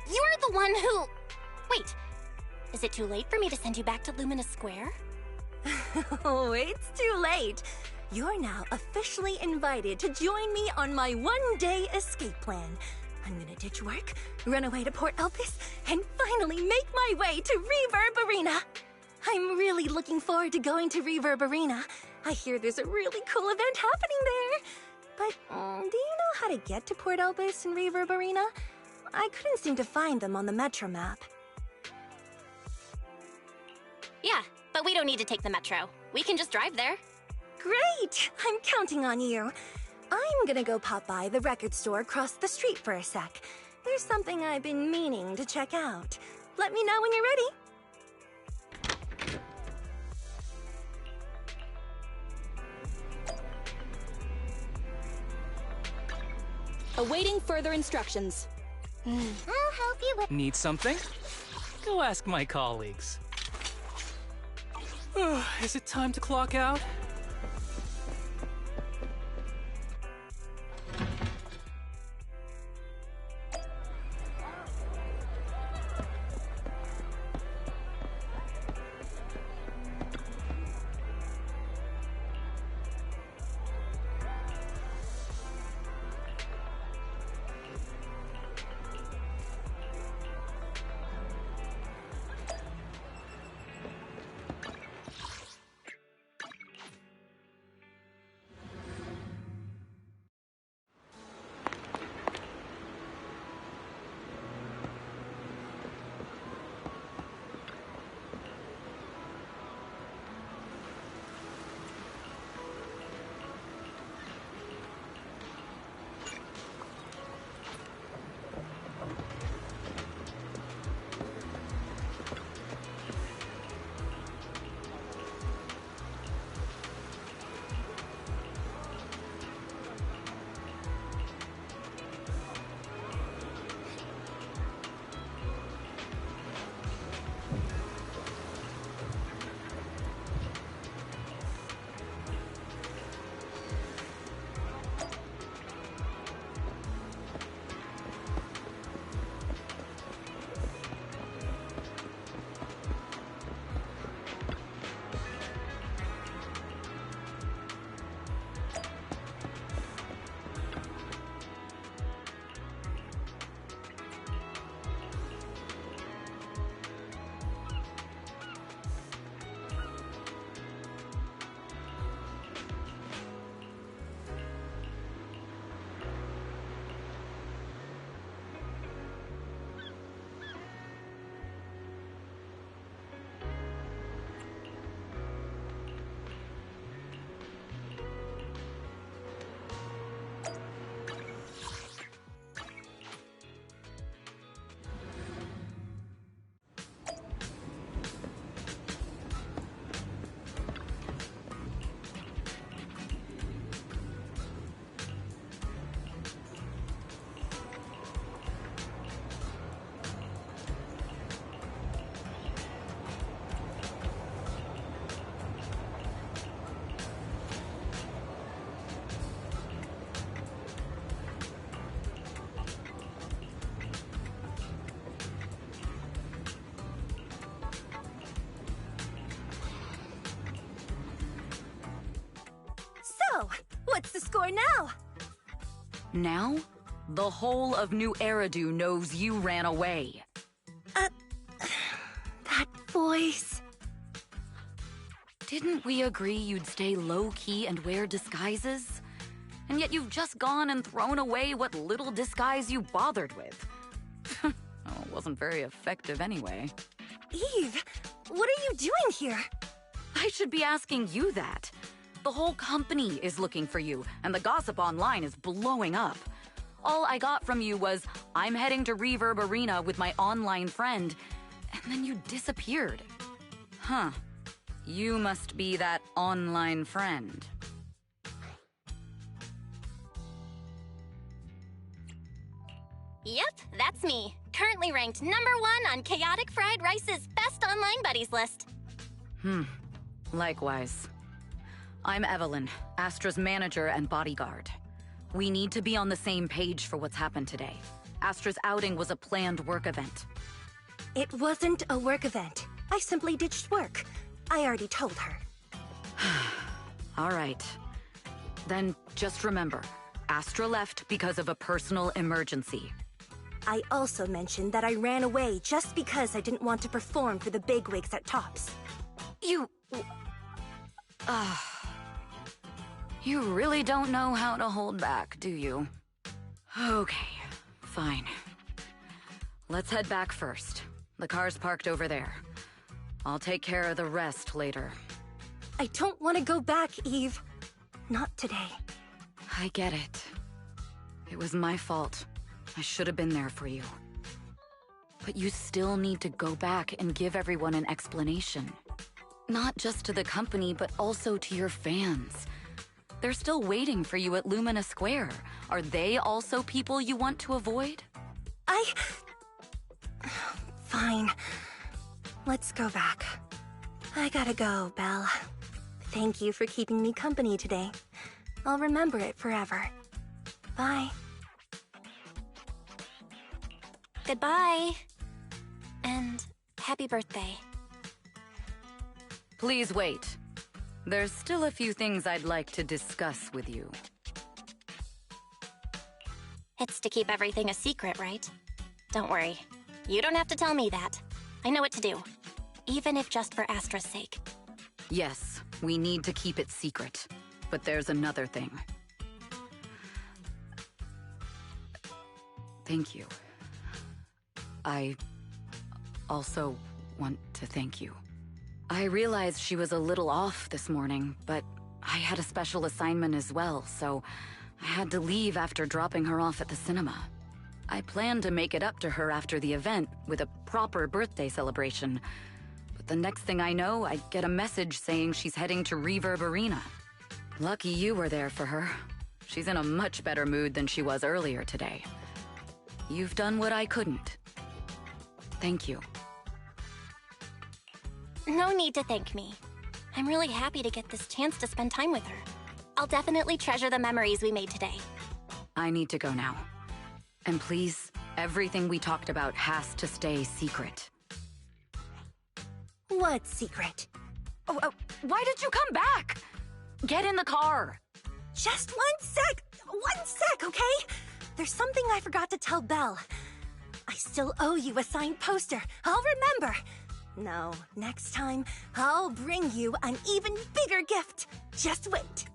You're the one who... Wait, is it too late for me to send you back to Lumina Square? Oh, it's too late. You're now officially invited to join me on my one-day escape plan. I'm gonna ditch work, run away to Port Elpis, and finally make my way to Reverb Arena. I'm really looking forward to going to Reverb Arena. I hear there's a really cool event happening there. But do you know how to get to Port Elpis and Reverb Arena? I couldn't seem to find them on the Metro map. Yeah, but we don't need to take the Metro. We can just drive there. Great! I'm counting on you. I'm gonna go pop by the record store across the street for a sec. There's something I've been meaning to check out. Let me know when you're ready. Awaiting further instructions. I'll help you with... Need something? Go ask my colleagues. Is it time to clock out? score now? Now? The whole of New Eridu knows you ran away. That voice... Didn't we agree you'd stay low-key and wear disguises? And yet you've just gone and thrown away what little disguise you bothered with. Oh, it wasn't very effective anyway. Eve, what are you doing here? I should be asking you that. The whole company is looking for you, and the gossip online is blowing up. All I got from you was, I'm heading to Reverb Arena with my online friend, and then you disappeared. Huh. You must be that online friend. Yep, that's me. Currently ranked #1 on Chaotic Fried Rice's Best Online Buddies list. Likewise. I'm Evelyn, Astra's manager and bodyguard. We need to be on the same page for what's happened today. Astra's outing was a planned work event. It wasn't a work event. I simply ditched work. I already told her. All right. Then just remember, Astra left because of a personal emergency. I also mentioned that I ran away just because I didn't want to perform for the bigwigs at Tops. You really don't know how to hold back, do you? Okay, fine. Let's head back first. The car's parked over there. I'll take care of the rest later. I don't want to go back, Eve. Not today. I get it. It was my fault. I should have been there for you. But you still need to go back and give everyone an explanation. Not just to the company, but also to your fans. They're still waiting for you at Lumina Square. Are they also people you want to avoid? Fine. Let's go back. I gotta go, Belle. Thank you for keeping me company today. I'll remember it forever. Bye. Goodbye. And happy birthday. Please wait. There's still a few things I'd like to discuss with you. It's to keep everything a secret, right? Don't worry. You don't have to tell me that. I know what to do. Even if just for Astra's sake. Yes, we need to keep it secret. But there's another thing. Thank you. I also want to thank you. I realized she was a little off this morning, but I had a special assignment as well, so I had to leave after dropping her off at the cinema. I planned to make it up to her after the event with a proper birthday celebration, but the next thing I know, I get a message saying she's heading to Reverb Arena. Lucky you were there for her. She's in a much better mood than she was earlier today. You've done what I couldn't. Thank you. No need to thank me. I'm really happy to get this chance to spend time with her. I'll definitely treasure the memories we made today. I need to go now. And please, everything we talked about has to stay secret. What secret? Oh, why did you come back? Get in the car. Just 1 sec! 1 sec, okay? There's something I forgot to tell Belle. I still owe you a signed poster. I'll remember. No, next time, I'll bring you an even bigger gift. Just wait.